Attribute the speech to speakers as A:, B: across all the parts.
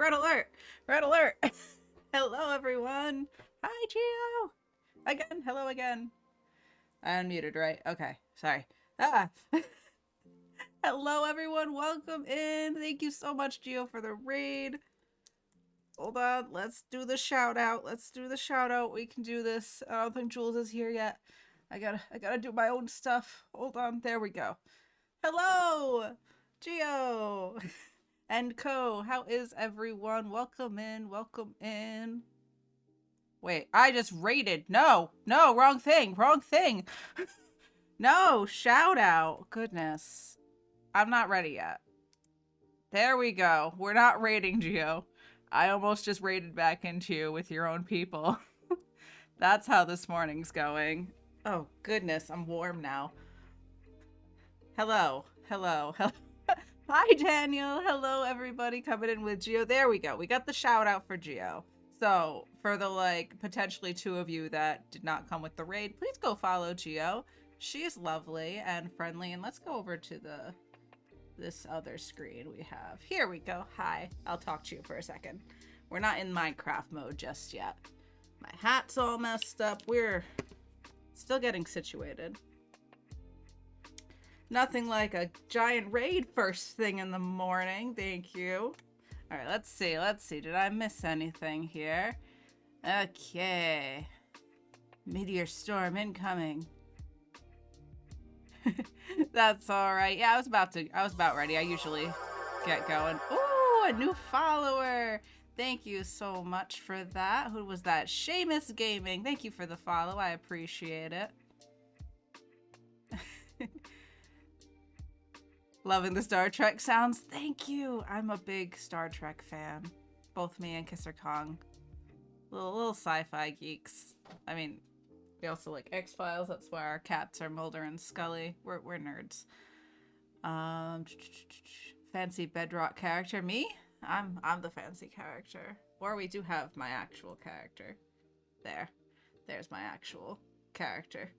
A: Red alert! Red alert! Hello, everyone. Hi, Gio. Again. Hello again. I unmuted, right? Okay. Sorry. Ah. Hello, everyone. Welcome in. Thank you so much, Gio, for the raid. Hold on. Let's do the shout out. We can do this. I don't think Jules is here yet. I gotta do my own stuff. Hold on. There we go. Hello, Gio and Co. How is everyone? Welcome in. Welcome in. Wait, I just rated. No, wrong thing. No, shout out. Goodness. I'm not ready yet. There we go. We're not rating, Gio. I almost just raided back into you with your own people. That's how this morning's going. Oh, goodness. I'm warm now. Hello. Hi, Daniel. Hello, everybody coming in with Gio. There we go. We got the shout out for Gio. So, for the, potentially two of you that did not come with the raid, please go follow Gio. She is lovely and friendly. And let's go over to this other screen we have. Here we go. Hi. I'll talk to you for a second. We're not in Minecraft mode just yet. My hat's all messed up. We're still getting situated. Nothing like a giant raid first thing in the morning. Thank you. All right, let's see. Did I miss anything here? Okay. Meteor storm incoming. That's all right. Yeah, I was about ready. I usually get going. Ooh, a new follower. Thank you so much for that. Who was that? Seamus Gaming. Thank you for the follow. I appreciate it. Loving the Star Trek sounds. Thank you. I'm a big Star Trek fan. Both me and Kisser Kong. Little sci-fi geeks. I mean, we also like X-Files. That's why our cats are Mulder and Scully. We're nerds. Fancy Bedrock character. Me? I'm the fancy character. Or we do have my actual character. There's my actual character.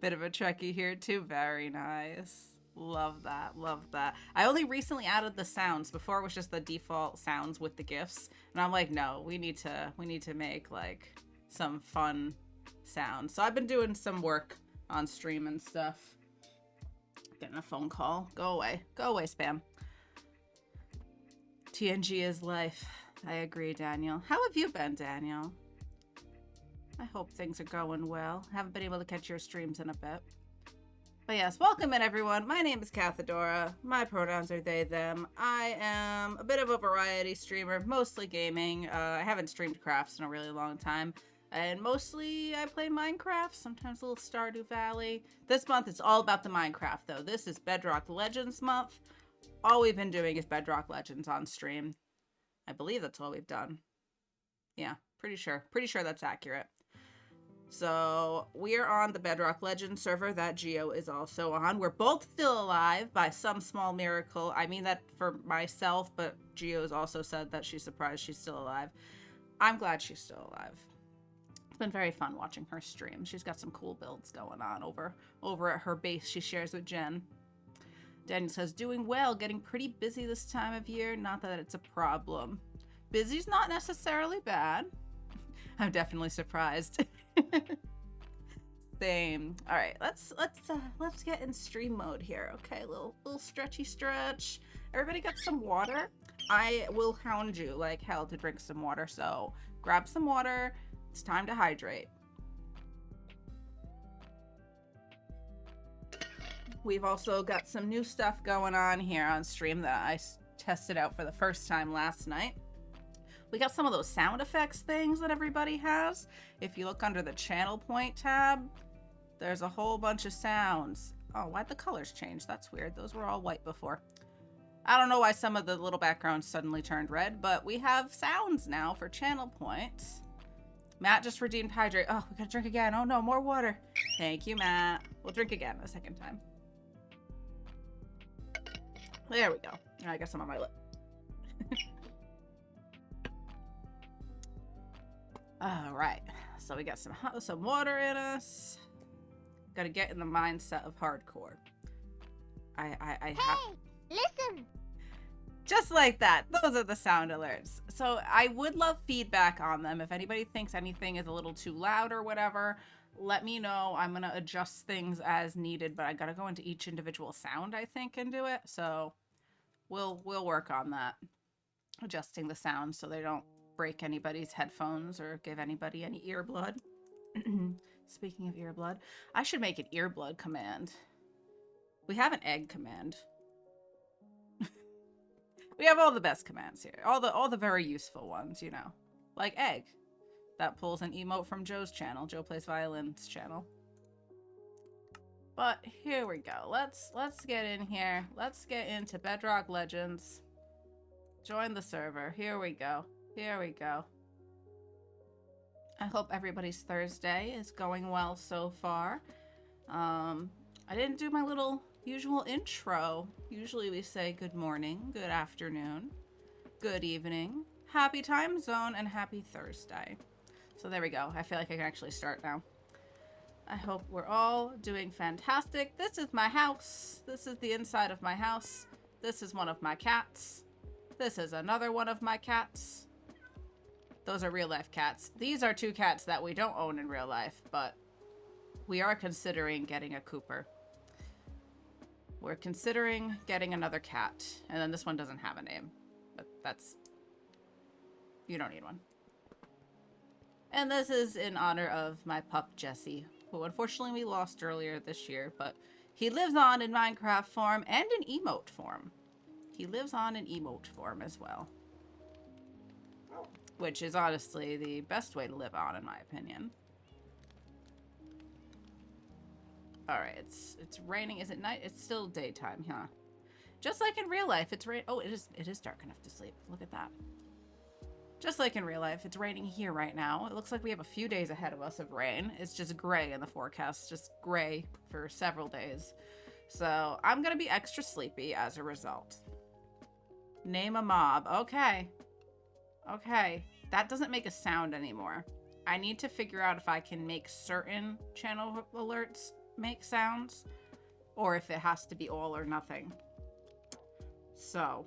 A: Bit of a Trekkie here too. Very nice. Love that. I only recently added the sounds. Before it was just the default sounds with the GIFs. And I'm like, no, we need to make some fun sounds. So I've been doing some work on stream and stuff. Getting a phone call. Go away, spam. TNG is life. I agree, Daniel. How have you been, Daniel? I hope things are going well. Haven't been able to catch your streams in a bit. But yes, welcome in everyone. My name is Cathadora. My pronouns are they, them. I am a bit of a variety streamer, mostly gaming. I haven't streamed crafts in a really long time. And mostly I play Minecraft, sometimes a little Stardew Valley. This month it's all about the Minecraft though. This is Bedrock Legends month. All we've been doing is Bedrock Legends on stream. I believe that's all we've done. Yeah, pretty sure that's accurate. So we're on the Bedrock Legends server that Gio is also on. We're both still alive by some small miracle. I mean that for myself, but Gio's also said that she's surprised she's still alive. I'm glad she's still alive. It's been very fun watching her stream. She's got some cool builds going on over at her base she shares with Jen. Daniel says, doing well, getting pretty busy this time of year. Not that it's a problem. Busy's not necessarily bad. I'm definitely surprised. Same. All right, let's get in stream mode here. Okay, little stretchy stretch. Everybody got some water? I will hound you like hell to drink some water. So grab some water. It's time to hydrate. We've also got some new stuff going on here on stream that I tested out for the first time last night. We got some of those sound effects things that everybody has. If you look under the channel point tab, there's a whole bunch of sounds. Oh, why'd the colors change? That's weird. Those were all white before. I don't know why some of the little backgrounds suddenly turned red, but we have sounds now for channel points. Matt just redeemed hydrate. Oh, we gotta drink again. Oh no, more water. Thank you, Matt. We'll drink again a second time. There we go. I guess I'm on my lip. All right, so we got some water in us. Got to get in the mindset of hardcore.
B: Hey, listen.
A: Just like that. Those are the sound alerts. So I would love feedback on them. If anybody thinks anything is a little too loud or whatever, let me know. I'm going to adjust things as needed, but I got to go into each individual sound, I think, and do it. So we'll work on that. Adjusting the sound so they don't break anybody's headphones or give anybody any ear blood. Speaking of ear blood, I should make an ear blood command. We have an egg command. We have all the best commands here. All the very useful ones, you know. Like egg. That pulls an emote from Joe's channel, Joe Plays Violins channel. But here we go. Let's get in here. Let's get into Bedrock Legends. Join the server. Here we go. Here we go. I hope everybody's Thursday is going well so far. I didn't do my little usual intro. Usually we say good morning, good afternoon, good evening, happy time zone, and happy Thursday. So there we go. I feel like I can actually start now. I hope we're all doing fantastic. This is my house. This is the inside of my house. This is one of my cats. This is another one of my cats. Those are real life cats. These are two cats that we don't own in real life, but we are considering getting a Cooper. We're considering getting another cat. And then this one doesn't have a name. But that's... You don't need one. And this is in honor of my pup, Jesse, who unfortunately we lost earlier this year. But he lives on in Minecraft form and in emote form. He lives on in emote form as well. Which is honestly the best way to live on, in my opinion. Alright, it's raining. Is it night? It's still daytime, huh? Just like in real life, it's rain. Oh, it is dark enough to sleep. Look at that. Just like in real life, it's raining here right now. It looks like we have a few days ahead of us of rain. It's just gray in the forecast, just gray for several days. So I'm gonna be extra sleepy as a result. Name a mob. Okay. Okay. That doesn't make a sound anymore. I need to figure out if I can make certain channel alerts make sounds, or if it has to be all or nothing. So,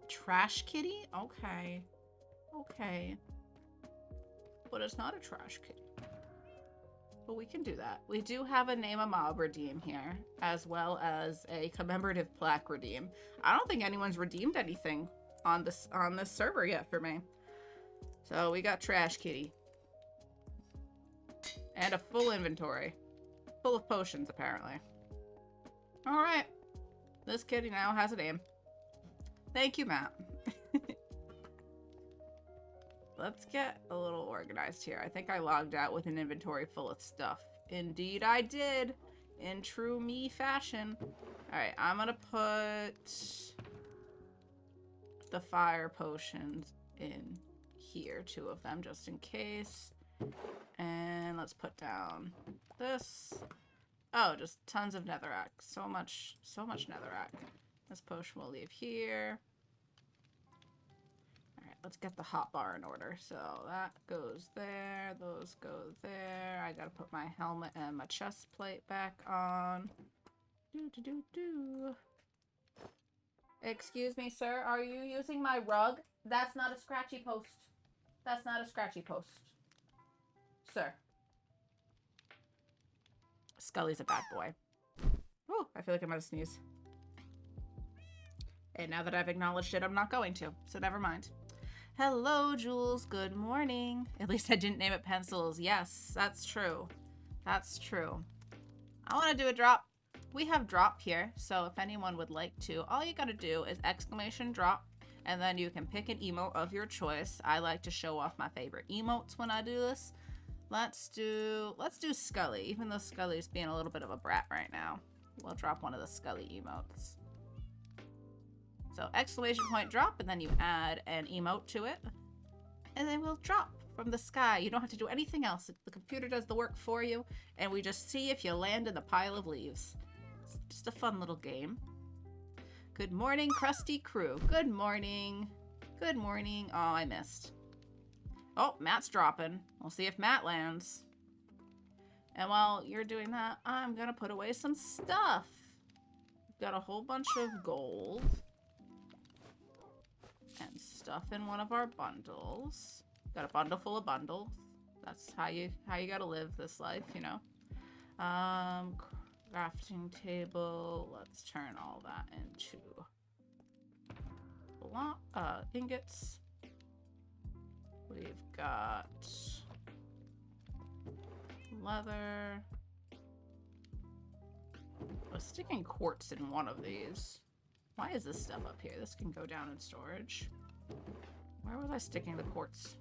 A: trash kitty? Okay. Okay. But it's not a trash kitty. But we can do that. We do have a name a mob redeem here, as well as a commemorative plaque redeem. I don't think anyone's redeemed anything on this server yet for me. So we got trash kitty. And a full inventory. Full of potions, apparently. Alright. This kitty now has a name. Thank you, Matt. Let's get a little organized here. I think I logged out with an inventory full of stuff. Indeed I did. In true me fashion. Alright, I'm gonna put the fire potions in here. 2 of them, just in case. And let's put down this. Oh, just tons of netherrack. So much netherrack. This potion we'll leave here. Alright, let's get the hotbar in order. So that goes there. Those go there. I gotta put my helmet and my chest plate back on. Excuse me, sir. Are you using my rug? That's not a scratchy post. That's not a scratchy post. Sir. Scully's a bad boy. Oh, I feel like I'm gonna sneeze. And now that I've acknowledged it, I'm not going to. So never mind. Hello, Jules. Good morning. At least I didn't name it pencils. Yes, that's true. That's true. I want to do a drop. We have drop here. So if anyone would like to, all you got to do is exclamation drop. And then you can pick an emote of your choice. I like to show off my favorite emotes when I do this. Let's do Scully, even though Scully's being a little bit of a brat right now. We'll drop one of the Scully emotes. So exclamation point drop, and then you add an emote to it. And then we'll drop from the sky. You don't have to do anything else. The computer does the work for you, and we just see if you land in the pile of leaves. It's just a fun little game. Good morning, crusty crew. Good morning. Good morning. Oh, I missed. Oh, Matt's dropping. We'll see if Matt lands. And while you're doing that, I'm gonna put away some stuff. Got a whole bunch of gold and stuff in one of our bundles. Got a bundle full of bundles. That's how you gotta live this life, you know. Crafting table. Let's turn all that into ingots. We've got leather. I was sticking quartz in one of these. Why is this stuff up here? This can go down in storage. Where was I sticking the quartz?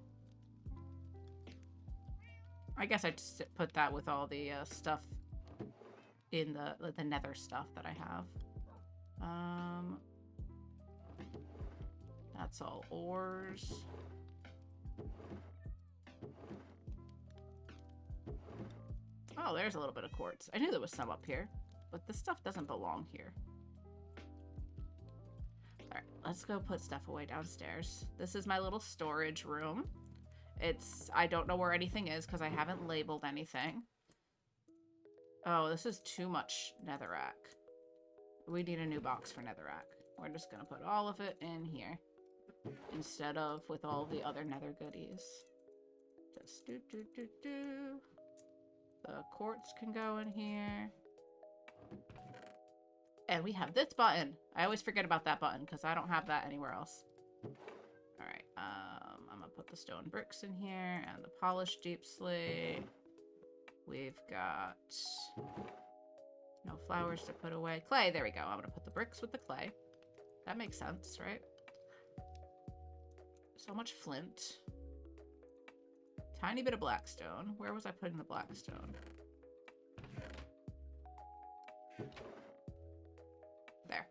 A: I guess I just put that with all the stuff in the nether stuff that I have. That's all ores. Oh, there's a little bit of quartz. I knew there was some up here, but this stuff doesn't belong here. Alright, let's go put stuff away downstairs. This is my little storage room. I don't know where anything is because I haven't labeled anything. Oh, this is too much netherrack. We need a new box for netherrack. We're just gonna put all of it in here instead of with all the other nether goodies. Just do. The quartz can go in here. And we have this button. I always forget about that button because I don't have that anywhere else. Alright, I'm gonna put the stone bricks in here and the polished deep slate. We've got no flowers to put away. Clay, there we go. I'm gonna put the bricks with the clay. That makes sense, right? So much flint. Tiny bit of blackstone. Where was I putting the blackstone? There.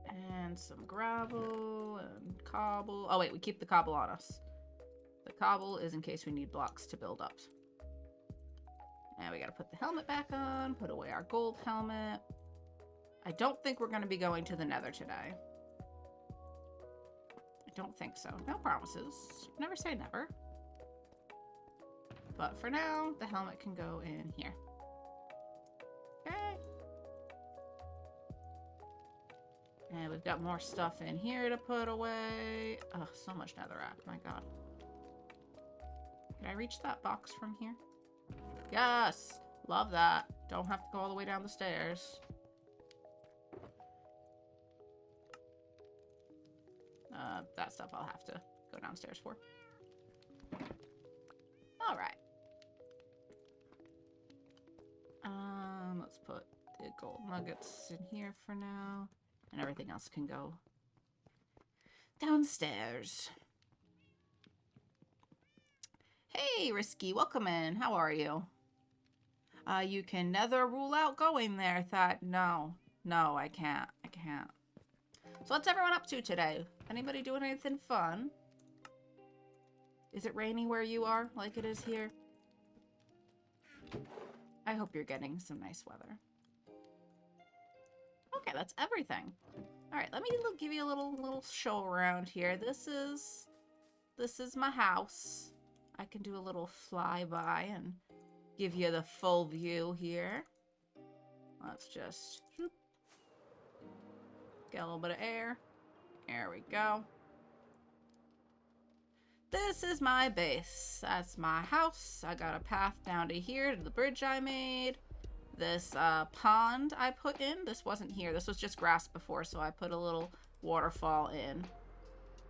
A: And some gravel and cobble. Oh wait, we keep the cobble on us. The cobble is in case we need blocks to build up. And we gotta put the helmet back on, put away our gold helmet. I don't think we're gonna be going to the nether today. I don't think so. No promises. Never say never. But for now, the helmet can go in here. Okay. And we've got more stuff in here to put away. Oh, so much netherrack, my god. Can I reach that box from here? Yes! Love that. Don't have to go all the way down the stairs. That stuff I'll have to go downstairs for. Alright. Let's put the gold nuggets in here for now. And everything else can go downstairs. Hey, Risky, welcome in. How are you? You can never rule out going there. Thought, no, I can't. So what's everyone up to today? Anybody doing anything fun? Is it rainy where you are, like it is here? I hope you're getting some nice weather. Okay, that's everything. All right, let me give you a little show around here. This is my house. I can do a little flyby and give you the full view here. Let's just get a little bit of air. There we go. This is my base. That's my house. I got a path down to here to the bridge I made. This pond I put in. This wasn't here. This was just grass before, so I put a little waterfall in.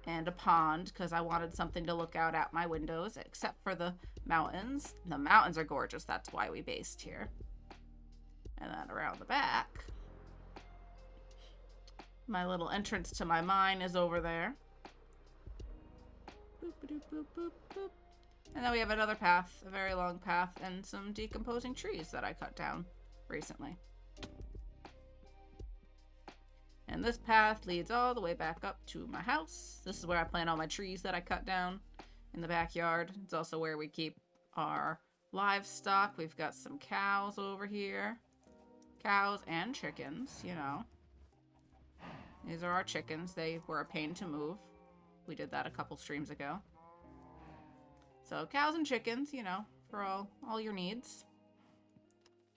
A: And a pond, because I wanted something to look out at my windows, except for the mountains. The mountains are gorgeous. That's why we based here. And then around the back, my little entrance to my mine is over there. Boop, boop, boop, boop, boop. And then we have another path, a very long path, and some decomposing trees that I cut down recently. And this path leads all the way back up to my house. This is where I plant all my trees that I cut down in the backyard. It's also where we keep our livestock. We've got some cows over here. Cows and chickens, you know. These are our chickens. They were a pain to move. We did that a couple streams ago. So cows and chickens, you know, for all your needs.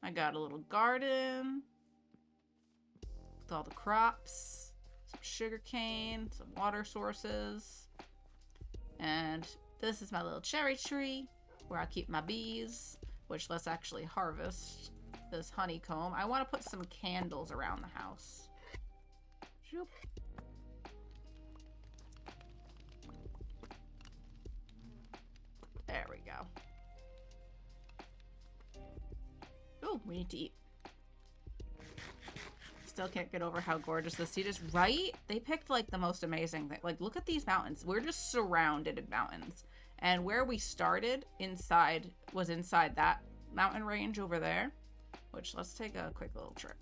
A: I got a little garden with all the crops, some sugar cane, some water sources. And this is my little cherry tree where I keep my bees, which let's actually harvest this honeycomb. I want to put some candles around the house. Shoop. There we go. Oh, we need to eat. Still can't get over how gorgeous this seed is, right? They picked like the most amazing thing. Like, look at these mountains. We're just surrounded in mountains. And where we started inside was inside that mountain range over there. Which, let's take a quick little trip.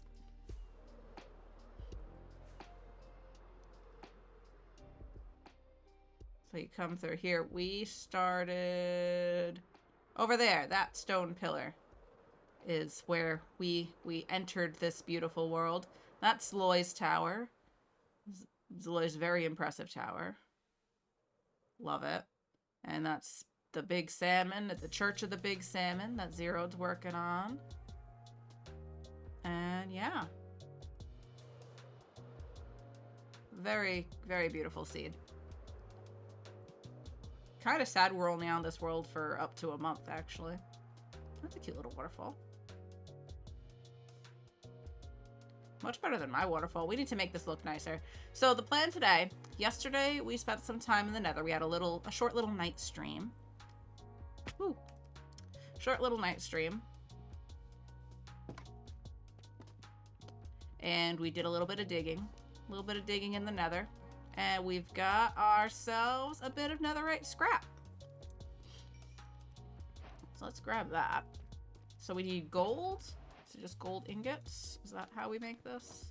A: So you come through here. We started over there. That stone pillar is where we entered this beautiful world. That's Loy's tower. Loy's very impressive tower. Love it. And that's the Big Salmon at the Church of the Big Salmon that Zero's working on. And yeah. Very, very beautiful seed. Kind of sad we're only on this world for up to a month, actually. That's a cute little waterfall. Much better than my waterfall. We need to make this look nicer. So the plan today, yesterday we spent some time in the nether. We had a short little night stream. Woo. Short little night stream. And we did a little bit of digging. A little bit of digging in the nether. And we've got ourselves a bit of netherite scrap. So let's grab that. So we need gold. So just gold ingots. Is that how we make this?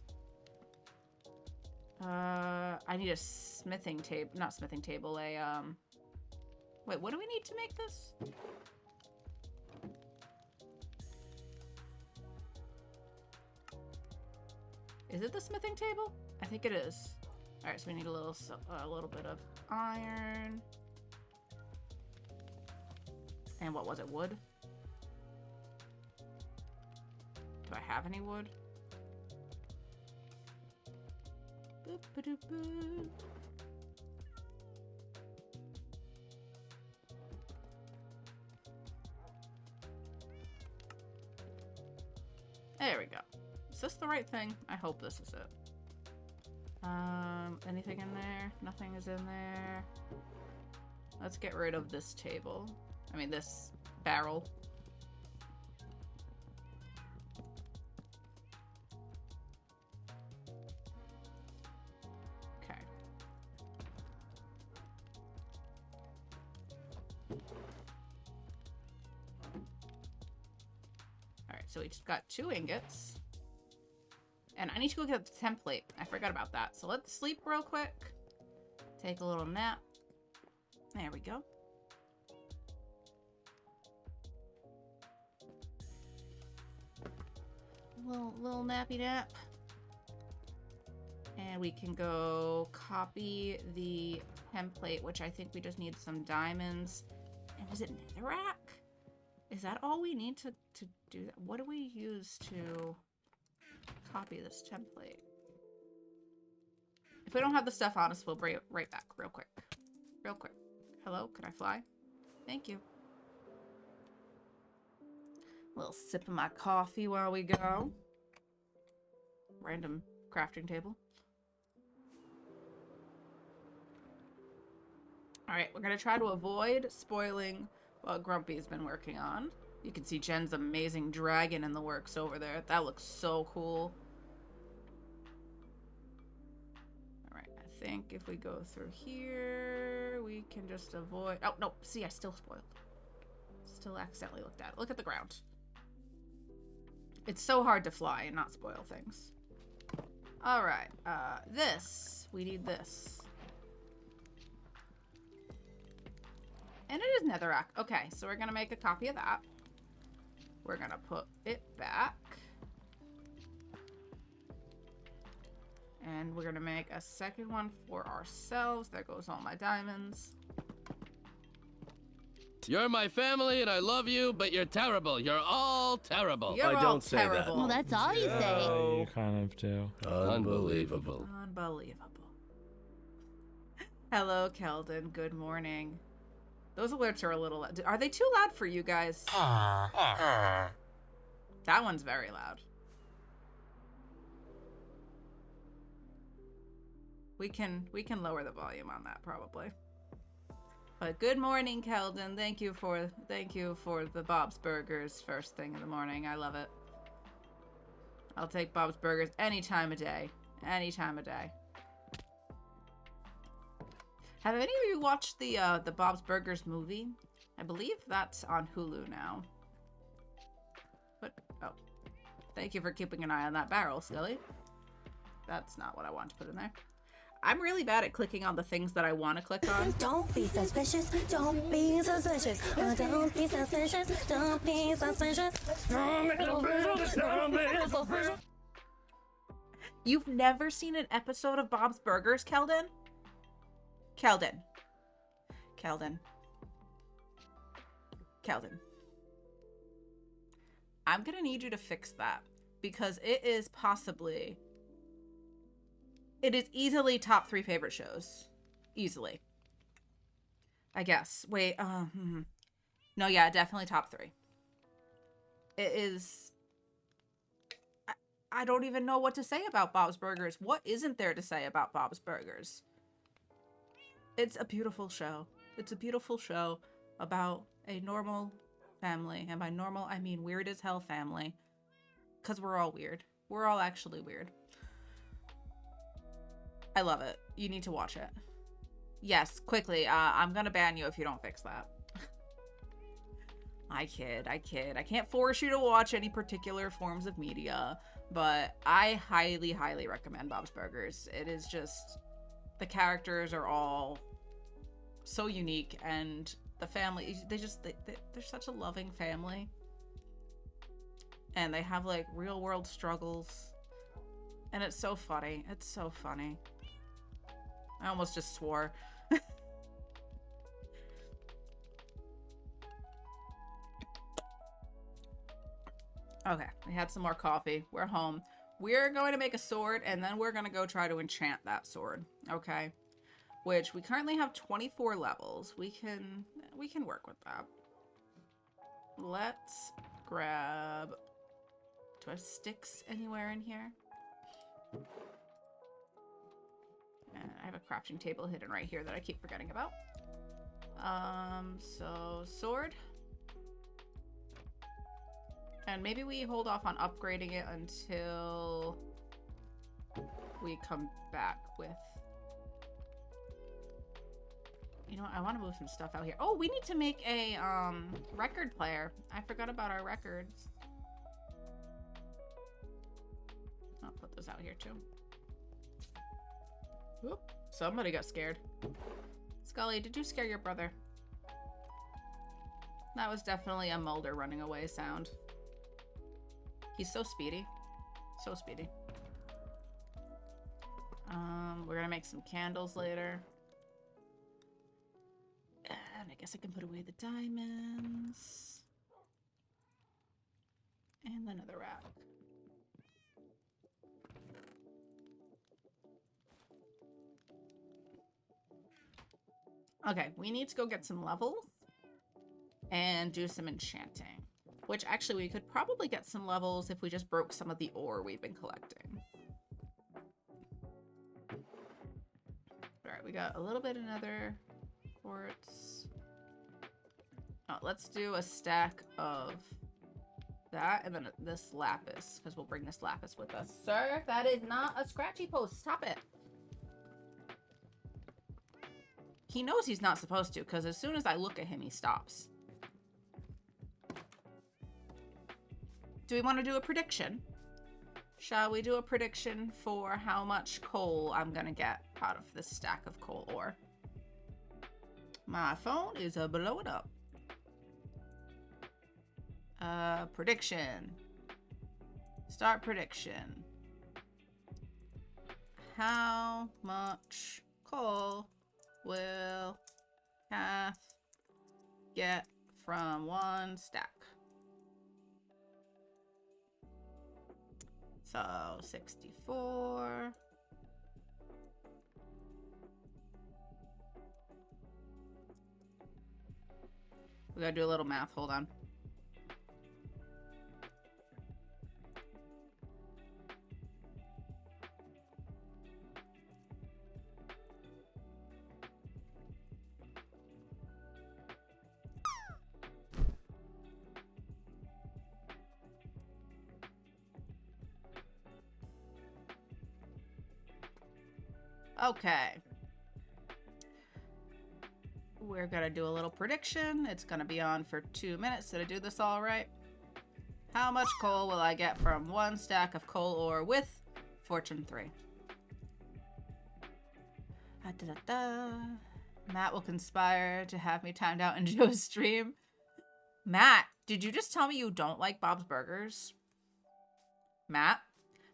A: I need a smithing table. Not smithing table. Wait, what do we need to make this? Is it the smithing table? I think it is. All right, so we need a little bit of iron. And what was it? Wood? Do I have any wood? Boop-a-doop-boop. There we go. Is this the right thing? I hope this is it. Anything in there? Nothing is in there. Let's get rid of this table. I mean, this barrel. Okay. Alright, so we just got 2 ingots. And I need to go get the template. I forgot about that. So let's sleep real quick. Take a little nap. There we go. Little nappy nap. And we can go copy the template, which I think we just need some diamonds. And is it netherrack? Is that all we need to do that? What do we use to copy this template? If we don't have the stuff on us, we'll bring it right back real quick. Real quick. Hello, can I fly? Thank you. A little sip of my coffee while we go. Random crafting table. Alright, we're gonna try to avoid spoiling what Grumpy's been working on. You can see Jen's amazing dragon in the works over there. That looks so cool. Alright, I think if we go through here, we can just avoid... Oh, no. See, I still spoiled. Still accidentally looked at it. Look at the ground. It's so hard to fly and not spoil things. Alright, this. We need this. And it is netherrack. Okay, so we're gonna make a copy of that. We're gonna put it back. And we're gonna make a second one for ourselves. There goes all my diamonds.
B: You're my family and I love you, but you're terrible. You're all terrible.
A: You're
C: I
A: all
C: don't say that.
A: terrible.
D: Well, that's all you say.
E: You kind of do.
B: Unbelievable.
A: Unbelievable. Hello, Keldon. Good morning. Those alerts are a little loud. Are they too loud for you guys? That one's very loud. We can lower the volume on that probably. But good morning, Keldon. Thank you for the Bob's Burgers first thing in the morning. I love it. I'll take Bob's Burgers any time of day. Any time of day. Have any of you watched the Bob's Burgers movie? I believe that's on Hulu now. But oh, thank you for keeping an eye on that barrel, Scully. That's not what I want to put in there. I'm really bad at clicking on the things that I want to click on.
F: Don't be suspicious. Don't be suspicious. Don't be suspicious. Don't be suspicious.
A: You've never seen an episode of Bob's Burgers, Keldon? Keldon. I'm gonna need you to fix that because it is easily top 3 favorite shows. Easily. I guess. Wait, no, yeah, definitely top 3. It is... I don't even know what to say about Bob's Burgers. What isn't there to say about Bob's Burgers? It's a beautiful show. It's a beautiful show about a normal family. And by normal, I mean weird as hell family. Because we're all weird. We're all actually weird. I love it. You need to watch it. Yes, quickly. I'm gonna ban you if you don't fix that. I kid. I can't force you to watch any particular forms of media, but I highly, highly recommend Bob's Burgers. It is just, the characters are all so unique, and the family, they're such a loving family. And they have like real world struggles. And it's so funny. It's so funny. I almost just swore. Okay, we had some more coffee. We're home. We're going to make a sword, and then we're going to go try to enchant that sword. Okay? Which we currently have 24 levels. We can work with that. Let's grab... Do I have sticks anywhere in here? And I have a crafting table hidden right here that I keep forgetting about. So sword. And maybe we hold off on upgrading it until we come back with... You know what? I want to move some stuff out here. Oh, we need to make a record player. I forgot about our records. I'll put those out here too. Whoop. Somebody got scared. Scully, did you scare your brother? That was definitely a Mulder running away sound. He's so speedy. So speedy. We're gonna make some candles later. And I guess I can put away the diamonds. And another rack. Okay, we need to go get some levels and do some enchanting. Which actually we could probably get some levels if we just broke some of the ore we've been collecting. Alright, we got a little bit of nether quartz. Oh, let's do a stack of that and then this lapis, because we'll bring this lapis with us. Sir, that is not a scratchy post. Stop it. He knows he's not supposed to, because as soon as I look at him, he stops. Do we want to do a prediction? Shall we do a prediction for how much coal I'm gonna get out of this stack of coal ore? My phone is blowing up. Prediction. Start prediction. How much coal will Kath get from 1 stack. So 64. We gotta do a little math. Hold on. Okay. We're gonna do a little prediction. It's gonna be on for 2 minutes. Did I do this all right? How much coal will I get from 1 stack of coal ore with Fortune 3? Matt will conspire to have me timed out in Joe's stream. Matt, did you just tell me you don't like Bob's Burgers? Matt?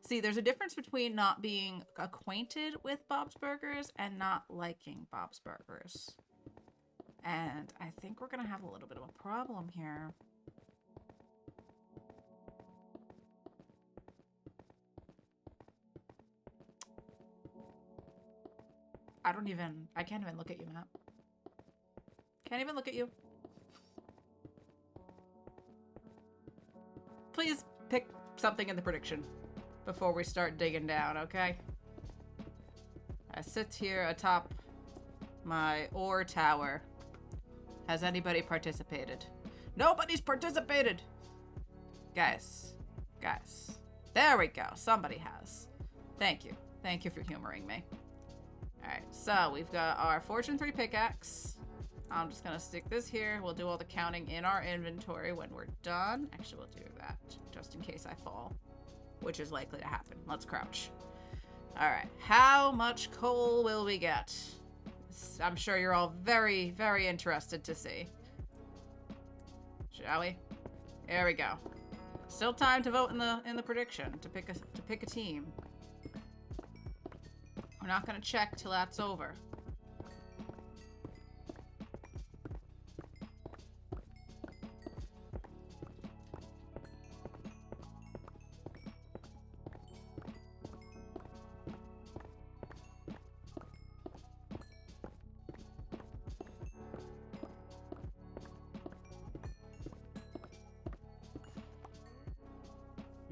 A: See, there's a difference between not being acquainted with Bob's Burgers and not liking Bob's Burgers. And I think we're going to have a little bit of a problem here. I can't even look at you, Matt. Can't even look at you. Please pick something in the prediction before we start digging down, okay? I sit here atop my ore tower. Has anybody participated? Nobody's participated! Guys. There we go. Somebody has. Thank you. Thank you for humoring me. Alright, so we've got our Fortune 3 pickaxe. I'm just gonna stick this here. We'll do all the counting in our inventory when we're done. Actually, we'll do that just in case I fall, which is likely to happen. Let's crouch. Alright, how much coal will we get? I'm sure you're all very, very interested to see. Shall we? There we go. Still time to vote in the prediction to pick a team. We're not gonna check till that's over.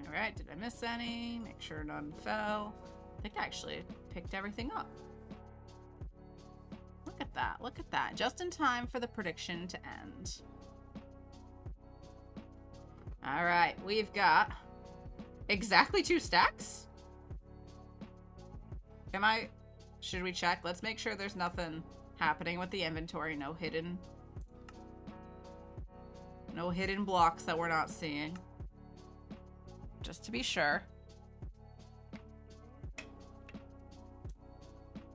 A: Alright, did I miss any? Make sure none fell. I think I actually picked everything up. Look at that, look at that. Just in time for the prediction to end. Alright, we've got exactly 2 stacks? Should we check? Let's make sure there's nothing happening with the inventory. No hidden blocks that we're not seeing. Just to be sure.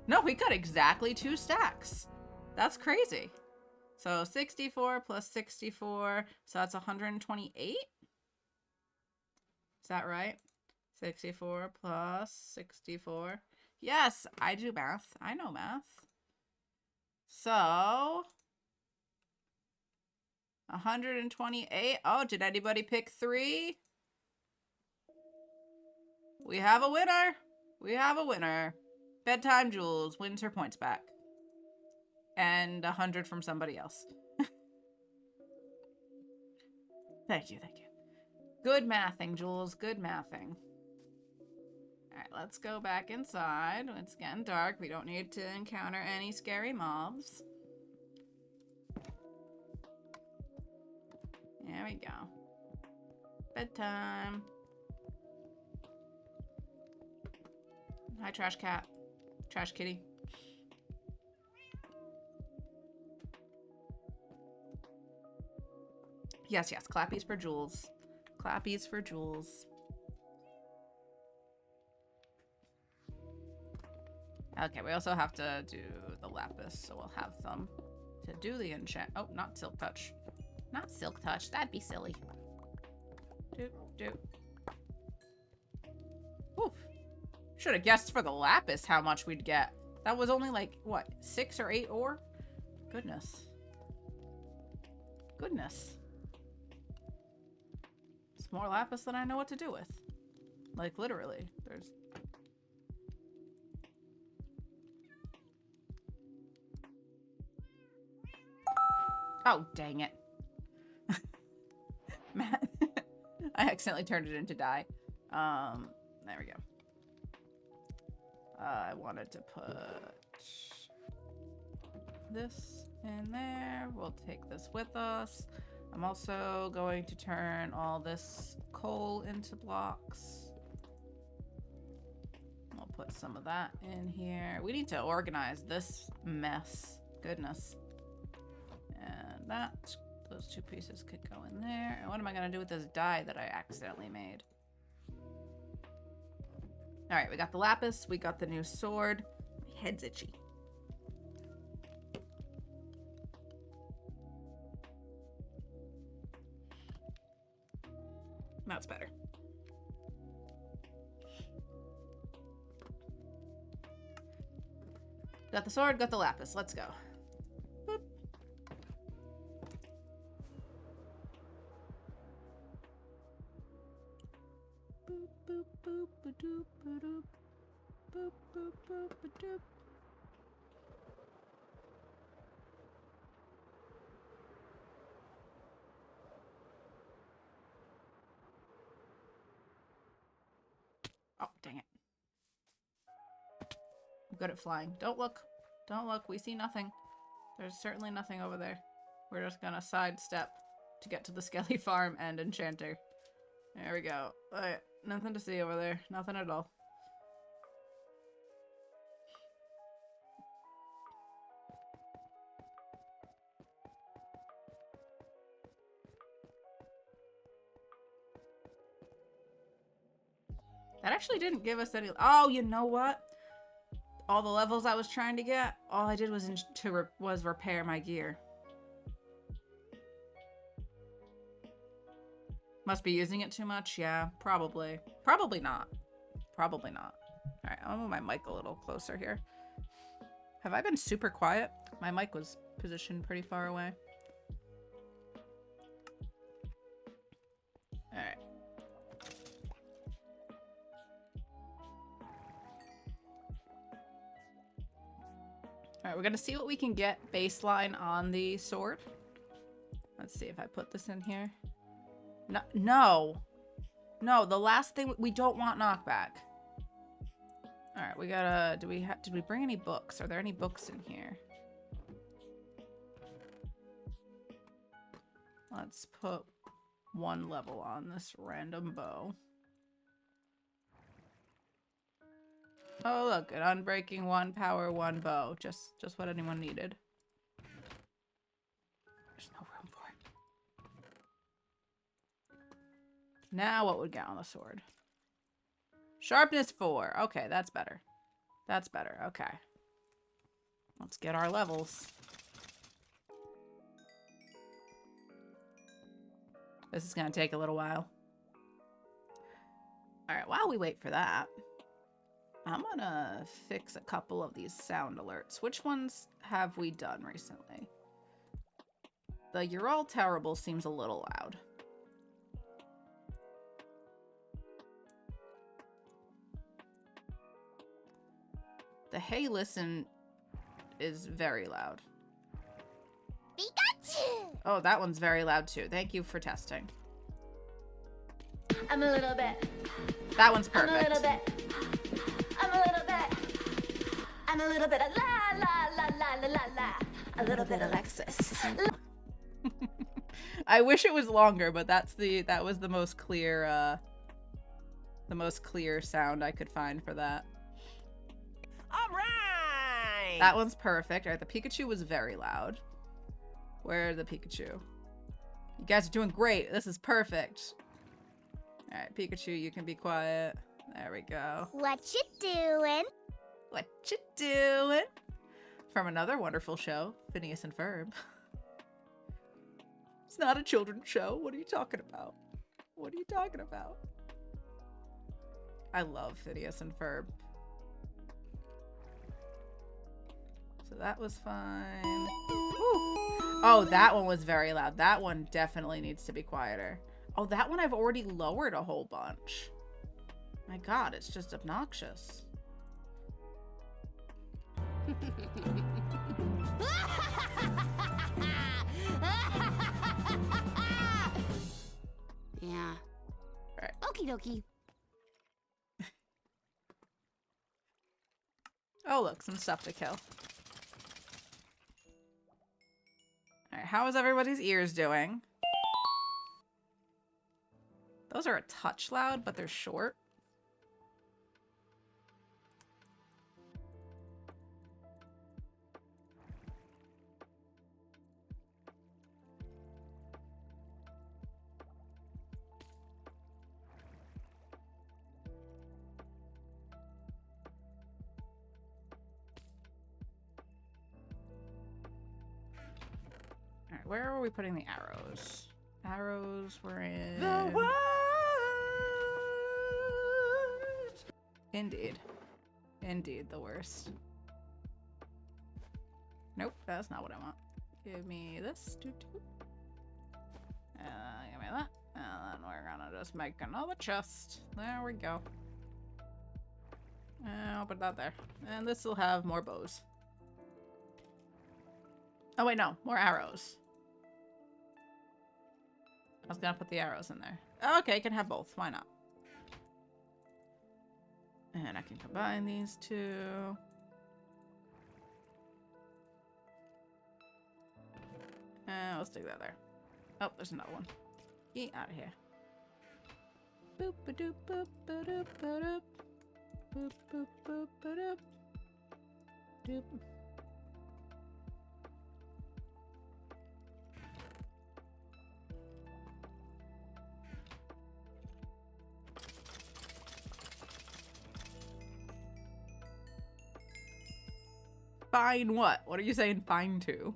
A: No, we got exactly 2 stacks. That's crazy. So 64 plus 64, so that's 128? Is that right? 64 plus 64. Yes, I do math. I know math. So 128. Oh, did anybody pick 3? We have a winner. We have a winner. Bedtime Jules wins her points back. And 100 from somebody else. Thank you, thank you. Good mathing, Jules. Good mathing. Alright, let's go back inside. It's getting dark. We don't need to encounter any scary mobs. There we go. Bedtime. Hi, trash cat. Trash kitty. Yes, yes. Clappies for Jules. Clappies for Jules. Okay, we also have to do the lapis, so we'll have some to do the enchant. Oh, not silk touch. Not silk touch. That'd be silly. Doop, doop. Oof. Should have guessed for the lapis how much we'd get. That was only like, what, 6 or 8 ore? Goodness. Goodness. It's more lapis than I know what to do with. Like, literally. There's... Oh, dang it. Matt. I accidentally turned it into dye. There we go. I wanted to put this in there. We'll take this with us. I'm also going to turn all this coal into blocks. We'll put some of that in here. We need to organize this mess. Goodness. And that, those two pieces could go in there. And what am I going to do with this dye that I accidentally made? All right, we got the lapis. We got the new sword. My head's itchy. That's better. Got the sword, got the lapis. Let's go. Boop. Boop, boop, boop, ba-doop, ba-doop. Boop, boop, boop, ba-doop. Oh, dang it. I'm good at flying. Don't look. Don't look. We see nothing. There's certainly nothing over there. We're just gonna sidestep to get to the Skelly Farm and Enchanter. There we go. Alright, nothing to see over there. Nothing at all. That actually didn't give us any... Oh, you know what? All the levels I was trying to get, all I did was repair my gear. Must be using it too much? Yeah, probably. Probably not. Probably not. Alright, I'll move my mic a little closer here. Have I been super quiet? My mic was positioned pretty far away. Alright. Alright, we're gonna see what we can get baseline on the sword. Let's see if I put this in here. No, no. No, the last thing, we don't want knockback. Alright, we gotta, did we bring any books? Are there any books in here? Let's put one level on this random bow. Oh, look, an unbreaking 1 power 1 bow. Just what anyone needed. There's no room for it. Now what would get on the sword? Sharpness 4. Okay, that's better. That's better. Okay. Let's get our levels. This is going to take a little while. Alright, while we wait for that, I'm gonna fix a couple of these sound alerts. Which ones have we done recently? The "You're all terrible" seems a little loud. The "Hey listen" is very loud.
F: Pikachu!
A: Oh, that one's very loud too. Thank you for testing.
F: I'm a little bit.
A: That one's perfect.
F: I'm a little bit. I'm a little bit. I'm a little bit of la la la la la la la. A little bit of Alexis.
A: I wish it was longer, but that was the most clear sound I could find for that.
C: All right.
A: That one's perfect. All right, the Pikachu was very loud. Where's the Pikachu? You guys are doing great. This is perfect. All right, Pikachu, you can be quiet. There we go.
F: What you doing?
A: What you doing? From another wonderful show, Phineas and Ferb. It's not a children's show. What are you talking about? What are you talking about? I love Phineas and Ferb. So that was fine. Woo. Oh, that one was very loud. That one definitely needs to be quieter. Oh, that one I've already lowered a whole bunch. My God, it's just obnoxious.
D: Yeah.
A: Right.
D: Okie dokie.
A: Oh, look, some stuff to kill. Alright, how is everybody's ears doing? Those are a touch loud, but they're short. Alright, where are we putting the arrows? Arrows were in...
C: The world.
A: Indeed. Indeed, the worst. Nope, that's not what I want. Give me this. Give me that. And then we're gonna just make another chest. There we go. And I'll put that there. And this will have more bows. Oh wait, no. More arrows. I was gonna put the arrows in there. Okay, can have both. Why not? And I can combine these two. And let's stick that there. Oh, there's another one. Get out of here. Boop ba doop boop ba doop ba doop. Boop boop boop ba doop. Doop. Fine what? What are you saying fine to?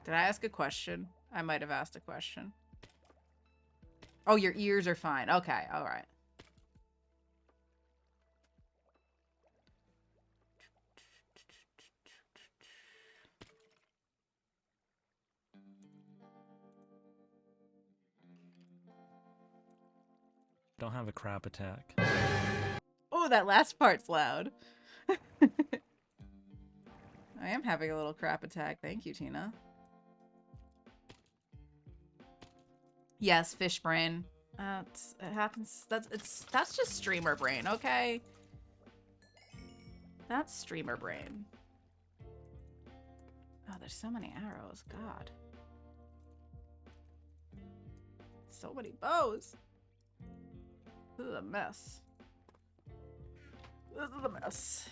A: Did I ask a question? I might have asked a question. Oh, your ears are fine. Okay, alright.
E: Don't have a crap attack.
A: Oh, that last part's loud. I am having a little crap attack. Thank you, Tina. Yes, fish brain. It happens. That's just streamer brain, okay? That's streamer brain. Oh, there's so many arrows. God. So many bows. This is a mess. This is a mess.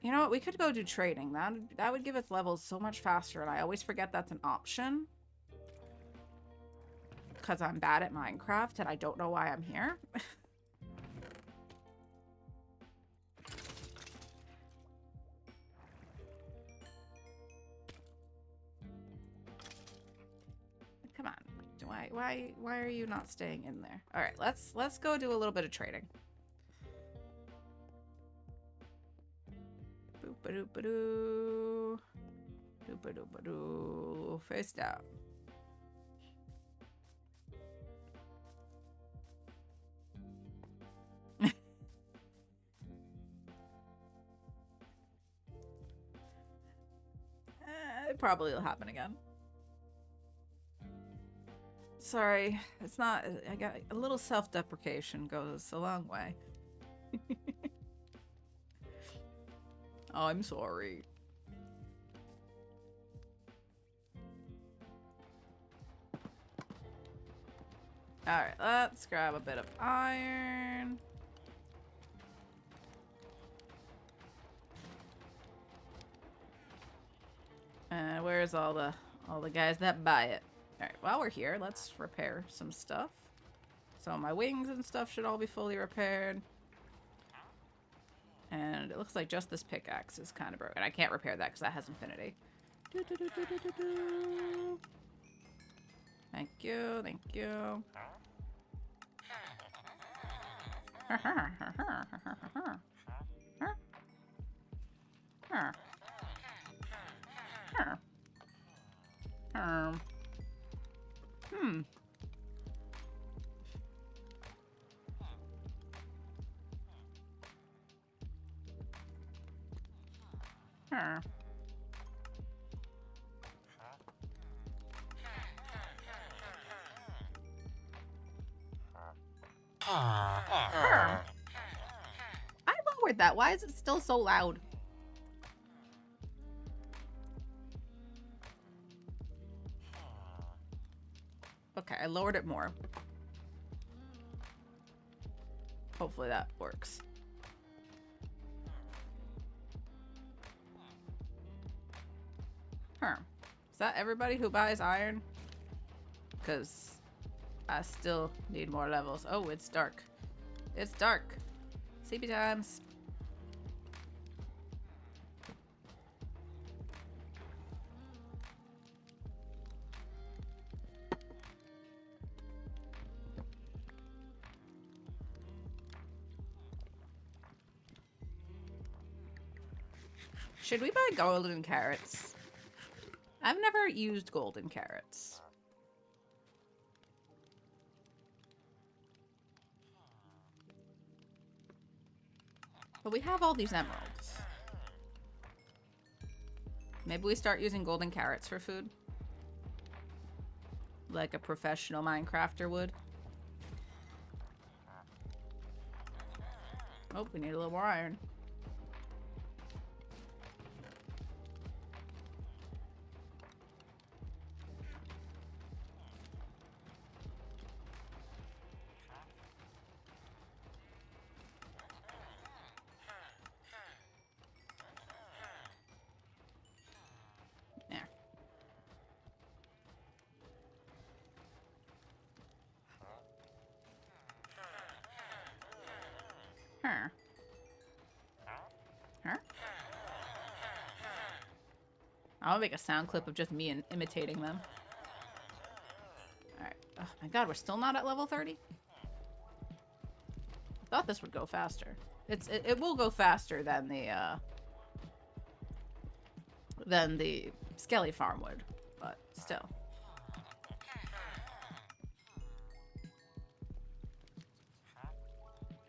A: You know what? We could go do trading. That would give us levels so much faster, and I always forget that's an option. Because I'm bad at Minecraft, and I don't know why I'm here. Come on. Why are you not staying in there? All right, let's go do a little bit of trading. Boop-a-doop-a-doo. Doop-a-doop-a-doo. Face down. It probably will happen again. Sorry, it's not. I got a little self-deprecation goes a long way. Oh, I'm sorry. Alright, let's grab a bit of iron. And where's all the guys that buy it? Alright, while we're here, let's repair some stuff. So my wings and stuff should all be fully repaired. And it looks like just this pickaxe is kind of broken. I can't repair that because that has infinity. Thank you, thank you. Hmm. I lowered that. Why is it still so loud? Okay, I lowered it more. Hopefully that works. Huh. Is that everybody who buys iron? Because I still need more levels. Oh, it's dark. It's dark. Sleepy times. Should we buy golden carrots? I've never used golden carrots. But we have all these emeralds. Maybe we start using golden carrots for food? Like a professional Minecrafter would. Oh, we need a little more iron. Huh. Huh? I'll make a sound clip of just me imitating them. Alright. Oh my god, we're still not at level 30? I thought this would go faster. It will go faster than the Skelly farm would, but still.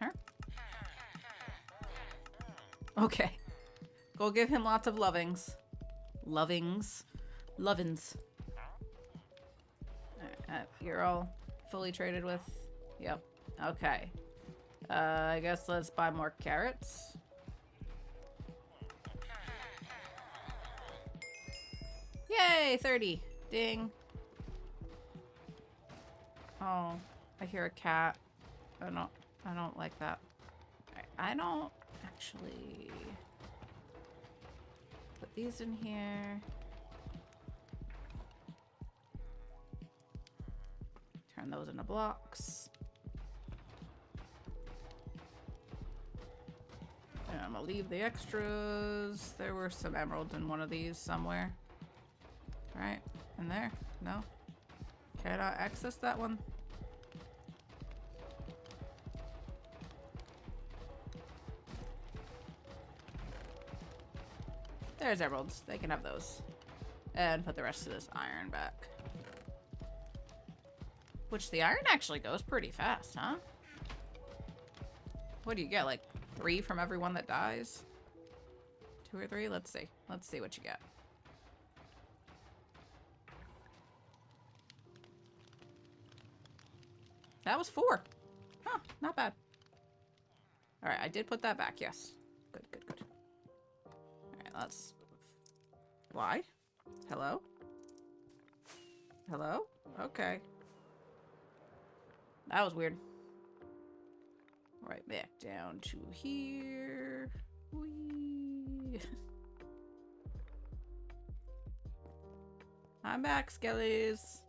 A: Huh? Okay. Go give him lots of lovings. Lovings. Lovins. You're all fully traded with? Yep. Okay. I guess let's buy more carrots. Yay! 30. Ding. Oh, I hear a cat. I don't like that. I don't actually put these in here. Turn those into blocks. And I'm gonna leave the extras. There were some emeralds in one of these somewhere. Right? In there? No? Can I access that one? There's emeralds. They can have those. And put the rest of this iron back. Which the iron actually goes pretty fast, huh? What do you get? Like 3 from everyone that dies? 2 or 3? Let's see. Let's see what you get. That was 4. Huh, not bad. Alright, I did put that back, yes. Good, good, good. Alright, let's... Why? Hello? Hello? Okay. That was weird. Right back down to here. Whee. I'm back, skellies.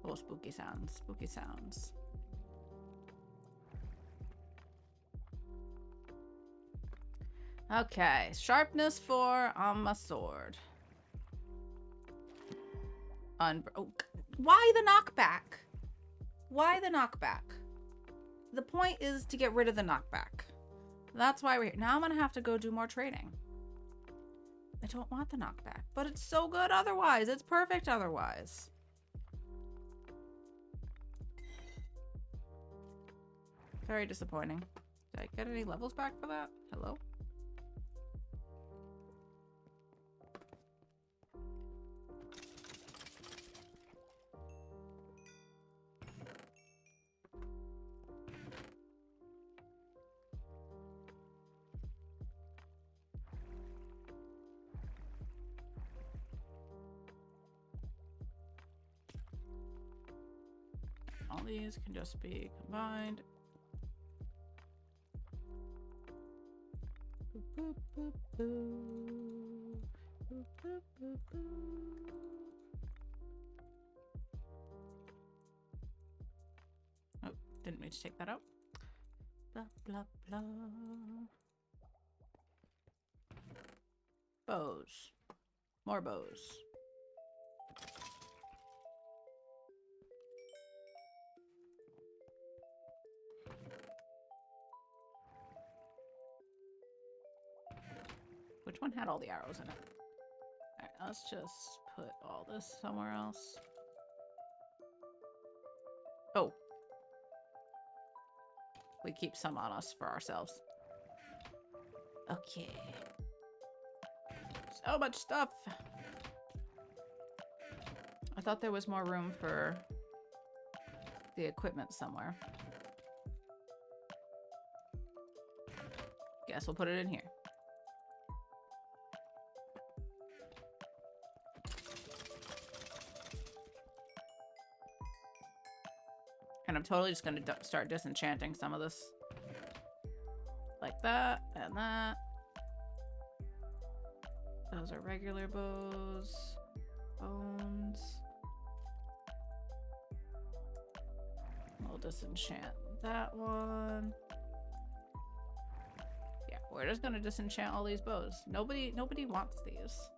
A: Oh, spooky sounds. Spooky sounds. Okay, sharpness 4 on my sword. Why the knockback? Why the knockback? The point is to get rid of the knockback. That's why we're here. Now I'm gonna have to go do more trading. I don't want the knockback, but it's so good otherwise. It's perfect otherwise. Very disappointing. Did I get any levels back for that? Hello? All these can just be combined. Boop, boop, boop. Boop, boop, boop, boop. Oh, didn't mean to take that out. Blah, blah, blah. Bows. More bows. Which one had all the arrows in it? Alright, let's just put all this somewhere else. Oh. We keep some on us for ourselves. Okay. So much stuff. I thought there was more room for the equipment somewhere. Guess we'll put it in here. And I'm totally just going to start disenchanting some of this. Like that, and that. Those are regular bows. Bones. We'll disenchant that one. Yeah, we're just going to disenchant all these bows. Nobody wants these.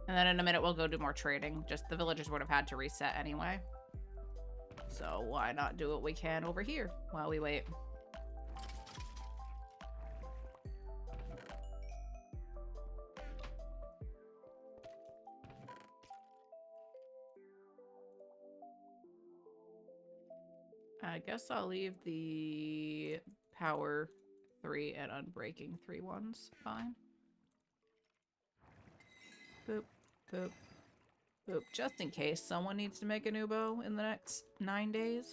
A: And then in a minute, we'll go do more trading. Just the villagers would have had to reset anyway. So why not do what we can over here while we wait? I guess I'll leave the power 3 and unbreaking 3 ones. Fine. Boop. Boop. Boop. Just in case someone needs to make a new bow in the next 9 days.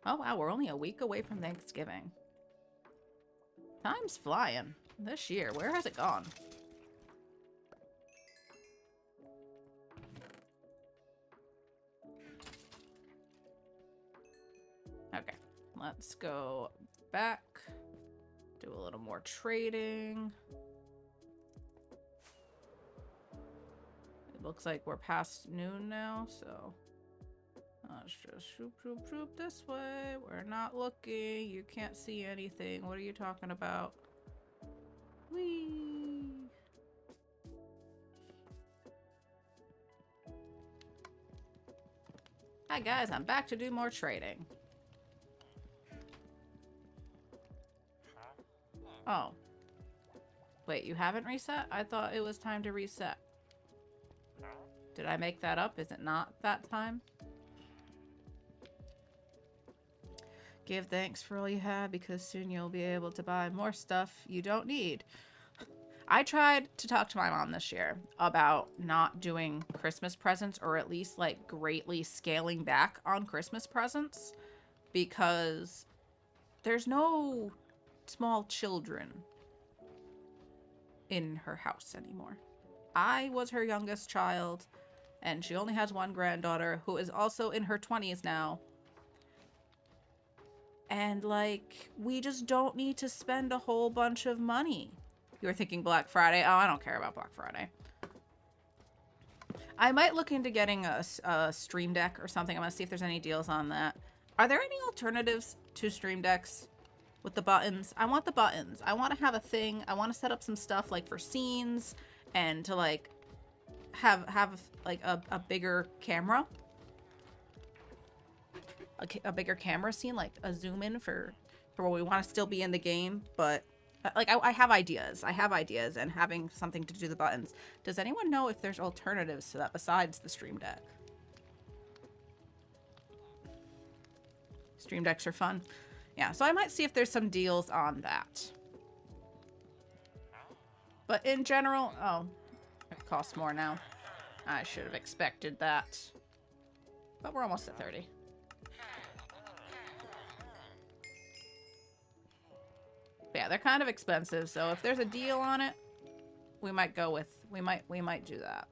A: Oh wow, we're only a week away from Thanksgiving. Time's flying. This year, where has it gone? Okay, let's go back. Do a little more trading. It looks like we're past noon now, so let's just shoop, shoop, shoop this way. We're not looking. You can't see anything. What are you talking about? Whee! Hi guys, I'm back to do more trading. Oh. Wait, you haven't reset? I thought it was time to reset. Did I make that up? Is it not that time? Give thanks for all you have because soon you'll be able to buy more stuff you don't need. I tried to talk to my mom this year about not doing Christmas presents, or at least like greatly scaling back on Christmas presents, because there's no small children in her house anymore. I was her youngest child, and she only has one granddaughter who is also in her 20s now. And, like, we just don't need to spend a whole bunch of money. You were thinking Black Friday? Oh, I don't care about Black Friday. I might look into getting a Stream Deck or something. I'm going to see if there's any deals on that. Are there any alternatives to Stream Decks with the buttons? I want the buttons. I want to have a thing. I want to set up some stuff, like, for scenes and to, like, have like, a bigger camera. A bigger camera scene, like a zoom in for where we want to still be in the game, but like I have ideas. I have ideas, and having something to do the buttons. Does anyone know if there's alternatives to that besides the Stream Deck? Stream Decks are fun. Yeah, so I might see if there's some deals on that. But in general, oh, it costs more now. I should have expected that. But we're almost at 30. Yeah, they're kind of expensive, so if there's a deal on it, we might go with, we might do that.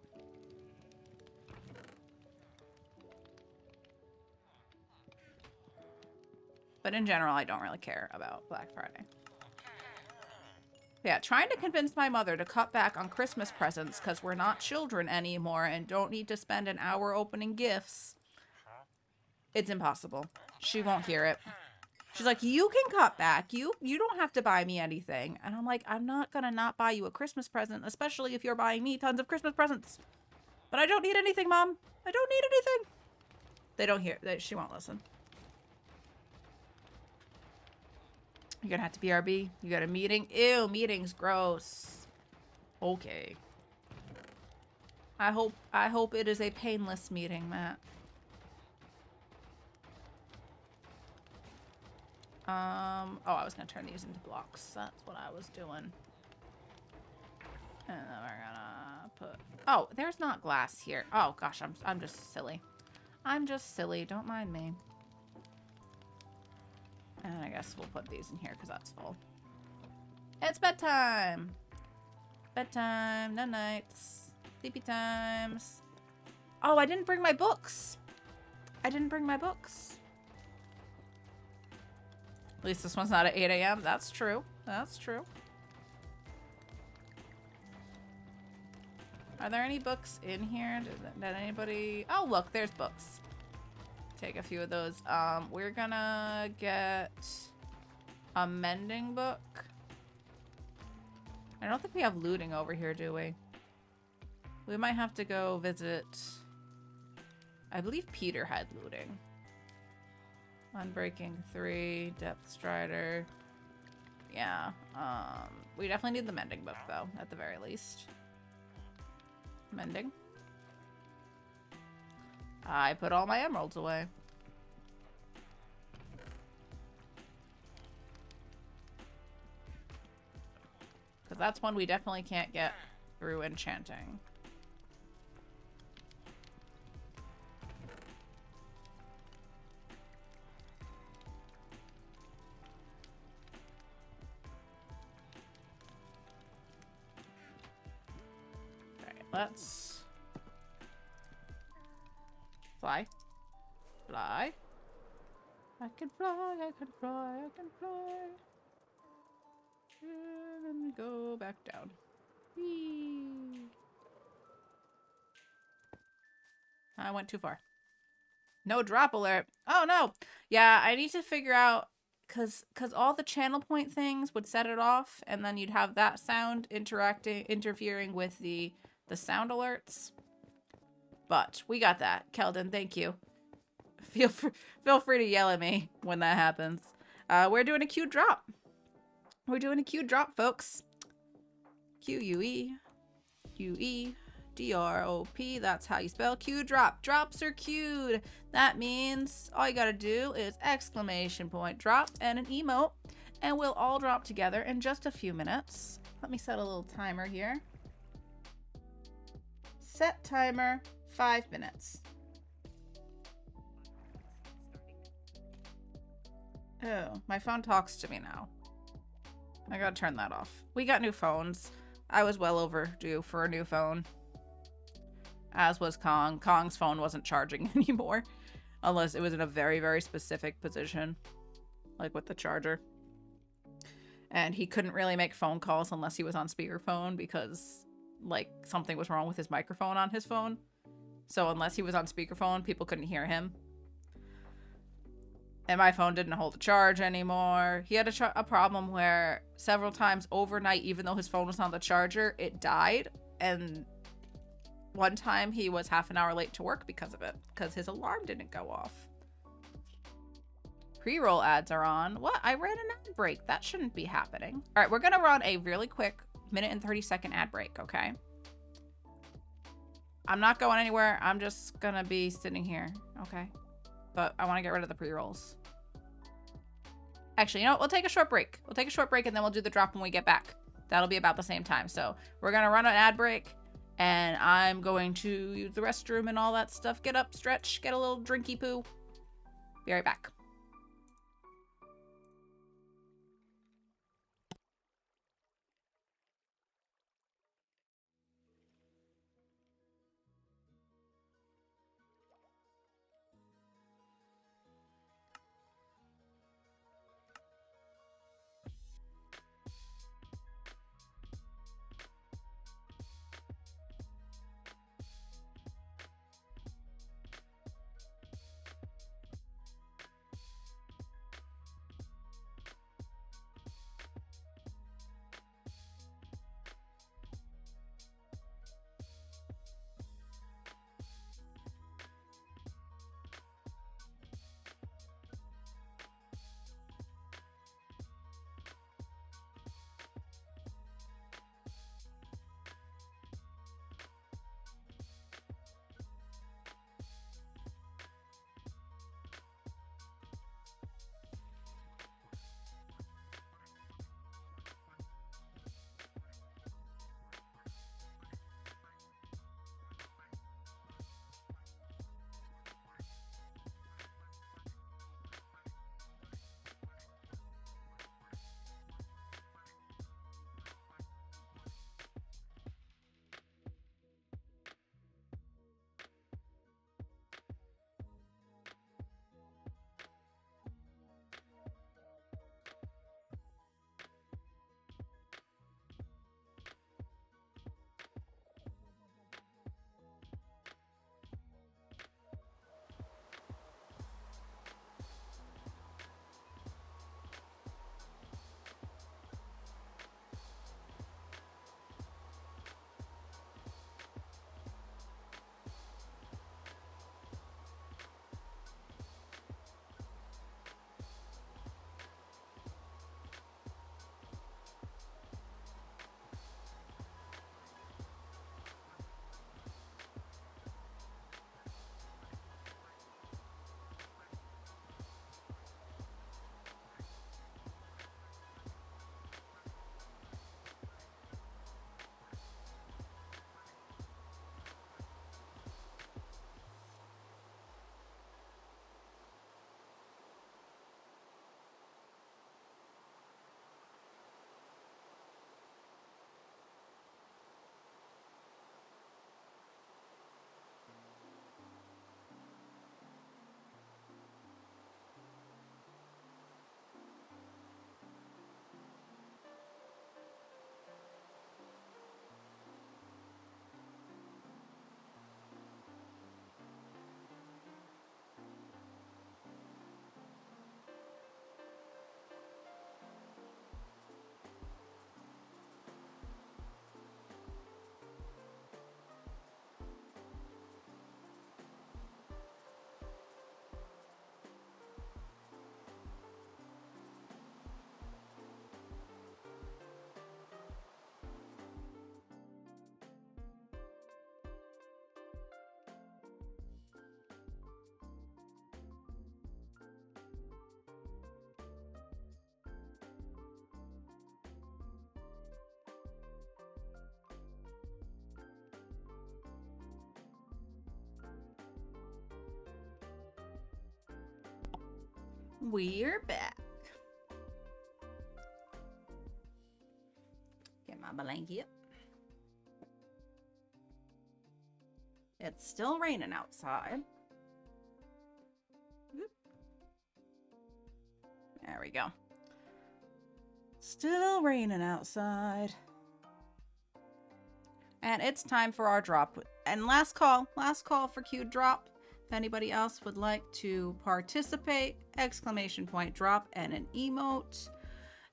A: But in general, I don't really care about Black Friday. Yeah, trying to convince my mother to cut back on Christmas presents because we're not children anymore and don't need to spend an hour opening gifts. It's impossible. She won't hear it. She's like, you can cut back. You don't have to buy me anything. And I'm like, I'm not gonna not buy you a Christmas present, especially if you're buying me tons of Christmas presents. But I don't need anything, Mom. I don't need anything. They don't hear. She won't listen. You're gonna have to BRB. You got a meeting? Ew, meeting's gross. Okay. I hope it is a painless meeting, Matt. Oh, I was gonna turn these into blocks. That's what I was doing. And then we're gonna put, oh, there's not glass here. Oh gosh, I'm just silly. I'm just silly, don't mind me. And I guess we'll put these in here because that's full. It's bedtime! Bedtime, no nights, sleepy times. Oh, I didn't bring my books. I didn't bring my books. At least this one's not at 8 a.m. That's true. That's true. Are there any books in here? Did anybody... Oh, look, there's books. Take a few of those. We're gonna get a mending book. I don't think we have looting over here, do we? We might have to go visit... I believe Peter had looting. Unbreaking 3, Depth Strider. Yeah, we definitely need the mending book, though, at the very least. Mending. I put all my emeralds away. Because that's one we definitely can't get through enchanting. Let's fly. Fly. I can fly, I can fly, I can fly. And then we go back down. Whee. I went too far. No drop alert. Oh no. Yeah, I need to figure out cause all the channel point things would set it off, and then you'd have that sound interfering with the sound alerts. But we got that. Keldon, thank you. Feel free to yell at me when that happens. We're doing a Q drop. We're doing a Q drop, folks. Q-U-E. Q-E-D-R-O-P. That's how you spell Q drop. Drops are queued. That means all you gotta do is exclamation point drop and an emote, and we'll all drop together in just a few minutes. Let me set a little timer here. Set timer, 5 minutes. Oh, my phone talks to me now. I gotta turn that off. We got new phones. I was well overdue for a new phone. As was Kong. Kong's phone wasn't charging anymore. Unless it was in a very, very specific position. like with the charger. And he couldn't really make phone calls unless he was on speakerphone because like something was wrong with his microphone on his phone. So unless he was on speakerphone, people couldn't hear him. And my phone didn't hold a charge anymore. He had a problem where several times overnight, even though his phone was on the charger, it died. And one time he was half an hour late to work because of it, because his alarm didn't go off. Pre-roll ads are on. What? I ran an ad break. That shouldn't be happening. All right, we're going to run a really quick minute and 30-second ad break, okay? I'm not going anywhere. I'm just going to be sitting here, okay? But I want to get rid of the pre-rolls. Actually, you know what? We'll take a short break. We'll take a short break, and then we'll do the drop when we get back. That'll be about the same time. So we're going to run an ad break, and I'm going to use the restroom and all that stuff. Get up, stretch, get a little drinky poo. Be right back. We're back. Get my blanket. It's still raining outside. Whoop. There There we go. Still raining outside. And it's time for our drop. And last call for Q drop. If anybody else would like to participate, exclamation point drop and an emote.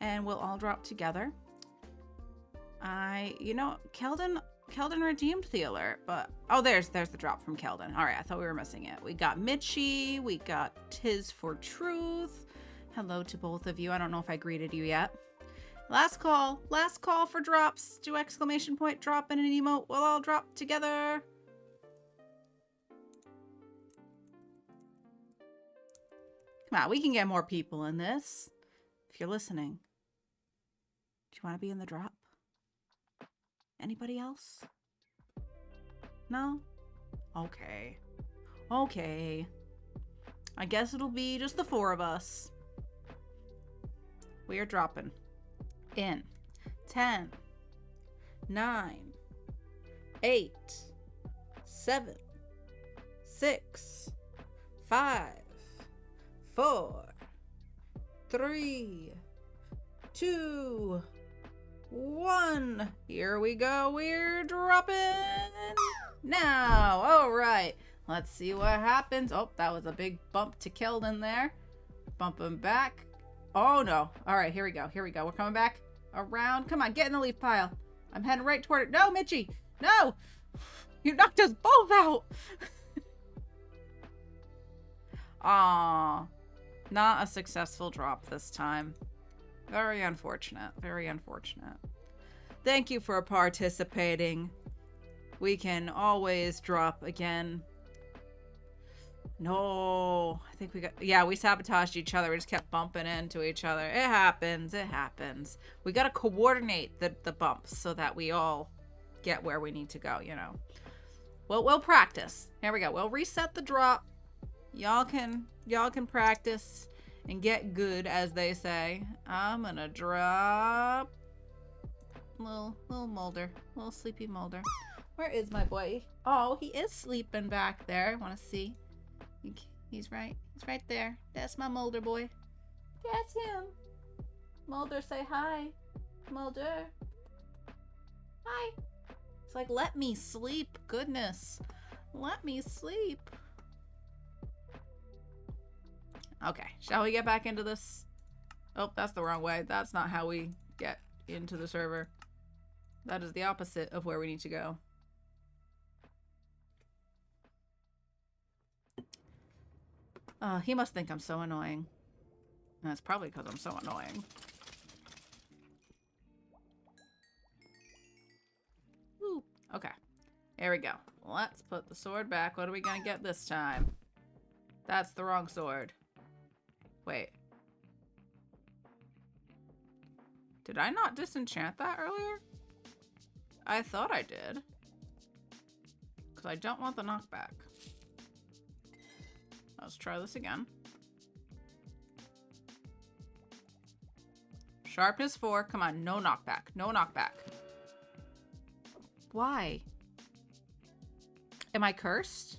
A: And we'll all drop together. Keldon redeemed the alert, but oh, there's the drop from Keldon. All right, I thought we were missing it. We got Mitchie, we got Tis for Truth. Hello to both of you. I don't know if I greeted you yet. Last call for drops. Do exclamation point drop and an emote. We'll all drop together. Come on, we can get more people in this. If you're listening, do you want to be in the drop? Anybody else? No? Okay. Okay. I guess it'll be just the 4 of us. We are dropping in 10, 9, 8, 7, 6, 5, 4, 3, 2, 1. Here we go. We're dropping now. All right. Let's see what happens. Oh, that was a big bump to Keldon there. Bump him back. Oh, no. All right. Here we go. Here we go. We're coming back around. Come on. Get in the leaf pile. I'm heading right toward it. No, Mitchie. No. You knocked us both out. Aw. Not a successful drop this time. Very unfortunate. Very unfortunate. Thank you for participating. We can always drop again. No, I think we got... Yeah, we sabotaged each other. We just kept bumping into each other. It happens. It happens. We got to coordinate the bumps so that we all get where we need to go, you know. Well, we'll practice. Here we go. We'll reset the drop. Y'all can practice and get good, as they say. I'm gonna drop little Mulder, little sleepy Mulder. Where is my boy? Oh, he is sleeping back there. I want to see. He's right there. That's my Mulder boy. That's him. Mulder, say hi. Mulder. Hi. It's like, let me sleep. Goodness. Let me sleep. Okay, shall we get back into this? Oh, that's the wrong way. That's not how we get into the server. That is the opposite of where we need to go. He must think I'm so annoying. And that's probably because I'm so annoying. Woo. Okay, here we go. Let's put the sword back. What are we gonna get this time? That's the wrong sword. Wait. Did I not disenchant that earlier? I thought I did. Because I don't want the knockback. Let's try this again. Sharpness 4. Come on, no knockback. No knockback. Why? Am I cursed?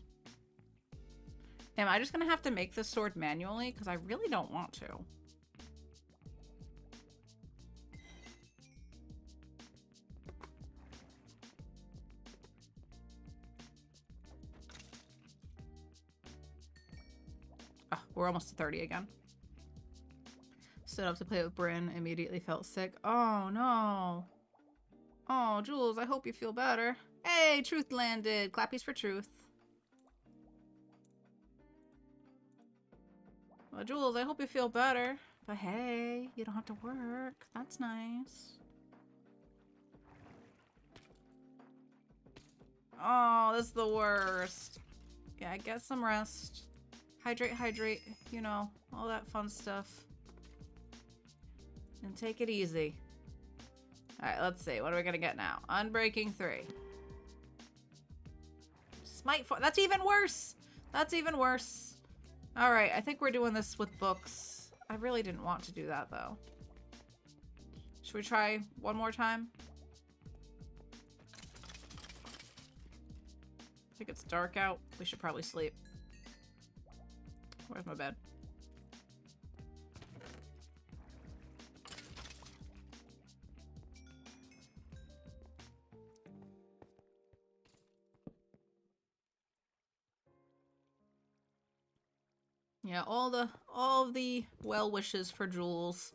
A: Am I just gonna have to make this sword manually? Because I really don't want to. Oh, we're almost to 30 again. Stood up to play with Bryn, immediately felt sick. Oh no. Oh, Jules, I hope you feel better. Hey, truth landed. Clappies for truth. Well, Jules, I hope you feel better. But hey, you don't have to work. That's nice. Oh, this is the worst. Yeah, get some rest. Hydrate, you know, all that fun stuff. And take it easy. Alright, let's see. What are we gonna get now? Unbreaking 3. Smite 4. That's even worse! That's even worse. Alright, I think we're doing this with books. I really didn't want to do that, though. Should we try one more time? I think it's dark out. We should probably sleep. Where's my bed? Yeah, all of the well wishes for Jules.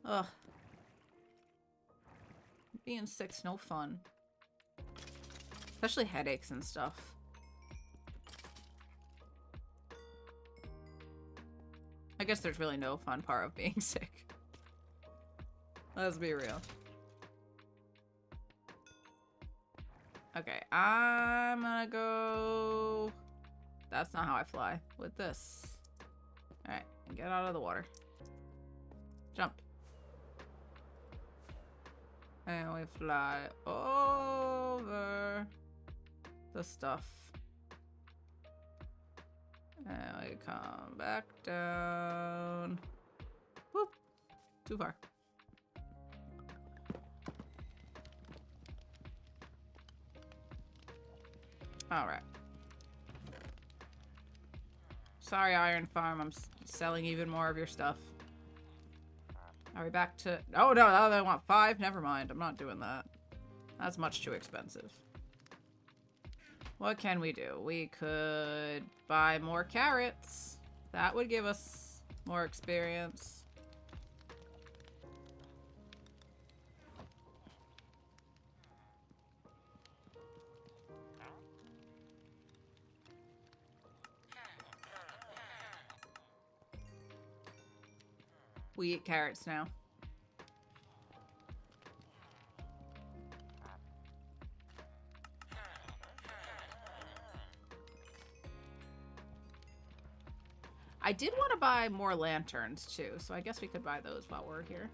A: Ugh. Being sick's no fun. Especially headaches and stuff. I guess there's really no fun part of being sick. Let's be real. Okay, I'm gonna go... That's not how I fly. With this. Alright, get out of the water. Jump. And we fly over the stuff. And we come back down. Whoop. Too far. Alright. Sorry, Iron Farm. I'm selling even more of your stuff. Are we back to... Oh, no, they want 5? Never mind. I'm not doing that. That's much too expensive. What can we do? We could buy more carrots. That would give us more experience. We eat carrots now. I did want to buy more lanterns too, so I guess we could buy those while we're here.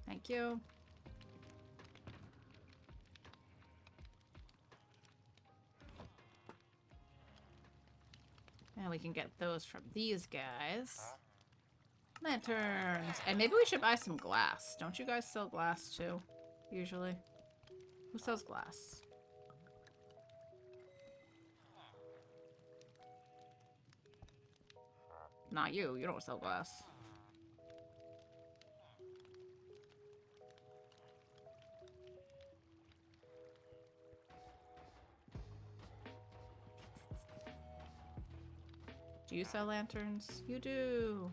A: Thank you. And we can get those from these guys. Lanterns. And maybe we should buy some glass. Don't you guys sell glass too? Usually. Who sells glass? Not you. You don't sell glass. Do you sell lanterns? You do.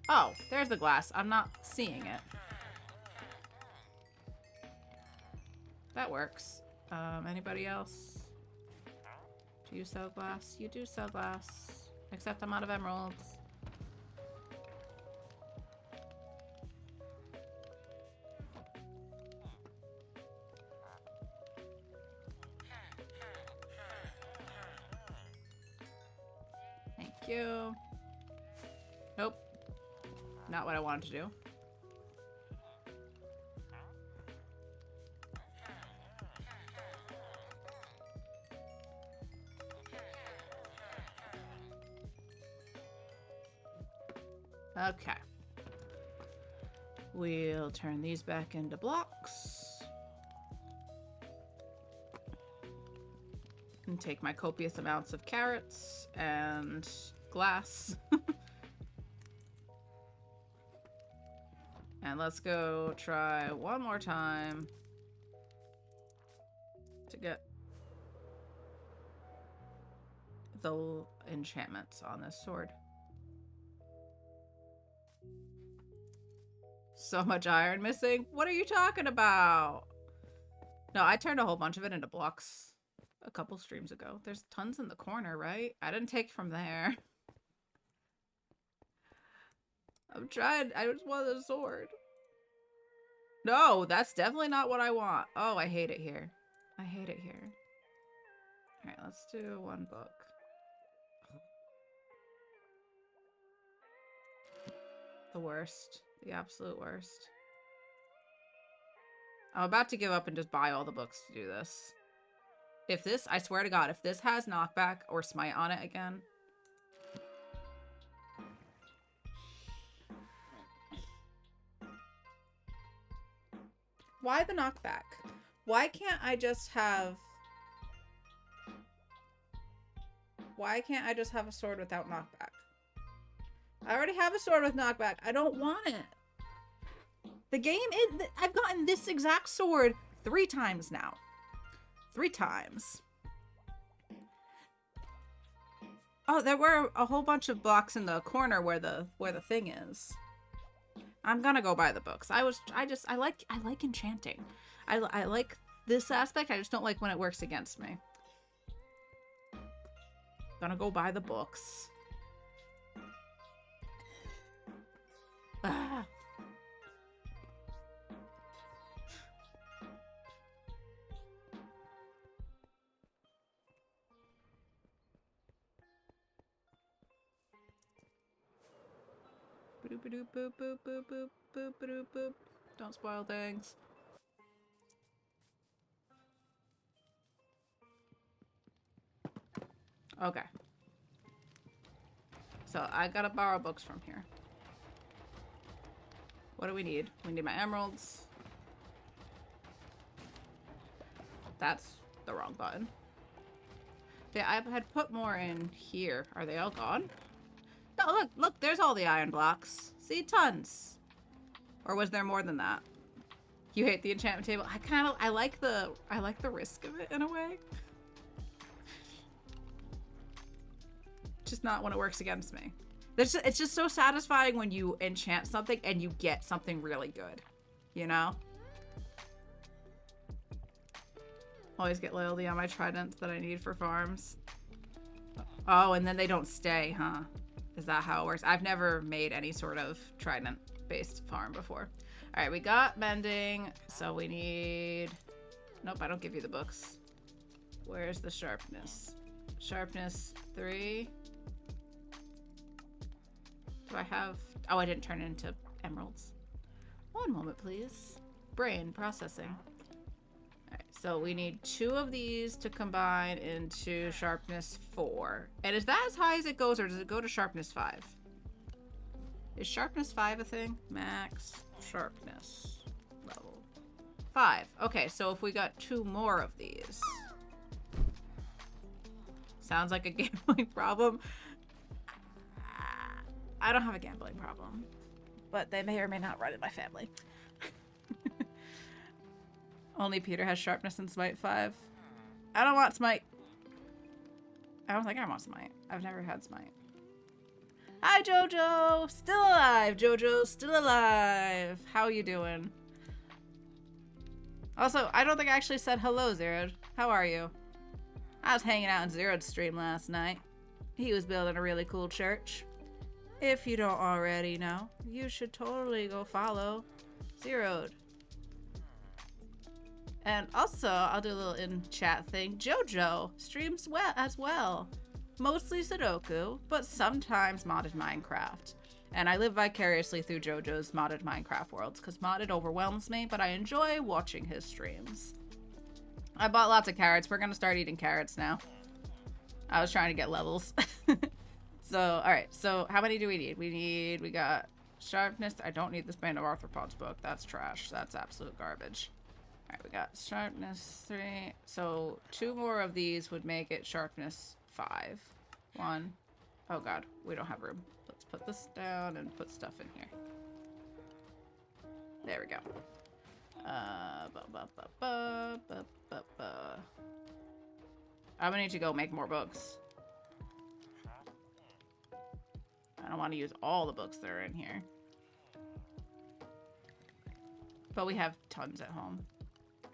A: Oh, there's the glass. I'm not seeing it. That works. Anybody else? Do you sell glass? You do sell glass. Except I'm out of emeralds. Thank you. Nope. Not what I wanted to do. Okay. We'll turn these back into blocks. And take my copious amounts of carrots and glass. And let's go try one more time to get the enchantments on this sword. So much iron missing? What are you talking about? No, I turned a whole bunch of it into blocks a couple streams ago. There's tons in the corner, right? I didn't take from there. I'm trying. I just want a sword. No, that's definitely not what I want. Oh, I hate it here. I hate it here. Alright, let's do one book. The worst. The absolute worst. I'm about to give up and just buy all the books to do this. If this, I swear to God, if this has knockback or smite on it again. Why the knockback? Why can't I just have... Why can't I just have a sword without knockback? I already have a sword with knockback. I don't want it. The game is... I've gotten this exact sword 3 times now. 3 times. Oh, there were a whole bunch of blocks in the corner where the thing is. I'm gonna go buy the books. I like enchanting. I like this aspect. I just don't like when it works against me. Gonna go buy the books. Ah. Boop, boop, boop, boop, boop, boop, boop, boop, boop. Don't spoil things. Okay. So I gotta borrow books from here. What do we need? We need my emeralds. That's the wrong button. Yeah, I had put more in here. Are they all gone? No, look, there's all the iron blocks. See, tons. Or was there more than that? You hate the enchantment table? I like the risk of it in a way. Just not when it works against me. It's just so satisfying when you enchant something and you get something really good. You know? Always get loyalty on my tridents that I need for farms. Oh, and then they don't stay, huh? Is that how it works? I've never made any sort of trident-based farm before. All right, we got mending, so we need... Nope, I don't give you the books. Where's the sharpness? Sharpness 3. Do I have... Oh, I didn't turn it into emeralds. One moment, please. Brain processing. Alright, so we need 2 of these to combine into sharpness 4. And is that as high as it goes, or does it go to sharpness 5? Is sharpness 5 a thing? Max sharpness level 5. Okay, so if we got 2 more of these. Sounds like a gambling problem. I don't have a gambling problem, but they may or may not run in my family. Only Peter has sharpness and smite 5. I don't want smite. I don't think I want smite. I've never had smite. Hi, Jojo! Still alive, Jojo! Still alive! How are you doing? Also, I don't think I actually said hello, Zerod. How are you? I was hanging out in Zerod's stream last night. He was building a really cool church. If you don't already know, you should totally go follow Zerod. And also, I'll do a little in-chat thing. Jojo streams as well. Mostly Sudoku, but sometimes modded Minecraft. And I live vicariously through Jojo's modded Minecraft worlds, because modded overwhelms me, but I enjoy watching his streams. I bought lots of carrots. We're going to start eating carrots now. I was trying to get levels. So, alright. So, how many do we need? We got sharpness. I don't need this Band of Arthropods book. That's trash. That's absolute garbage. Alright, we got sharpness 3. So, 2 more of these would make it sharpness 5. 1. Oh god, we don't have room. Let's put this down and put stuff in here. There we go. I'm gonna need to go make more books. I don't want to use all the books that are in here. But we have tons at home.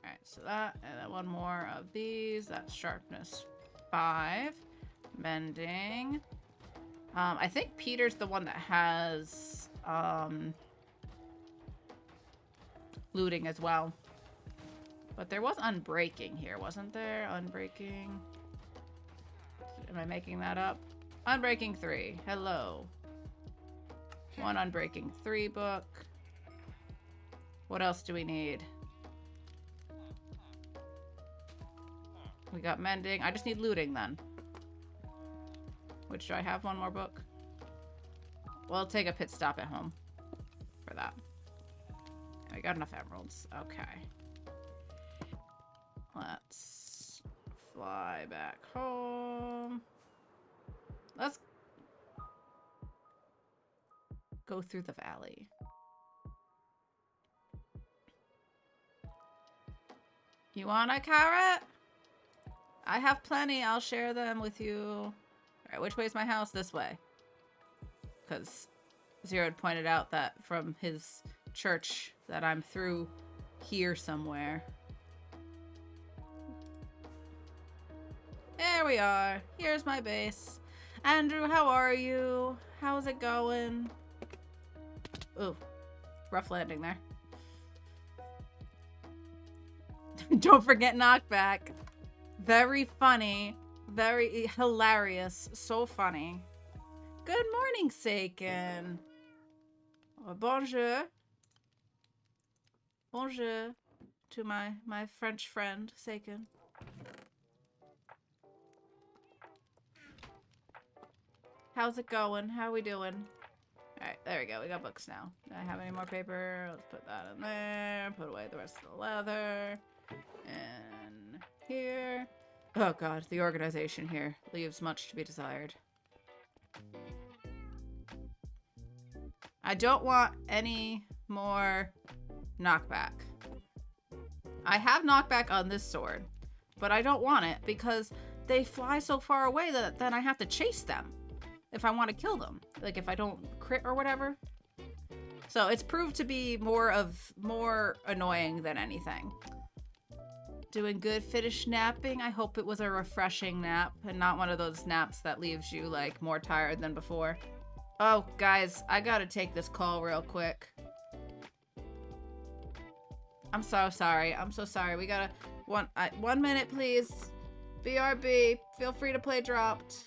A: Alright, so that, and then 1 more of these. That's sharpness 5. Mending. I think Peter's the one that has looting as well. But there was unbreaking here, wasn't there? Unbreaking. Am I making that up? Unbreaking 3. Hello. 1 Unbreaking 3 book. What else do we need? We got mending. I just need looting then. Which, do I have 1 more book? Well, I'll take a pit stop at home for that. We got enough emeralds. Okay. Let's fly back home. Let's go through the valley. You want a carrot? I have plenty. I'll share them with you. All right, which way is my house? This way. Because Zero had pointed out that from his church that I'm through here somewhere. There we are. Here's my base. Andrew, how are you? How's it going? Ooh, rough landing there. Don't forget knockback. Very funny. Very hilarious. So funny. Good morning, Seiken. Bonjour. Bonjour to my French friend, Seiken. How's it going? How we doing? Alright, there we go. We got books now. Do I have any more paper? Let's put that in there. Put away the rest of the leather. And here. Oh god, the organization here leaves much to be desired. I don't want any more knockback. I have knockback on this sword, but I don't want it because they fly so far away that then I have to chase them if I want to kill them. Like if I don't crit or whatever. So it's proved to be more annoying than anything. Doing good, finish napping. I hope it was a refreshing nap and not one of those naps that leaves you like more tired than before. Oh, guys, I gotta take this call real quick. I'm so sorry. I'm so sorry. We gotta... 1 minute, please. BRB. Feel free to play dropped.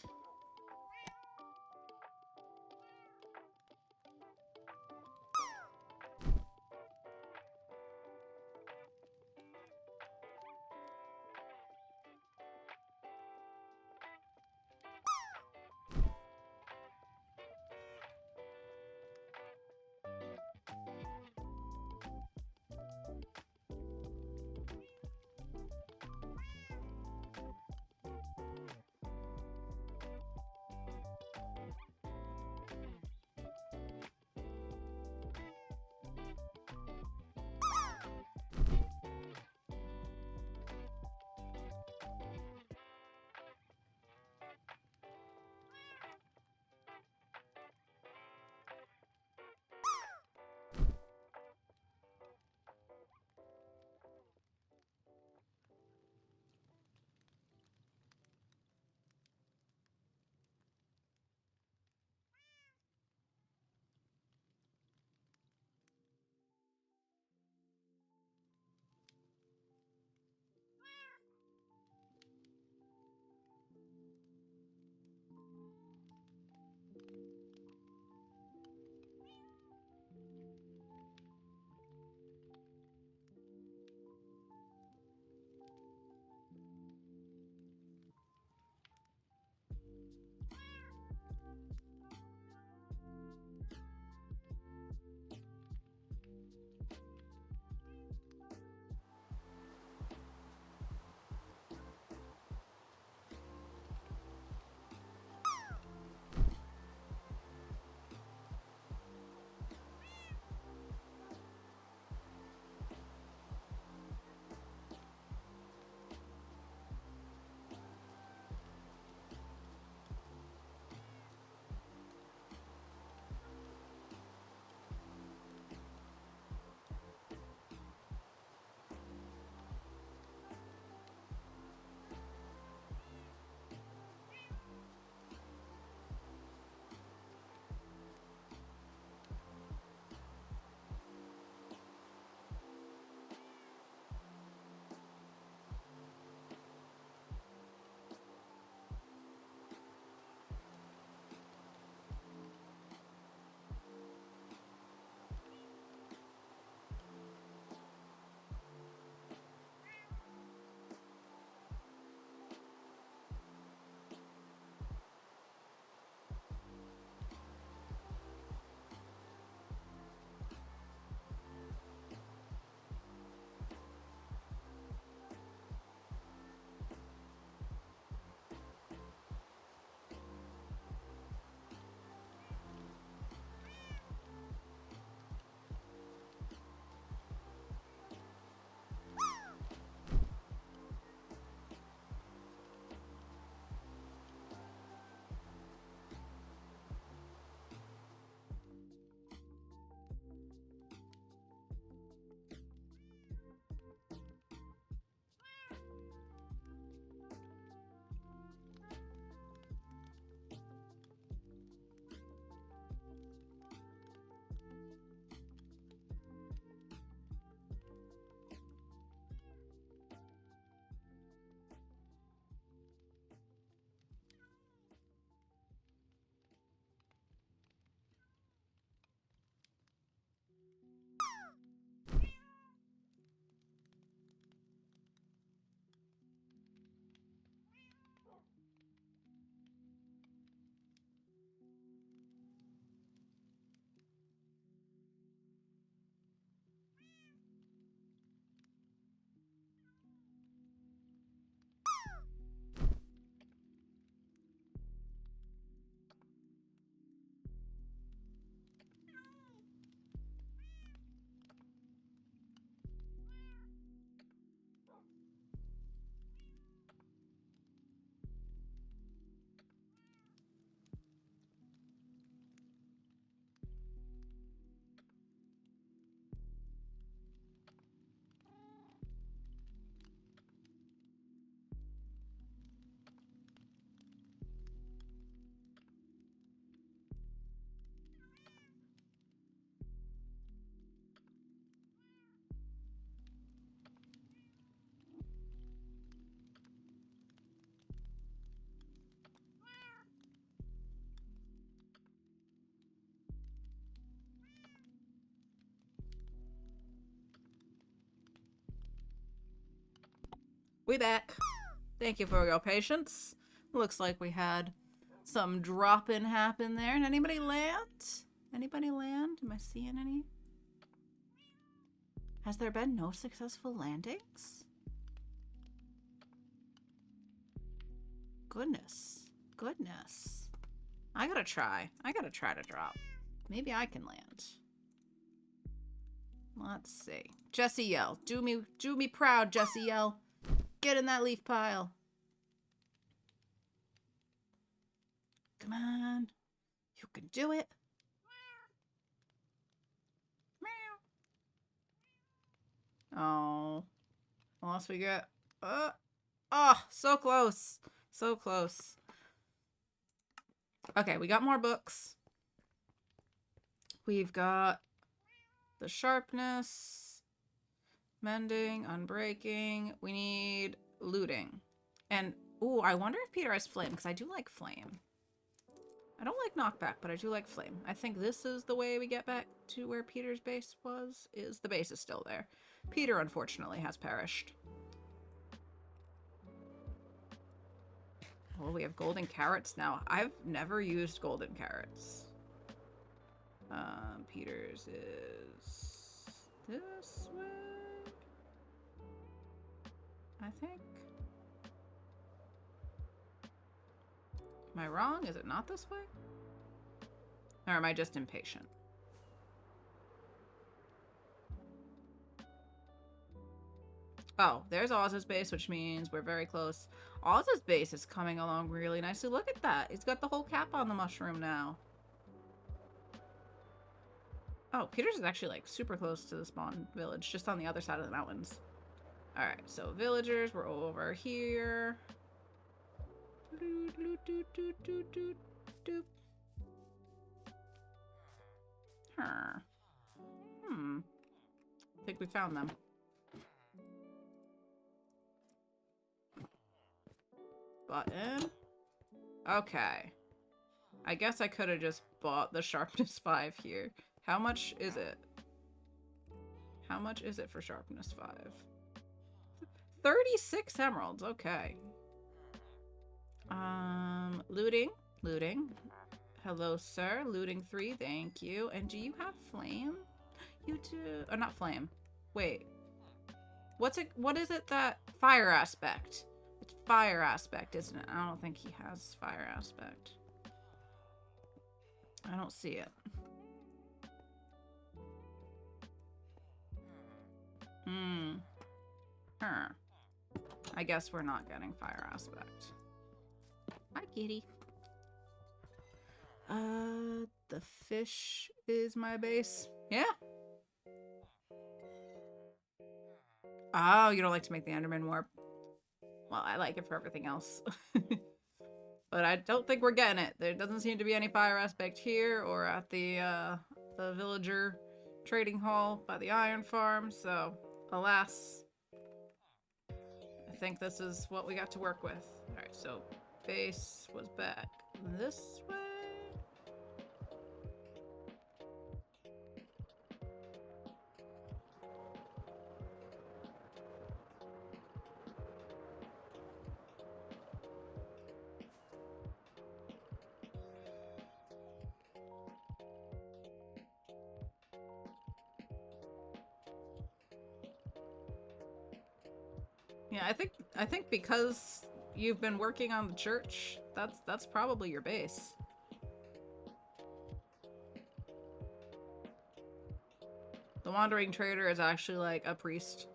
A: We back. Thank you for your patience. Looks like we had some drop-in happen there. And anybody land? Anybody land? Am I seeing any? Has there been no successful landings? Goodness. Goodness. I gotta try. I gotta try to drop. Maybe I can land. Let's see. Jesse Yell. Do me proud, Jesse Yell. Get in that leaf pile. Come on. You can do it. Oh. Unless we get... oh, so close. So close. Okay, we got more books. We've got the sharpness, mending, unbreaking. We need looting. And, ooh, I wonder if Peter has flame, because I do like flame. I don't like knockback, but I do like flame. I think this is the way we get back to where Peter's base was. The base is still there. Peter, unfortunately, has perished. Oh, we have golden carrots now. I've never used golden carrots. Peter's is this way, I think. Am I wrong? Is it not this way? Or am I just impatient? Oh, there's Oz's base, which means we're very close. Oz's base is coming along really nicely. Look at that. He's got the whole cap on the mushroom now. Oh, Peter's is actually like super close to the spawn village, just on the other side of the mountains. Alright, so villagers, we're over here. Huh. I think we found them. Button. Okay. I guess I could have just bought the sharpness 5 here. How much is it? How much is it for sharpness 5? 36 emeralds. Okay. Looting. Looting. Hello, sir. Looting 3. Thank you. And do you have flame? You do. Oh, not flame. Wait. What's it? What is it that fire aspect? It's fire aspect, isn't it? I don't think he has fire aspect. I don't see it. I guess we're not getting fire aspect. Hi, kitty. The fish is my base. Yeah. Oh, you don't like to make the Enderman warp. Well, I like it for everything else. But I don't think we're getting it. There doesn't seem to be any fire aspect here or at the villager trading hall by the iron farm, so alas. I think this is what we got to work with. Alright, so base was back this way. Yeah, I think because you've been working on the church, that's probably your base. The wandering trader is actually like a priest.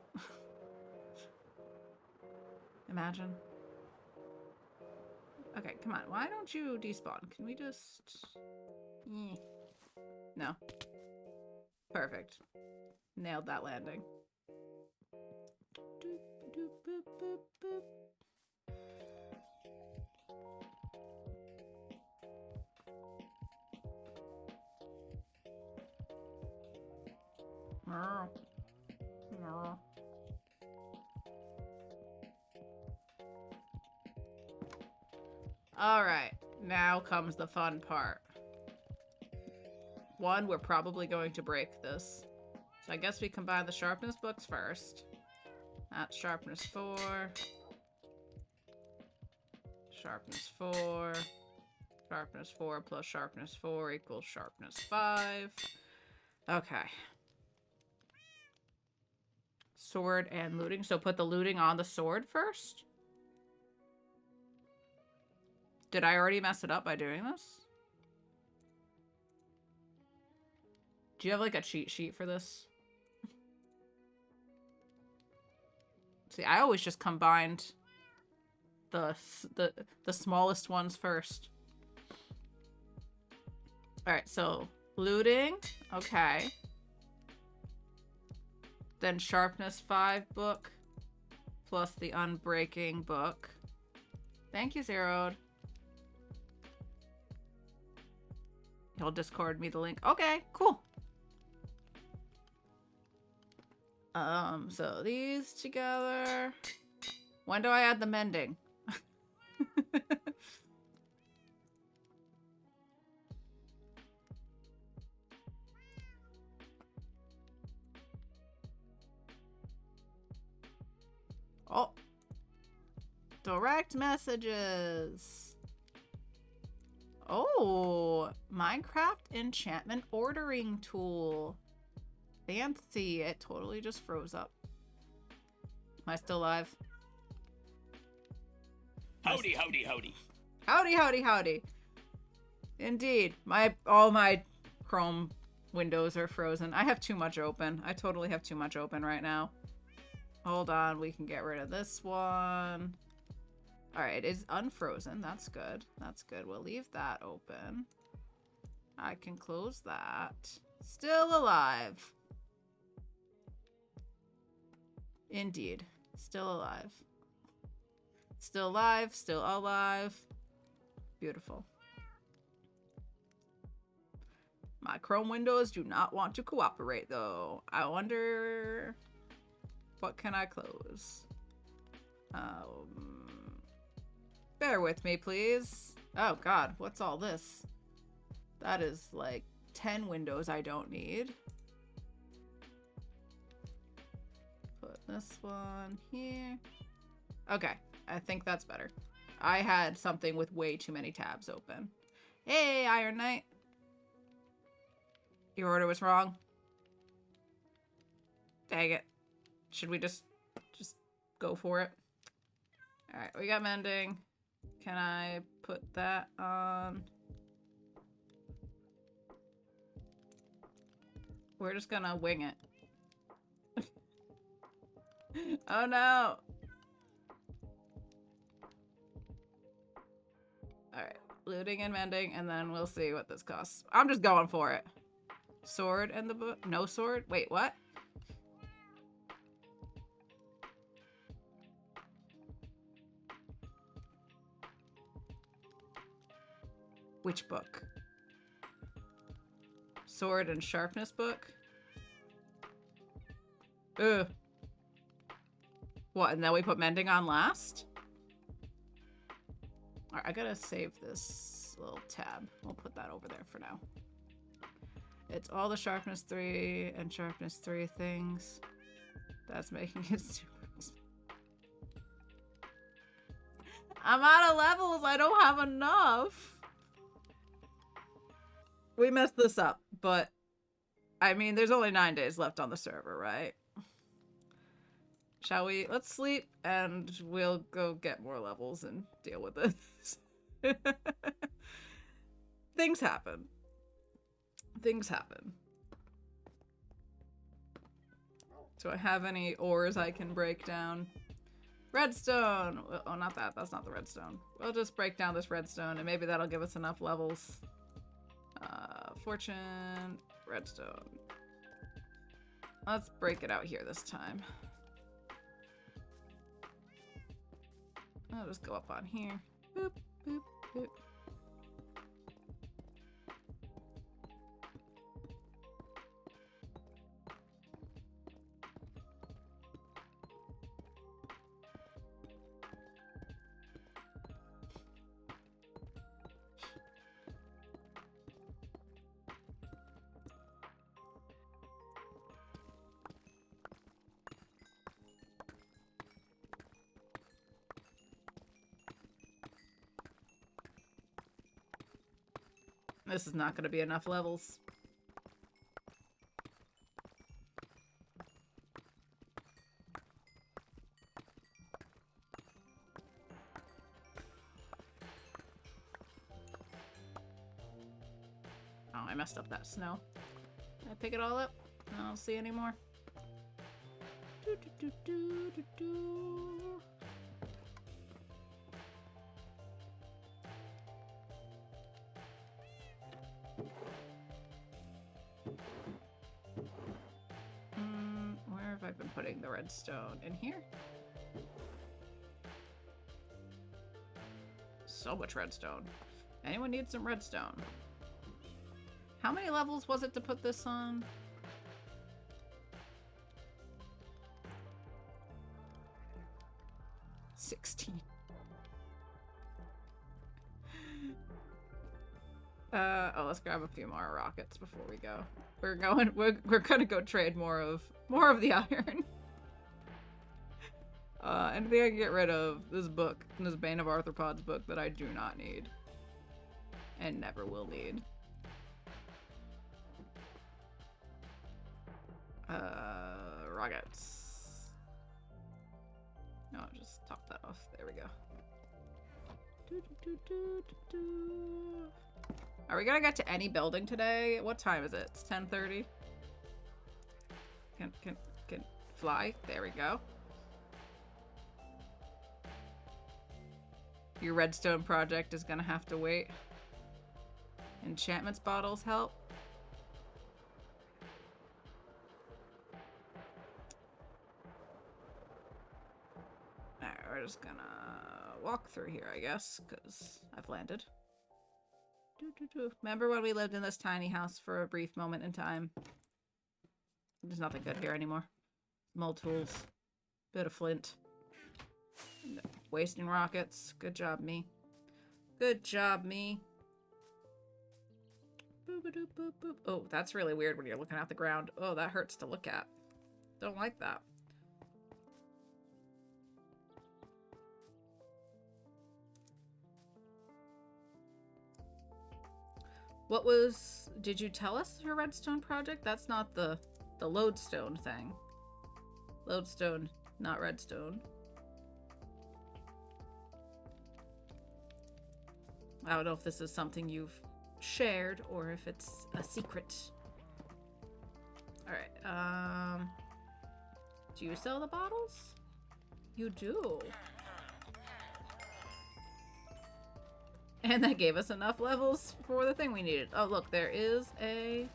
A: Imagine. Okay, come on. Why don't you despawn? Can we just... No. Perfect. Nailed that landing. Alright, now comes the fun part. One, we're probably going to break this. So I guess we combine the sharpness books first. That's sharpness 4. Sharpness 4. Sharpness 4 plus sharpness 4 equals sharpness 5. Okay. Sword and looting. So put the looting on the sword first? Did I already mess it up by doing this? Do you have like a cheat sheet for this? See, I always just combined the smallest ones first. All right, so looting, okay. Then sharpness 5 book plus the unbreaking book. Thank you, Zeroed. He'll Discord me the link. Okay, cool. So these together. When do I add the mending? Oh. Direct messages. Oh, Minecraft enchantment ordering tool. Fancy. It totally just froze up. Am I still alive?
C: Howdy, howdy, howdy.
A: Howdy, howdy, howdy. Indeed. All my Chrome windows are frozen. I have too much open. I totally have too much open right now. Hold on. We can get rid of this one. Alright, it is unfrozen. That's good. That's good. We'll leave that open. I can close that. Still alive. Indeed. Still alive. Still alive. Still alive. Beautiful. My Chrome windows do not want to cooperate, though. I wonder... What can I close? Bear with me, please. Oh, God. What's all this? That is, like, 10 windows I don't need. Put this one here. Okay. I think that's better. I had something with way too many tabs open. Hey, Iron Knight. Your order was wrong. Dang it. Should we just go for it? Alright, we got mending. Can I put that on? We're just gonna wing it. Oh no! Alright, looting and mending, and then we'll see what this costs. I'm just going for it. Sword and the book? No sword? Wait, what? Which book? Sword and sharpness book? Ugh. What, and then we put mending on last? Alright, I gotta save this little tab. We'll put that over there for now. It's all the sharpness 3 and sharpness 3 things. That's making it super expensive. I'm out of levels. I don't have enough. We messed this up, but I mean, there's only 9 days left on the server, right? Shall we? Let's sleep and we'll go get more levels and deal with this. Things happen. Things happen. Do I have any ores I can break down? Redstone! Oh, not that. That's not the redstone. We'll just break down this redstone and maybe that'll give us enough levels. Fortune, redstone. Let's break it out here this time. I'll just go up on here. Boop, boop, boop. This is not going to be enough levels. Oh, I messed up that snow. Did I pick it all up? I don't see any more. Do, do, do, do, do, do. Where have I been putting the redstone? In here? So much redstone. Anyone need some redstone? How many levels was it to put this on? 16. Oh, let's grab a few more rockets before we go. We're gonna go trade more of the iron. Anything I can get rid of. This book, this Bane of Arthropods book that I do not need. And never will need. Rockets. No, just top that off. There we go. Are we gonna get to any building today? What time is it? It's 10:30. Can fly? There we go. Your redstone project is gonna have to wait. Enchantments bottles help. Alright, we're just gonna walk through here, I guess, because I've landed. Remember when we lived in this tiny house for a brief moment in time? There's nothing good here anymore. Mold tools. Bit of flint. Wasting rockets. Good job, me. Good job, me. Oh, that's really weird when you're looking at the ground. Oh, that hurts to look at. Don't like that. What was... Did you tell us your redstone project? That's not the lodestone thing. Lodestone, not redstone. I don't know if this is something you've shared or if it's a secret. Alright, do you sell the bottles? You do. And that gave us enough levels for the thing we needed. Oh, look, there is a...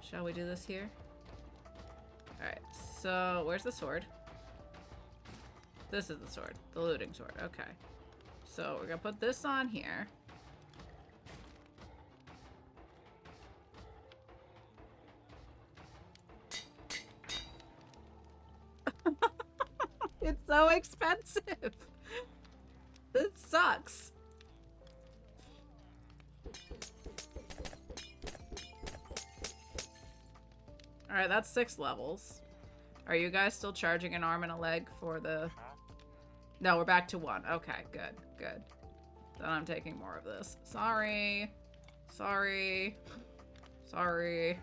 A: Shall we do this here? Alright, so where's the sword? This is the sword. The looting sword. Okay. So we're gonna put this on here. It's so expensive. This sucks. Alright, that's 6 levels. Are you guys still charging an arm and a leg for the... No, we're back to 1. Okay, good, good. Then I'm taking more of this. Sorry. Sorry. Sorry.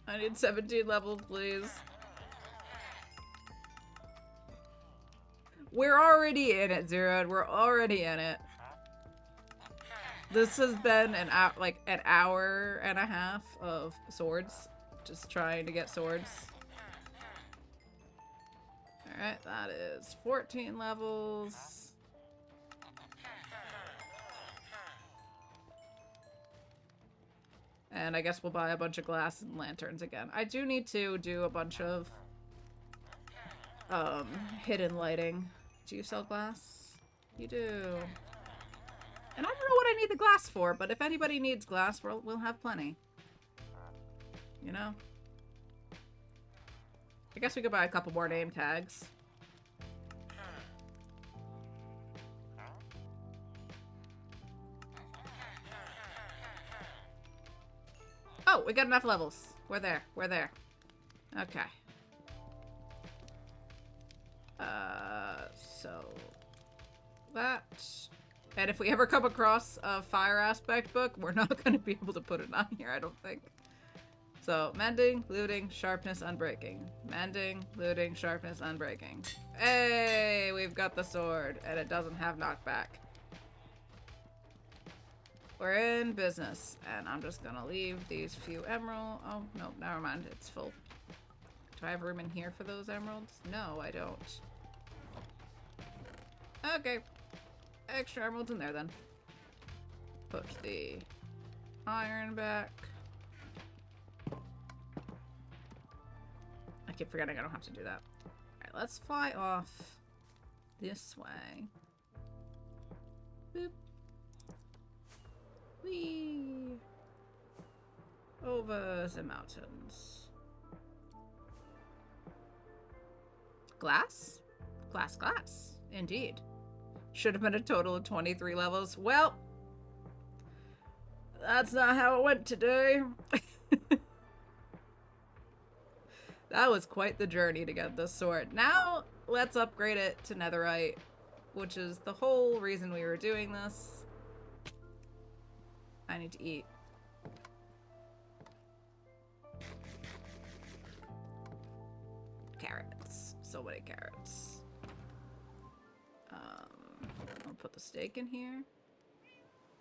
A: I need 17 levels, please. We're already in it, Zero. We're already in it. This has been an hour and a half of swords. Just trying to get swords. Alright, that is 14 levels. And I guess we'll buy a bunch of glass and lanterns again. I do need to do a bunch of hidden lighting. Do you sell glass? You do. And I don't know what I need the glass for, but if anybody needs glass, we'll have plenty. You know? I guess we could buy a couple more name tags. Oh, we got enough levels. We're there. We're there. Okay. that. And if we ever come across a fire aspect book, we're not going to be able to put it on here, I don't think. So, mending, looting, sharpness, unbreaking. Mending, looting, sharpness, unbreaking. Hey, we've got the sword, and it doesn't have knockback. We're in business, and I'm just gonna leave these few emerald. Oh, no, never mind, it's full. Do I have room in here for those emeralds? No, I don't. Okay. Extra emeralds in there, then. Put the iron back. I keep forgetting I don't have to do that. Alright, let's fly off this way. Boop. Whee! Over the mountains. Glass? Glass, glass. Indeed. Should have been a total of 23 levels. Well, that's not how it went today. That was quite the journey to get this sword. Now, let's upgrade it to netherite, which is the whole reason we were doing this. I need to eat. Carrots. So many carrots. I'll put the steak in here.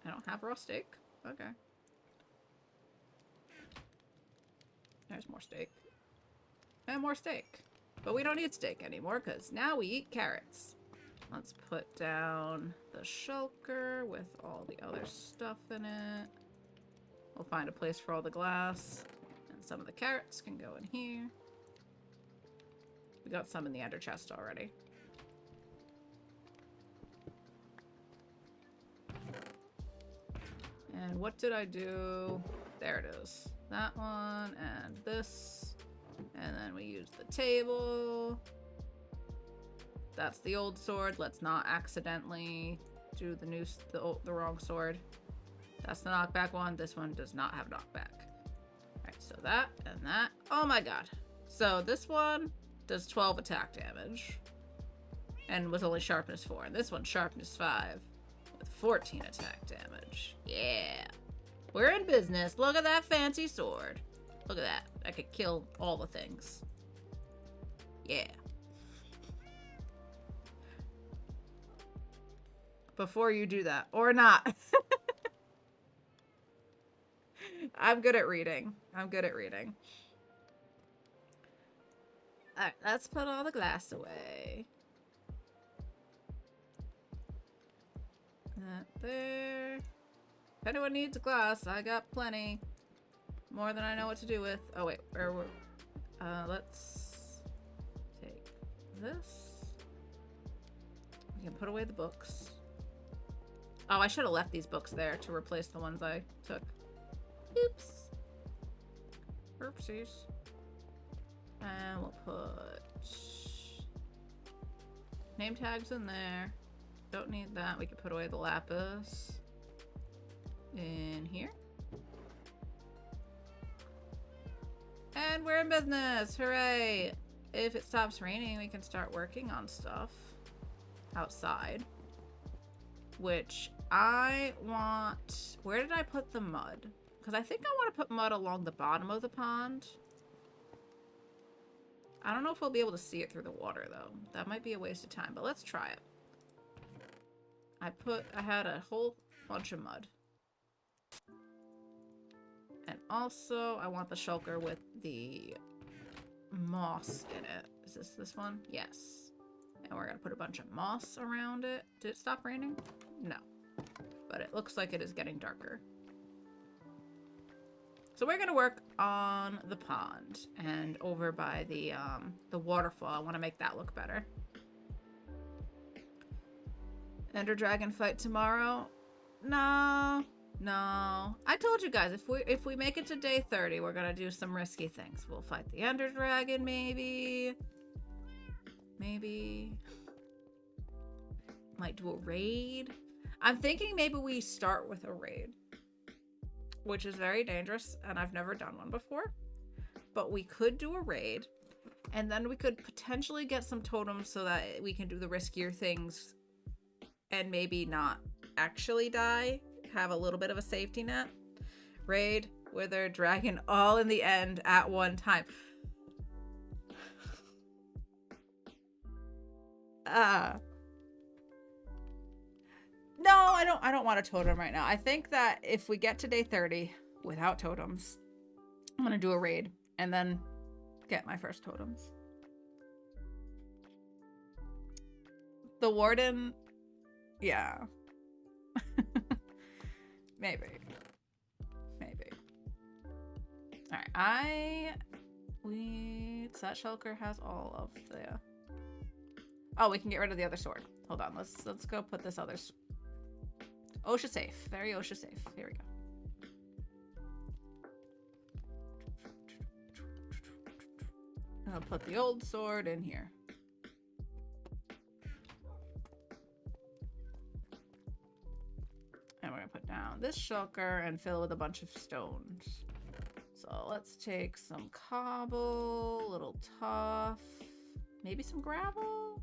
A: I don't have raw steak. Okay. There's more steak. And more steak. But we don't need steak anymore because now we eat carrots. Let's put down the shulker with all the other stuff in it. We'll find a place for all the glass. And some of the carrots can go in here. We got some in the ender chest already. And what did I do? There it is. That one and this. And then we use the table. That's the old sword. Let's not accidentally do the wrong sword. That's the knockback one. This one does not have knockback. Alright, so that and that. Oh my god. So this one does 12 attack damage. And was only sharpness 4. And this one's sharpness 5. With 14 attack damage. Yeah. We're in business. Look at that fancy sword. Look at that. I could kill all the things. Yeah. Before you do that. Or not. I'm good at reading. I'm good at reading. Alright, let's put all the glass away. That there. If anyone needs a glass, I got plenty. More than I know what to do with. Oh wait, where were... let's take this. We can put away the books. Oh, I should have left these books there to replace the ones I took. Oops. Oopsies. And we'll put name tags in there. Don't need that. We can put away the lapis in here. And we're in business! Hooray! If it stops raining, we can start working on stuff outside. Which I want... Where did I put the mud? Because I think I want to put mud along the bottom of the pond. I don't know if we'll be able to see it through the water, though. That might be a waste of time, but let's try it. I had a whole bunch of mud. And also, I want the shulker with the moss in it. Is this one? Yes. And we're going to put a bunch of moss around it. Did it stop raining? No. But it looks like it is getting darker. So we're going to work on the pond and over by the waterfall. I want to make that look better. Ender Dragon fight tomorrow? No. No. I told you guys, if we make it to day 30, we're gonna do some risky things. We'll fight the Ender Dragon, maybe. Maybe. Might do a raid. I'm thinking maybe we start with a raid. Which is very dangerous, and I've never done one before. But we could do a raid. And then we could potentially get some totems so that we can do the riskier things and maybe not actually die. Have a little bit of a safety net. Raid, Wither, Dragon, all in the end at one time. No, I don't want a totem right now. I think that if we get to day 30 without totems, I'm gonna do a raid and then get my first totems. The warden, yeah. Maybe. Alright, that shulker has all of the... Oh, we can get rid of the other sword. Hold on, let's go put this other... OSHA safe. Very OSHA safe. Here we go. I'll put the old sword in here. And we're gonna put down this shulker and fill it with a bunch of stones. So let's take some cobble, little tuff, maybe some gravel.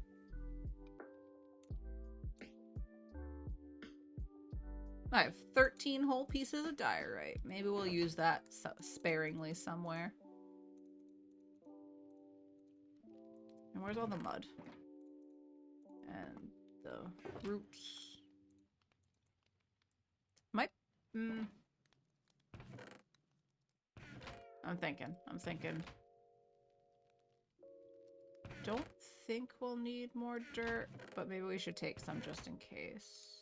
A: I have 13 whole pieces of diorite. Maybe we'll use that sparingly somewhere. And where's all the mud? And the roots. I'm thinking. Don't think we'll need more dirt, but maybe we should take some just in case.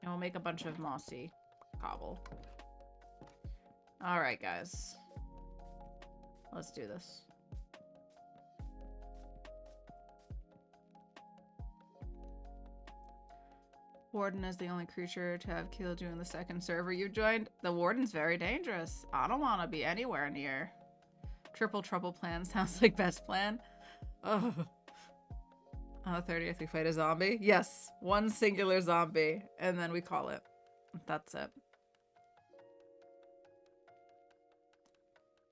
A: And we'll make a bunch of mossy cobble. Alright, guys. Let's do this. Warden is the only creature to have killed you in the second server you joined. The Warden's very dangerous. I don't want to be anywhere near. Triple trouble plan sounds like best plan. Oh. On the 30th, we fight a zombie. Yes, one singular zombie, and then we call it. That's it.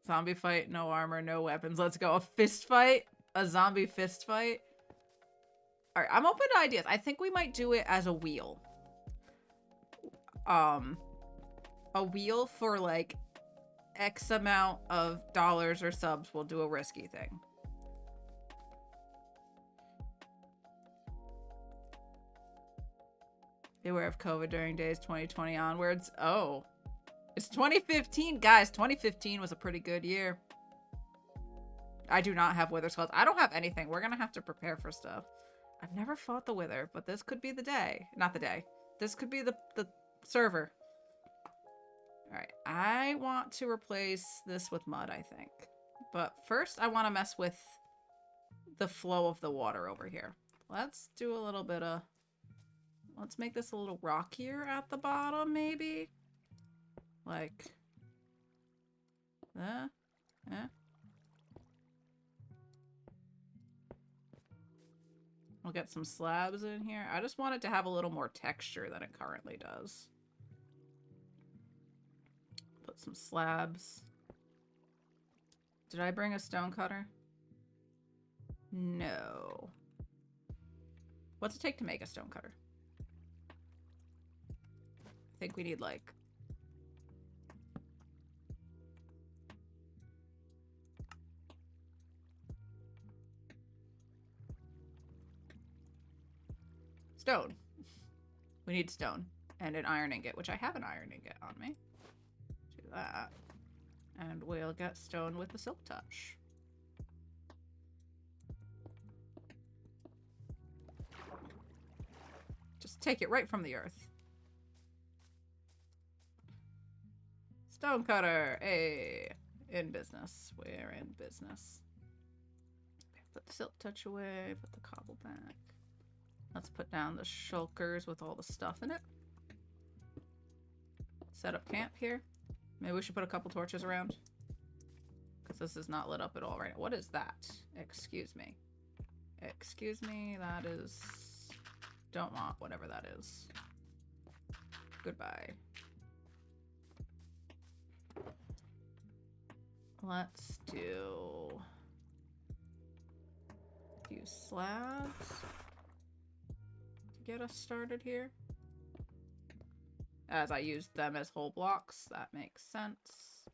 A: Zombie fight, no armor, no weapons. Let's go. A fist fight? A zombie fist fight? Alright, I'm open to ideas. I think we might do it as a wheel. A wheel for like X amount of dollars or subs. We'll do a risky thing. Beware of COVID during days 2020 onwards. Oh. It's 2015, guys. 2015 was a pretty good year. I do not have wither skulls. I don't have anything. We're gonna have to prepare for stuff. I've never fought the wither, but this could be the day. Not the day. This could be the server. Alright, I want to replace this with mud, I think. But first, I want to mess with the flow of the water over here. Let's do a little bit of... Let's make this a little rockier at the bottom, maybe? Like... We'll get some slabs in here. I just want it to have a little more texture than it currently does. Put some slabs. Did I bring a stone cutter? No. What's it take to make a stone cutter? I think we need like... stone. We need stone. And an iron ingot, which I have an iron ingot on me. Do that. And we'll get stone with the silk touch. Just take it right from the earth. Stone cutter. Hey. In business. We're in business. Put the silk touch away. Put the cobble back. Let's put down the shulkers with all the stuff in it. Set up camp here. Maybe we should put a couple torches around. Because this is not lit up at all right now. What is that? Excuse me. Excuse me. That is Don't want whatever that is. Goodbye. Let's do a few slabs to get us started here. As I used them as whole blocks, that makes sense.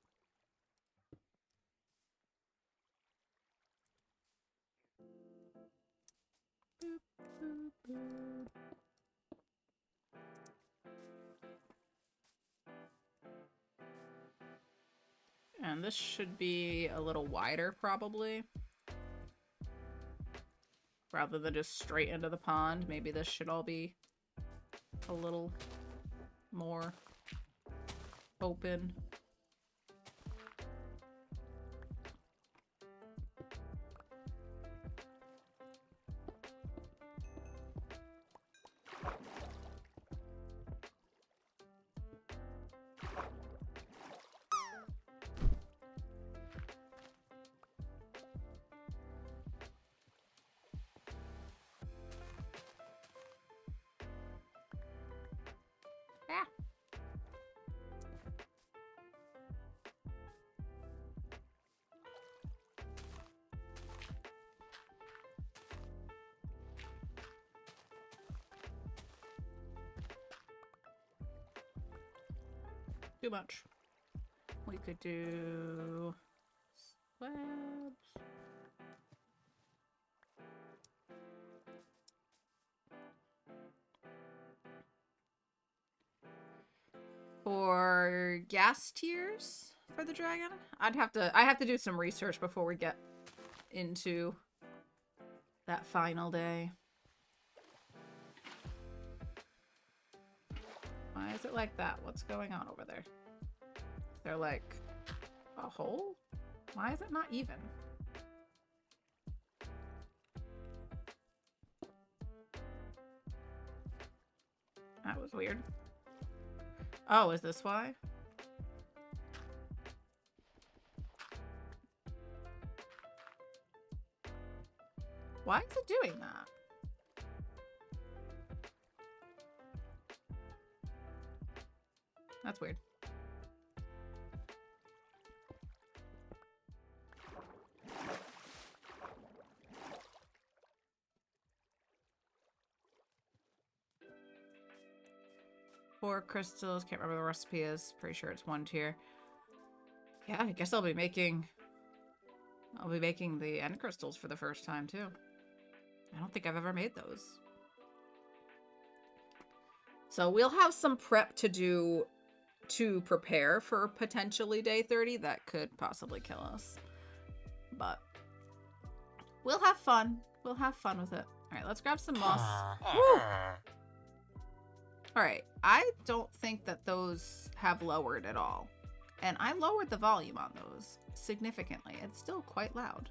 A: Boop, boop, boop. And this should be a little wider, probably. Rather than just straight into the pond, maybe this should all be a little more open. Too much. We could do slabs. For gas tiers for the dragon, I have to do some research before we get into that final day. Why is it like that? What's going on over there? They're like a hole? Why is it not even? That was weird. Oh, is this why? Why is it doing that? That's weird. Four crystals. Can't remember what the recipe is. Pretty sure it's 1 tier. Yeah, I guess I'll be making the end crystals for the first time too. I don't think I've ever made those. So we'll have some prep to do to prepare for potentially day 30 that could possibly kill us. But we'll have fun. We'll have fun with it. All right, let's grab some moss. Woo! All right, I don't think that those have lowered at all. And I lowered the volume on those significantly. It's still quite loud.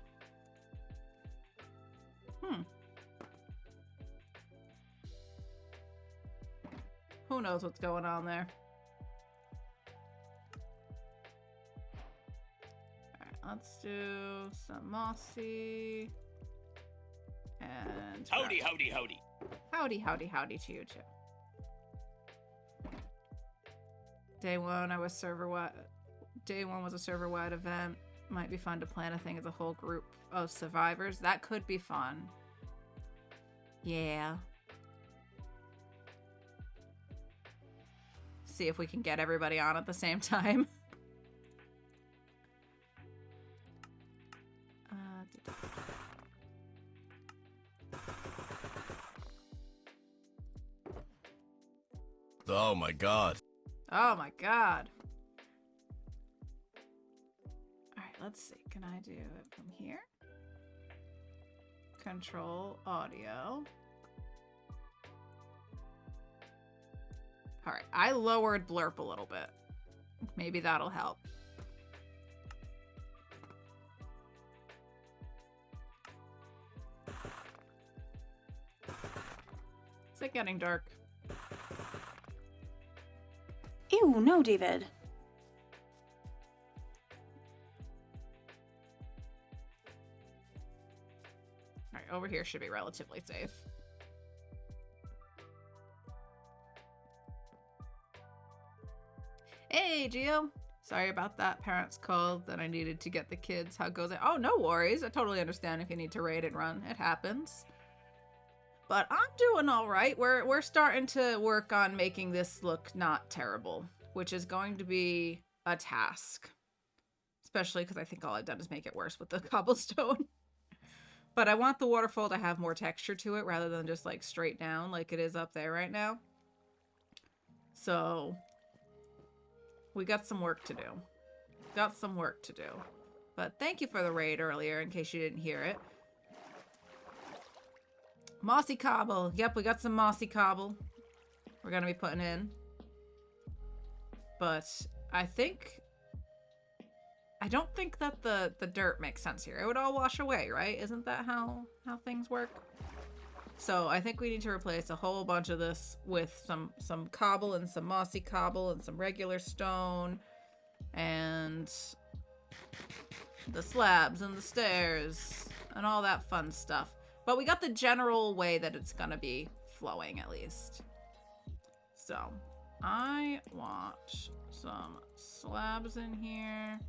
A: Who knows what's going on there? All right, let's do some mossy. And
C: Howdy, howdy, howdy.
A: Howdy, howdy, howdy to you too. Day one was a server-wide event. Might be fun to plan a thing as a whole group of survivors. That could be fun. Yeah. See if we can get everybody on at the same time.
B: Oh my god.
A: Oh my god. Alright, let's see. Can I do it from here? Control audio. Alright, I lowered blurp a little bit. Maybe that'll help. Is it getting dark?
D: Ew, no, David.
A: Alright, over here should be relatively safe. Hey, Gio. Sorry about that. Parents called that I needed to get the kids. How goes it? Oh, no worries. I totally understand if you need to raid and run. It happens. But I'm doing all right. We're starting to work on making this look not terrible, which is going to be a task. Especially because I think all I've done is make it worse with the cobblestone. But I want the waterfall to have more texture to it rather than just like straight down like it is up there right now. So we got some work to do. But thank you for the raid earlier in case you didn't hear it. Mossy cobble. Yep, we got some mossy cobble we're gonna be putting in. But I don't think that the dirt makes sense here. It would all wash away, right? Isn't that how things work? So I think we need to replace a whole bunch of this with some cobble and some mossy cobble and some regular stone and the slabs and the stairs and all that fun stuff. But we got the general way that it's gonna be flowing at least. So I want some slabs in here.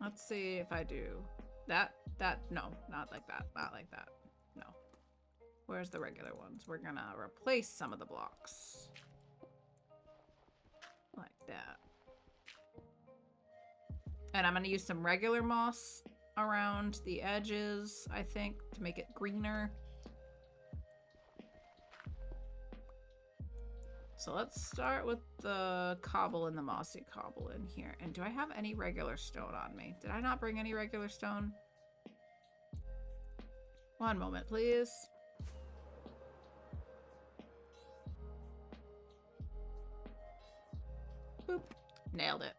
A: Let's see if I do that. No, not like that. No. Where's the regular ones? We're gonna replace some of the blocks. Like that. And I'm gonna use some regular moss around the edges, I think, to make it greener. So let's start with the cobble and the mossy cobble in here. And do I have any regular stone on me? Did I not bring any regular stone? One moment, please. Boop. Nailed it.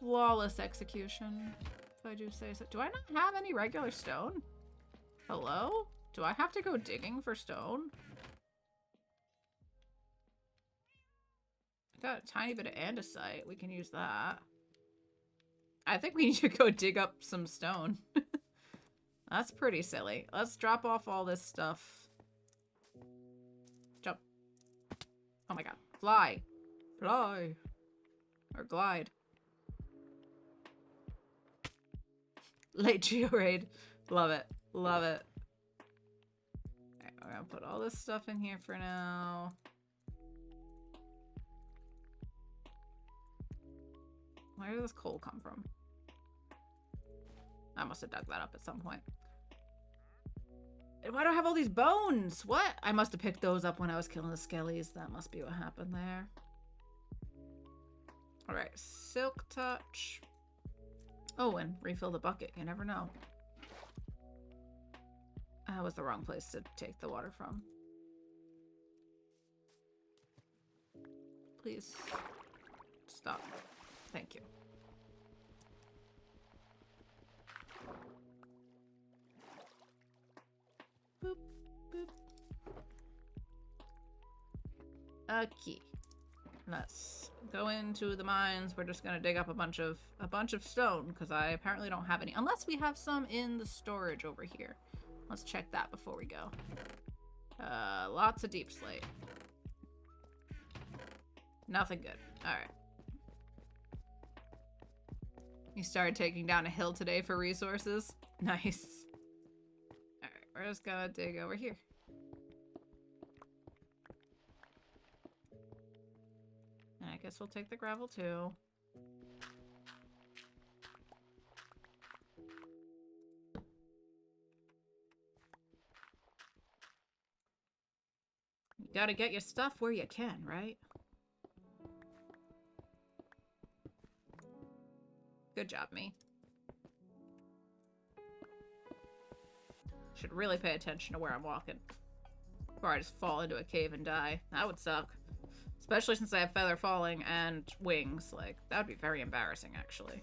A: Flawless execution, if I do say so. Do I not have any regular stone? Hello? Do I have to go digging for stone? I got a tiny bit of andesite. We can use that. I think we need to go dig up some stone. That's pretty silly. Let's drop off all this stuff. Jump. Oh my god. Fly. Fly. Or glide. Late Geo raid. Love it. Love it. Alright, we're gonna put all this stuff in here for now. Where did this coal come from? I must have dug that up at some point. And why do I have all these bones? What? I must have picked those up when I was killing the skellies. That must be what happened there. Alright, silk touch. Oh, and refill the bucket. You never know. That was the wrong place to take the water from. Please stop. Thank you. Boop, boop. Okay. Let's go into the mines. We're just gonna dig up a bunch of stone because I apparently don't have any, unless we have some in the storage over here. Let's check that before we go. Lots of deep slate. Nothing good. All right. You started taking down a hill today for resources. Nice. All right, we're just gonna dig over here. And I guess we'll take the gravel too. You gotta get your stuff where you can, right? Good job, me. Should really pay attention to where I'm walking before I just fall into a cave and die. That would suck. Especially since I have feather falling and wings. Like, that would be very embarrassing, actually.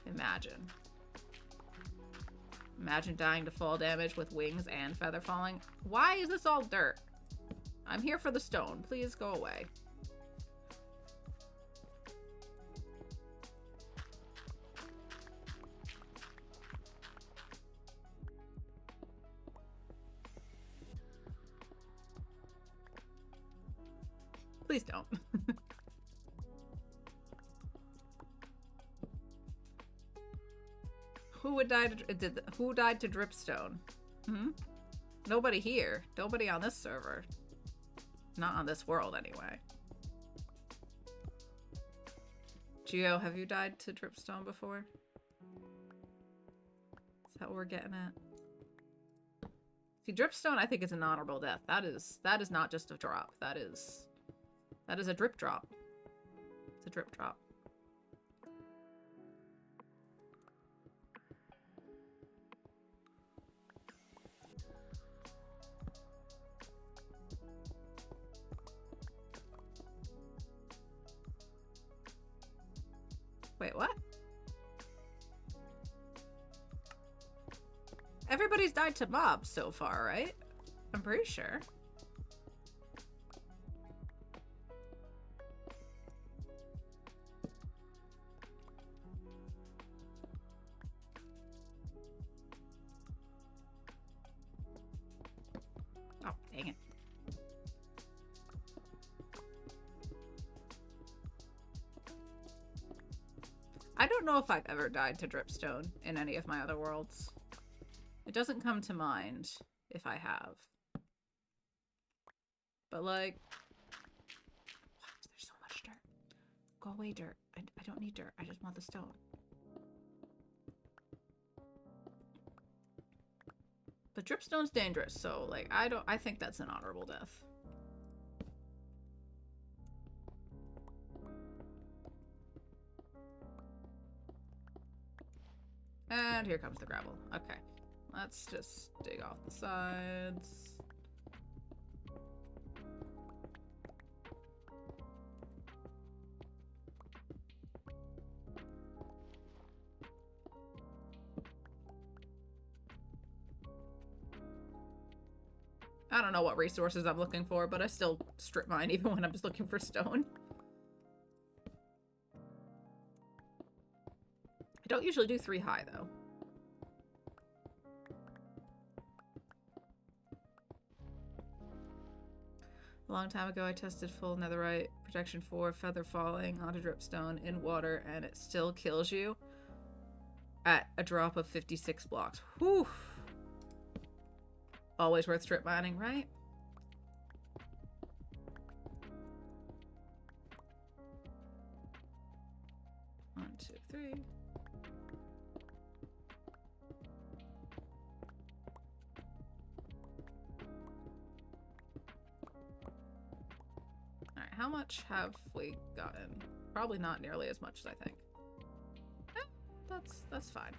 A: Imagine. Imagine dying to fall damage with wings and feather falling. Why is this all dirt? I'm here for the stone. Please go away. Please don't. Who died to dripstone? Hmm? Nobody here. Nobody on this server. Not on this world, anyway. Geo, have you died to dripstone before? Is that what we're getting at? See, dripstone, I think, is an honorable death. That is not just a drop. That is a drip drop. It's a drip drop. Wait, what? Everybody's died to mobs so far, right? I'm pretty sure. Oh, dang it. I don't know if I've ever died to dripstone in any of my other worlds. It doesn't come to mind if I have. But like... Why is there so much dirt? Go away, dirt. I don't need dirt. I just want the stone. But dripstone's dangerous, so like I think that's an honorable death. And here comes the gravel. Okay. Let's just dig off the sides. I don't know what resources I'm looking for, but I still strip mine even when I'm just looking for stone. I don't usually do 3 high, though. A long time ago, I tested full netherite protection 4, feather falling onto dripstone in water, and it still kills you at a drop of 56 blocks. Whew. Always worth strip mining, right? One, two, three. Alright, how much have we gotten? Probably not nearly as much as I think. Eh, that's fine.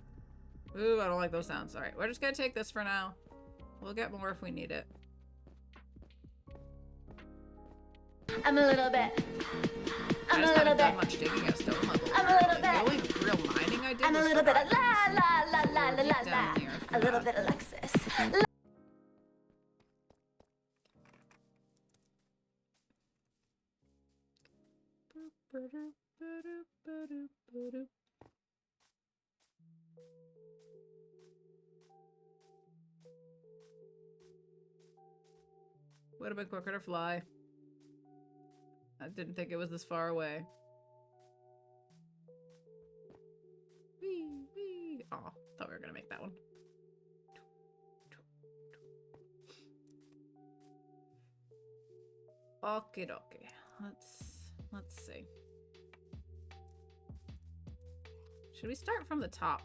A: Ooh, I don't like those sounds. Alright, we're just gonna take this for now. We'll get more if we need it.
F: I'm a little bit.
A: I just haven't done much digging at stone level.
F: I'm a little bit.
A: The only real mining I did
F: I'm a
A: was
F: little
A: for
F: bit of la la la la la la
A: deep
F: la.
A: down in the earth for
F: A little
A: that.
F: bit of Lexus.
A: Would have been quicker to fly. I didn't think it was this far away. Whee, whee. Aw, thought we were gonna make that one. Okie dokie. Let's see. Should we start from the top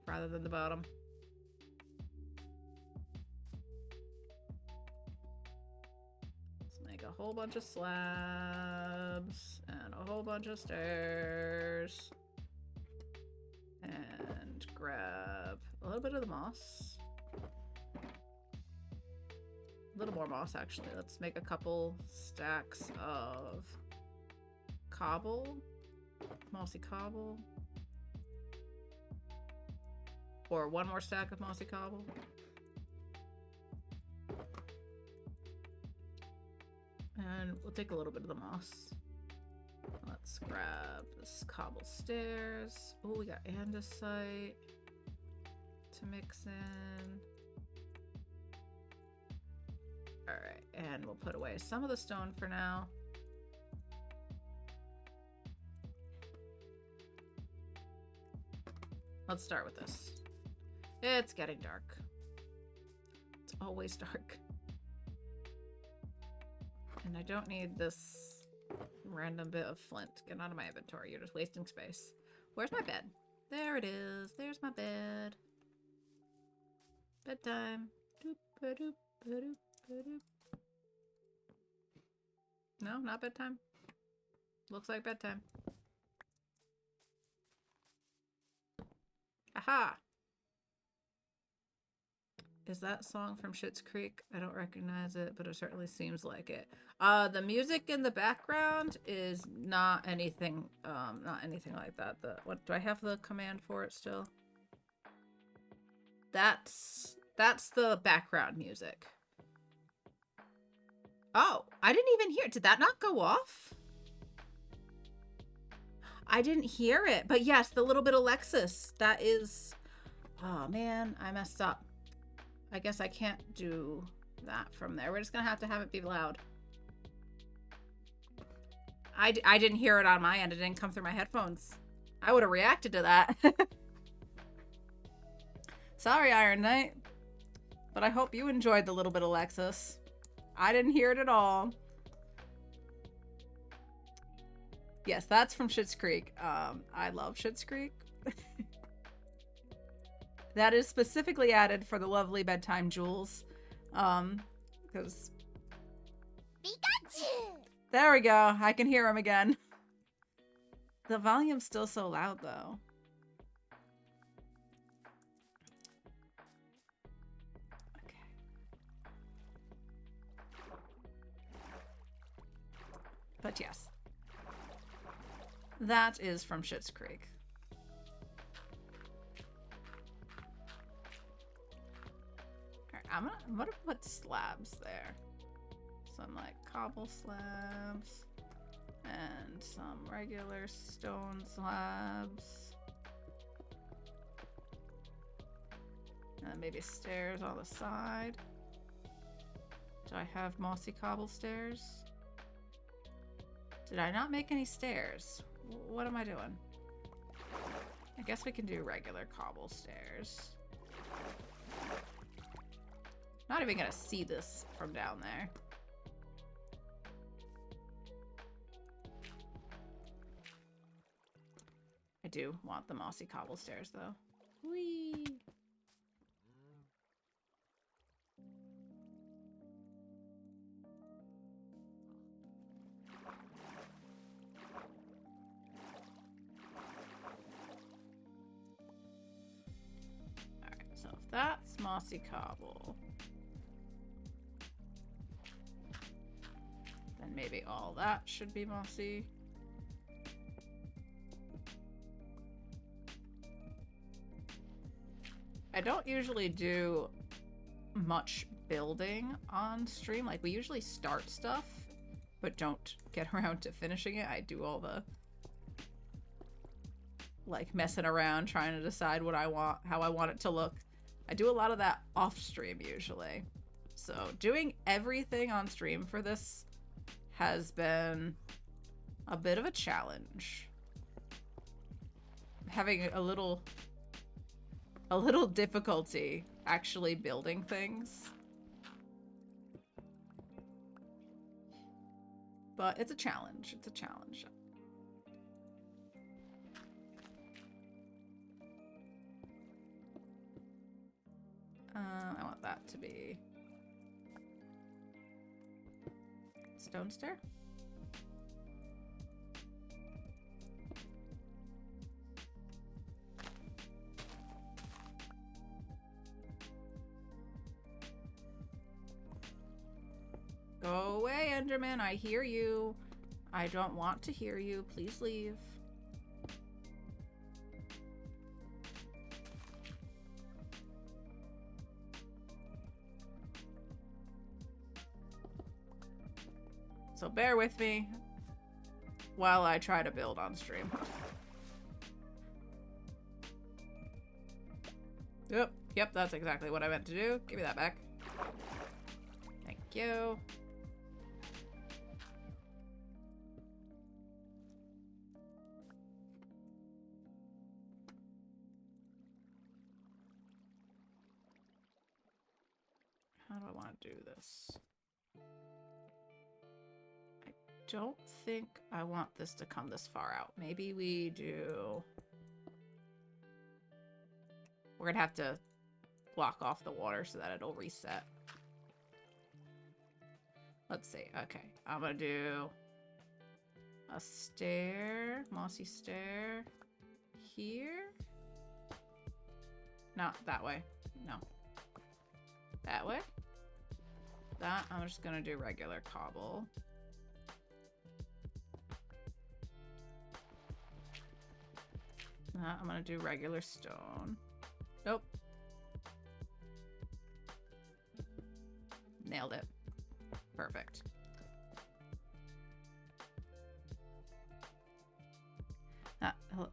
A: rather than the bottom? Let's make a whole bunch of slabs and a whole bunch of stairs. And grab a little bit of the moss. A little more moss, actually. Let's make a couple stacks of cobble. Mossy cobble. Or one more stack of mossy cobble. And we'll take a little bit of the moss. Let's grab this cobble stairs. Oh, we got andesite to mix in. Alright, and we'll put away some of the stone for now. let's start with this. It's getting dark. It's always dark. And I don't need this random bit of flint. Get out of my inventory. You're just wasting space. Where's my bed? There it is. There's my bed. Bedtime. No, not bedtime. Looks like bedtime. Aha! Is that song from Schitt's Creek? I don't recognize it, but it certainly seems like it. The music in the background is not anything like that. What do I have the command for it still? That's the background music. Oh, I didn't even hear it. Did that not go off? I didn't hear it, but yes, the little bit of Lexus. That is... Oh man, I messed up. I guess I can't do that from there. We're just gonna have it be loud. I didn't hear it on my end. It didn't come through my headphones. I would have reacted to that. Sorry, Iron Knight. But I hope you enjoyed the little bit of Lexus. I didn't hear it at all. Yes, that's from Schitt's Creek. I love Schitt's Creek. That is specifically added for the lovely bedtime jewels. Because...
F: Pikachu!
A: There we go. I can hear him again. The volume's still so loud, though. Okay. But yes. That is from Schitt's Creek. I'm gonna put slabs there. Some like cobble slabs and some regular stone slabs. And then maybe stairs on the side. Do I have mossy cobble stairs? Did I not make any stairs? What am I doing? I guess we can do regular cobble stairs. Not even gonna see this from down there. I do want the mossy cobble stairs though. Whee! Alright, so if that's mossy cobble, then maybe all that should be mossy. I don't usually do much building on stream. Like, we usually start stuff, but don't get around to finishing it. I do all the, like, messing around, trying to decide what I want, how I want it to look. I do a lot of that off stream, usually. So, doing everything on stream for this has been a bit of a challenge. Having a little difficulty actually building things. But it's a challenge. It's a challenge. I want that to be stone stair. Go away, Enderman. I hear you. I don't want to hear you. Please leave. So bear with me while I try to build on stream. Yep, that's exactly what I meant to do. Give me that back. Thank you. do this. I don't think I want this to come this far out. Maybe we do... We're gonna have to block off the water so that it'll reset. Let's see. Okay, I'm gonna do a stair, mossy stair here. Not that way. No. That way. That, I'm just gonna do regular cobble. That, I'm gonna do regular stone. Nope. Nailed it. Perfect.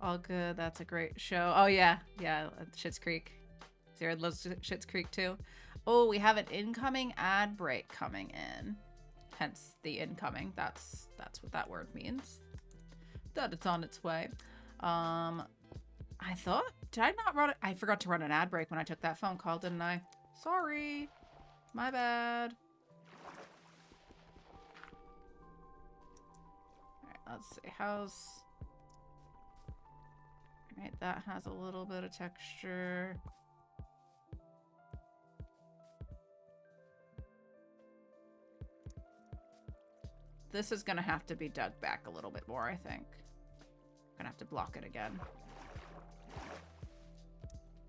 A: All good. That's a great show. Oh, yeah. Yeah, Schitt's Creek. Zara loves Schitt's Creek, too. Oh, we have an incoming ad break coming in. Hence the incoming. That's what that word means. That it's on its way. I thought... Did I not run it? I forgot to run an ad break when I took that phone call, didn't I? Sorry. My bad. Alright, let's see. How's... Alright, that has a little bit of texture. This is gonna have to be dug back a little bit more, I think. I'm gonna have to block it again.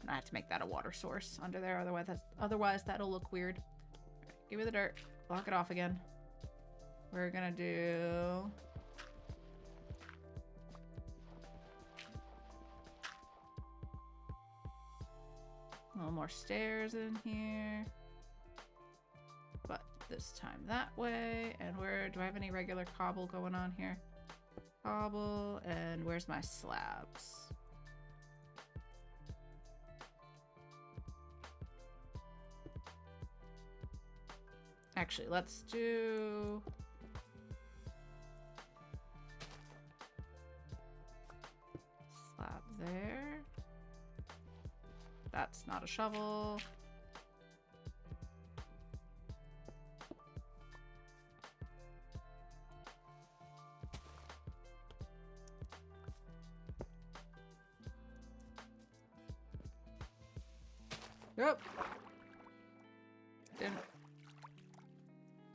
A: And I have to make that a water source under there, otherwise that'll look weird. Right, give me the dirt. Block it off again. We're gonna do... a little more stairs in here. But this time that way. And where do I have any regular cobble going on here? Cobble, and where's my slabs? Actually, let's do... slab there. That's not a shovel. Yep.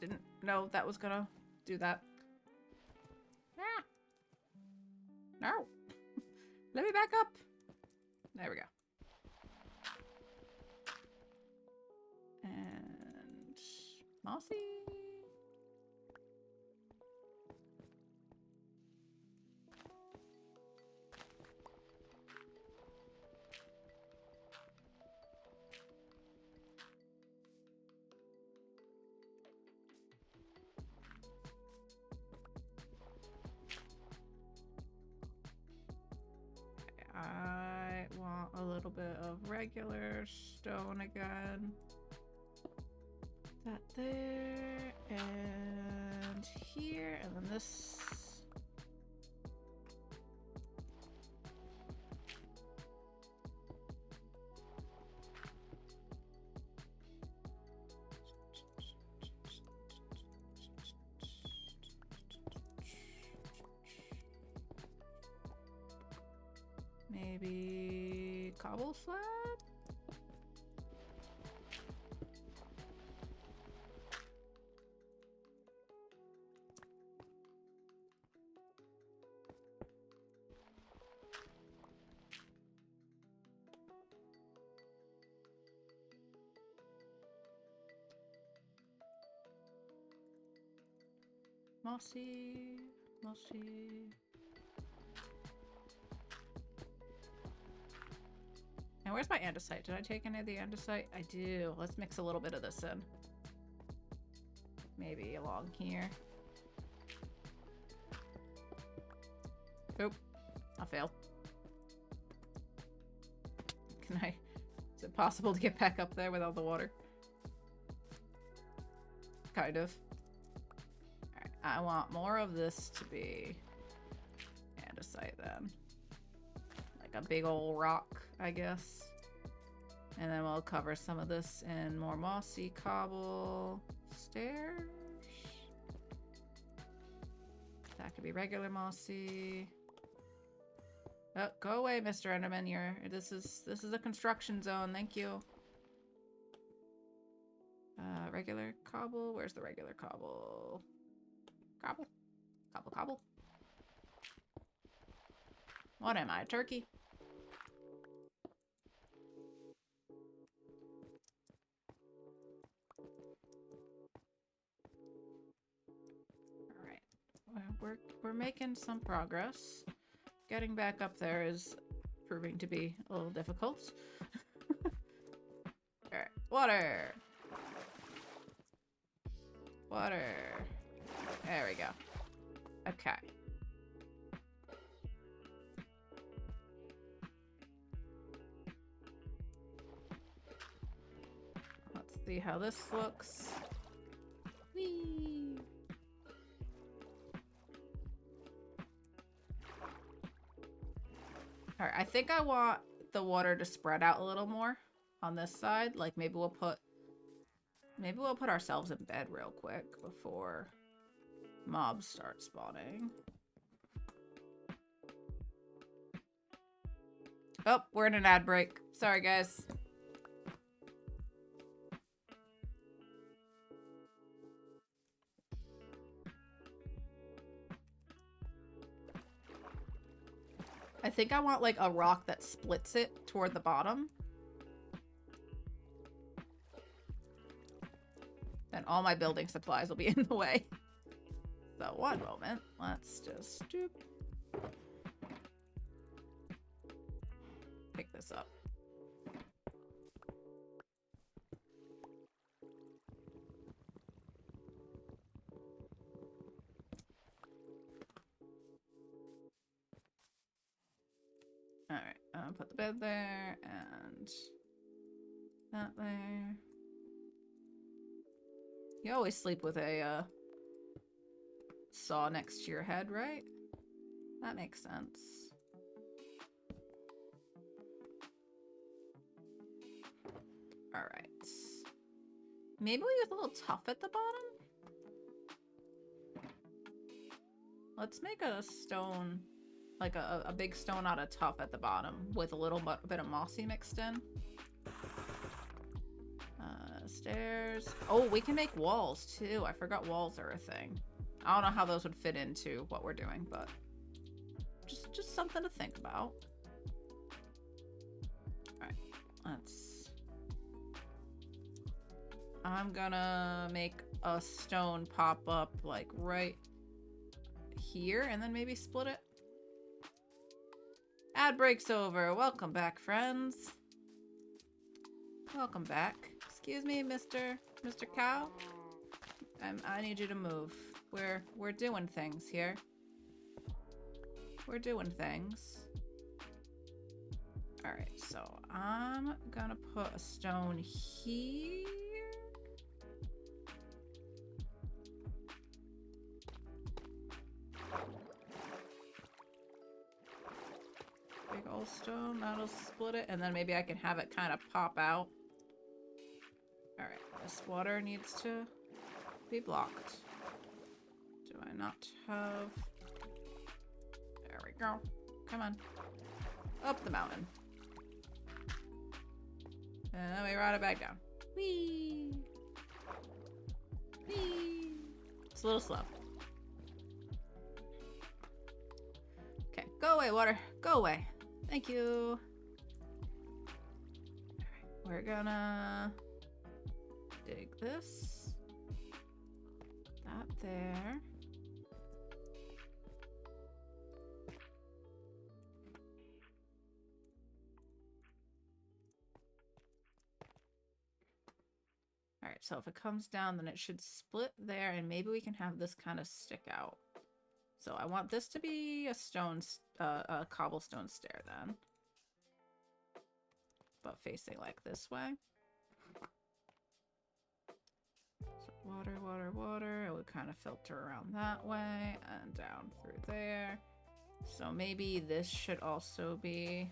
A: Didn't know that was gonna do that. Ah. No. Let me back up. There we go. And mossy. I want a little bit of regular stone again. That there, and here, and then this. Maybe cobble slab? Mossy, mossy. And where's my andesite? Did I take any of the andesite? I do. Let's mix a little bit of this in. Maybe along here. Oop. I failed. Can I... Is it possible to get back up there without the water? Kind of. Alright, I want more of this to be andesite then. Like a big old rock, I guess. And then we'll cover some of this in more mossy cobble stairs. That could be regular mossy. Oh, go away, Mr. Enderman. This is a construction zone. Thank you. Regular cobble. Where's the regular cobble? Cobble. Cobble, cobble. What am I, a turkey? Alright. We're making some progress. Getting back up there is proving to be a little difficult. Alright. Water! Water. There we go. Okay. Let's see how this looks. Whee! Alright, I think I want the water to spread out a little more on this side. Like maybe we'll put ourselves in bed real quick before mobs start spawning. Oh, we're in an ad break. Sorry, guys. I think I want like a rock that splits it toward the bottom. Then all my building supplies will be in the way. So one moment. Let's just pick this up. Alright, put the bed there and that there. You always sleep with a saw next to your head, right? That makes sense. Alright. Maybe we use a little tough at the bottom? Let's make a stone, like a big stone out of tough at the bottom with a little bit of mossy mixed in. Stairs. Oh, we can make walls too. I forgot walls are a thing. I don't know how those would fit into what we're doing, but just something to think about. Alright, I'm gonna make a stone pop up like right here and then maybe split it. Ad break's over. Welcome back, friends. Welcome back. Excuse me, Mr. Cow. I need you to move. We're doing things here. We're doing things. Alright, so I'm gonna put a stone here. Big old stone, that'll split it, and then maybe I can have it kind of pop out. Alright, this water needs to be blocked. Do I not have... There we go. Come on. Up the mountain. And then we ride it back down. Whee! Whee! It's a little slow. Okay, go away, water. Go away. Thank you. Alright, we're gonna dig this. That there. Alright, so if it comes down, then it should split there, and maybe we can have this kind of stick out. So I want this to be a cobblestone stair then. But facing like this way. So water, water, water. It would kind of filter around that way and down through there. So maybe this should also be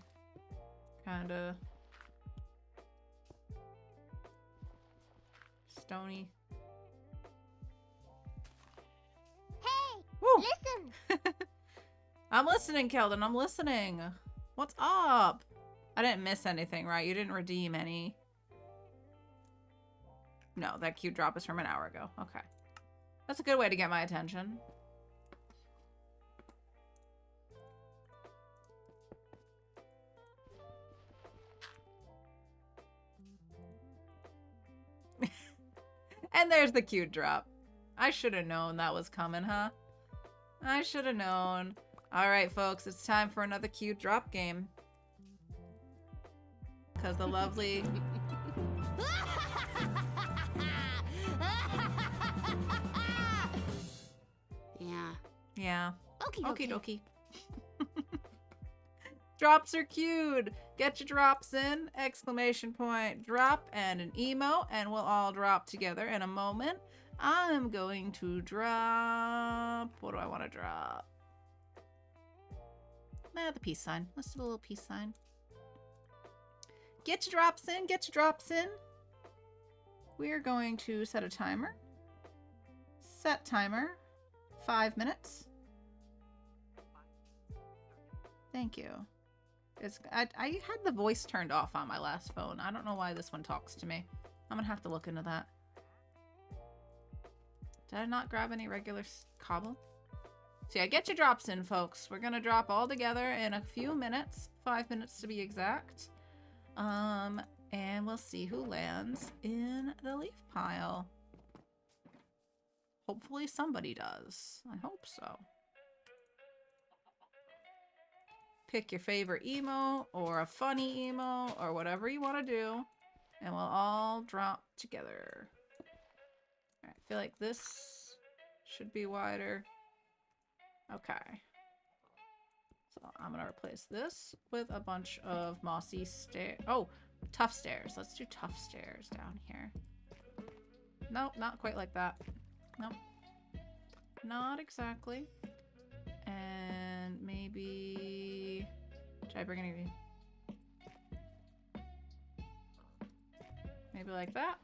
A: kind of stony.
F: Hey,
A: Woo!
F: listen.
A: I'm listening, Keldon. I'm listening. What's up? I didn't miss anything, right? You didn't redeem any. No, that cute drop is from an hour ago. Okay. That's a good way to get my attention. And there's the cute drop. I should have known that was coming, huh? I should have known. All right, folks, it's time for another cute drop game. Because the lovely...
F: Yeah.
A: Yeah.
F: Okay.
A: Okie dokie. Drops are cute. Get your drops in. Exclamation point drop and an emo, and we'll all drop together in a moment. I'm going to drop... What do I want to drop? The peace sign. Let's do a little peace sign. Get your drops in. Get your drops in. We're going to set a timer. Set timer. 5 minutes. Thank you. I had the voice turned off on my last phone. I don't know why this one talks to me. I'm gonna have to look into that. Did I not grab any regular cobble? So yeah, get your drops in, folks. We're gonna drop all together in a few minutes. 5 minutes to be exact. And we'll see who lands in the leaf pile. Hopefully somebody does. I hope so. Pick your favorite emo or a funny emo or whatever you want to do. And we'll all drop together. All right, I feel like this should be wider. Okay. So I'm going to replace this with a bunch of mossy stairs. Oh, tough stairs. Let's do tough stairs down here. Nope, not quite like that. Nope. Not exactly. And maybe... Should I bring any... Maybe like that?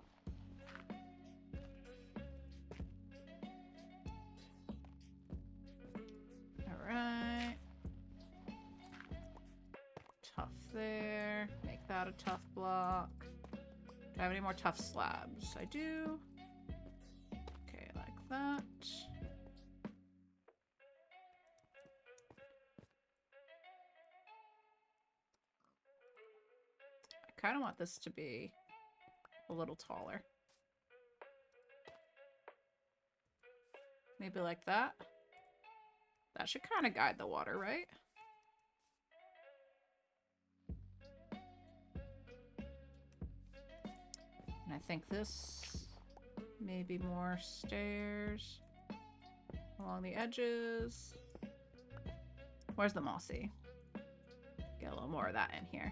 A: Alright. Tough there. Make that a tough block. Do I have any more tough slabs? I do. Okay, like that. I kind of want this to be a little taller. Maybe like that. That should kind of guide the water, right? And I think this maybe more stairs along the edges. Where's the mossy? Get a little more of that in here.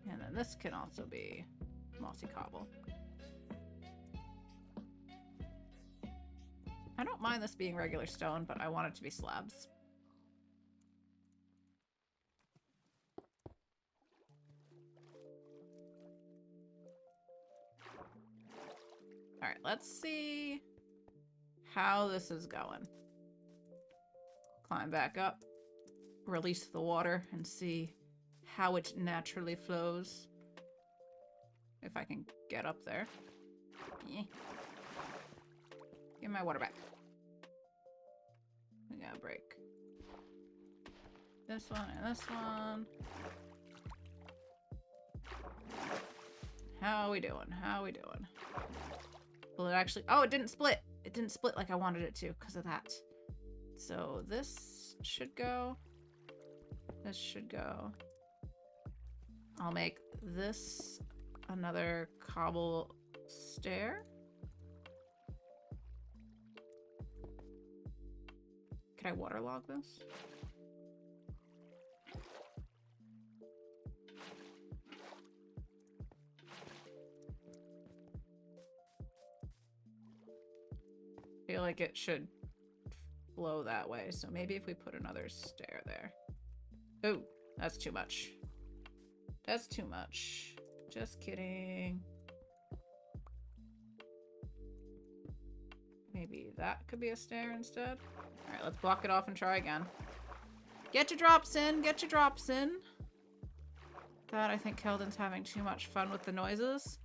A: And then this can also be mossy cobble. I don't mind this being regular stone, but I want it to be slabs. All right, let's see how this is going. Climb back up, release the water, and see how it naturally flows. If I can get up there. Yeah. Give my water back. We gotta break this one and this one. How are we doing? How are we doing? Will it actually... Oh, it didn't split. It didn't split like I wanted it to because of that. So this should go. This should go. I'll make this another cobble stair. Can I waterlog this? feel like it should flow that way. So maybe if we put another stair there. Oh, that's too much. That's too much. Just kidding. Maybe that could be a stair instead. All right, let's block it off and try again. Get your drops in. Get your drops in. That, I think Keldon's having too much fun with the noises.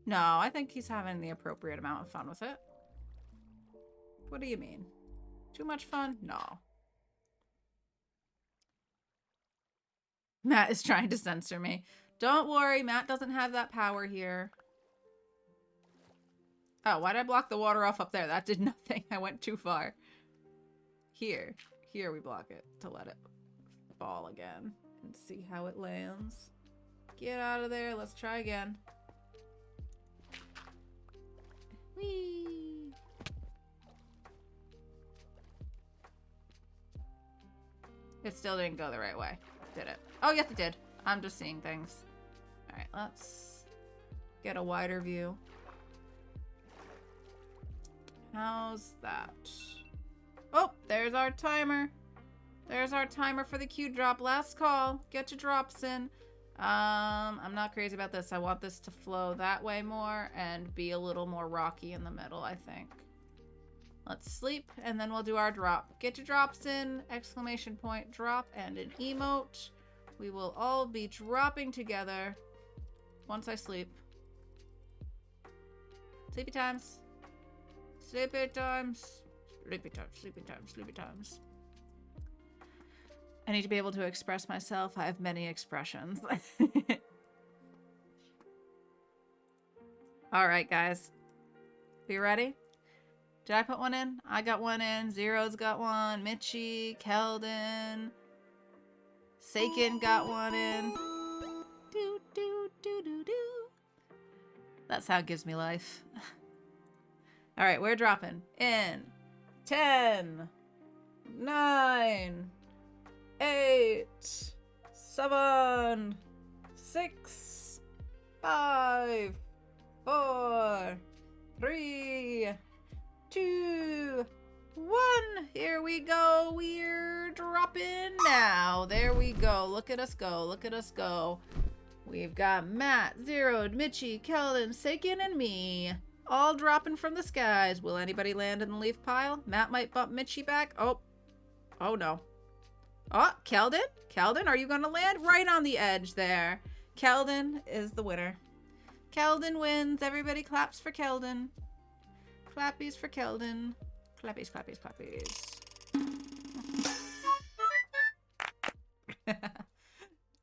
A: No, I think he's having the appropriate amount of fun with it. What do you mean? Too much fun? No. Matt is trying to censor me. Don't worry, Matt doesn't have that power here. Oh, why did I block the water off up there? That did nothing. I went too far. Here. Here we block it to let it fall again. And see how it lands. Get out of there. Let's try again. Whee! It still didn't go the right way, did it? Oh, yes, it did. I'm just seeing things. All right, let's get a wider view. How's that? Oh, there's our timer. There's our timer for the Q drop. Last call. Get your drops in. I'm not crazy about this. I want this to flow that way more and be a little more rocky in the middle, I think. Let's sleep, and then we'll do our drop. Get your drops in, exclamation point, drop, and an emote. We will all be dropping together once I sleep. Sleepy times. Sleepy times. Sleepy times, sleepy times, sleepy times. I need to be able to express myself. I have many expressions. All right, guys. Be ready? Did I put one in? I got one in. Zero's got one. Mitchie, Keldon, Sakin got one in. Do, do, do, do, do. That sound gives me life. All right, we're dropping in 10, 9, 8, 7, 6, 5, 4, 3, 2, 1. Here we go. We're dropping now. There we go. Look at us go. Look at us go. We've got Matt, Zero, Mitchie, Keldon, Sakin, and me. All dropping from the skies. Will anybody land in the leaf pile? Matt might bump Mitchie back. Oh. Oh, no. Oh, Keldon? Keldon, are you going to land? Right on the edge there. Keldon is the winner. Keldon wins. Everybody claps for Keldon. Clappies for Keldon. Clappies, clappies, clappies.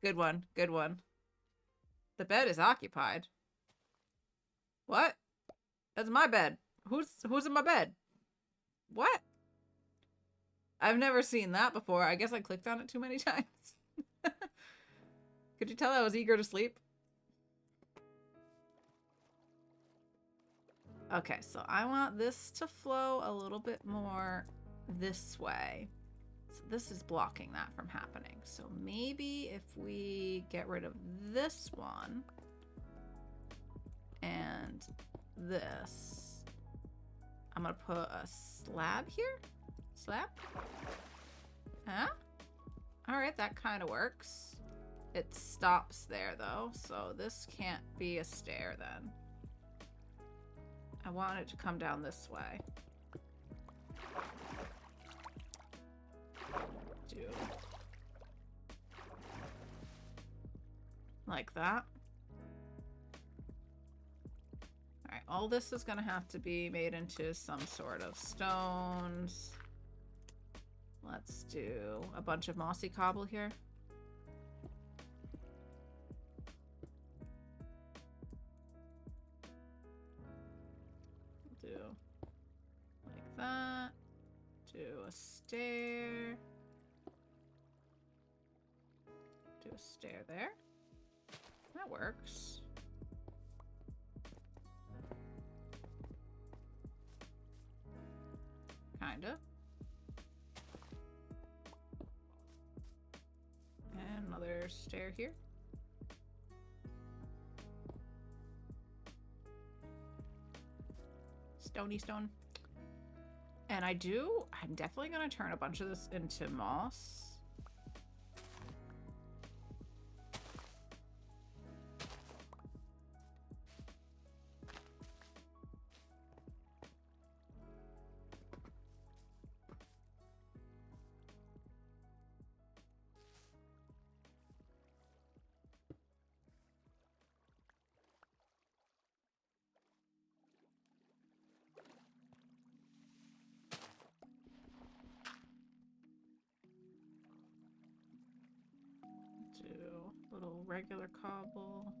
A: Good one. Good one. The bed is occupied. What? That's my bed. Who's in my bed? What? I've never seen that before. I guess I clicked on it too many times. Could you tell I was eager to sleep? Okay, so I want this to flow a little bit more this way. So this is blocking that from happening. So maybe if we get rid of this one and this, I'm gonna put a slab here. Slab? Huh? All right, that kind of works. It stops there though, so this can't be a stair then. I want it to come down this way. Do like that. All right, all this is gonna have to be made into some sort of stones. Let's do a bunch of mossy cobble here. Do like that. Do a stair. Do a stair there. That works. Kinda. And another stair here. Stony stone. And I'm definitely going to turn a bunch of this into moss. Do a little regular cobble.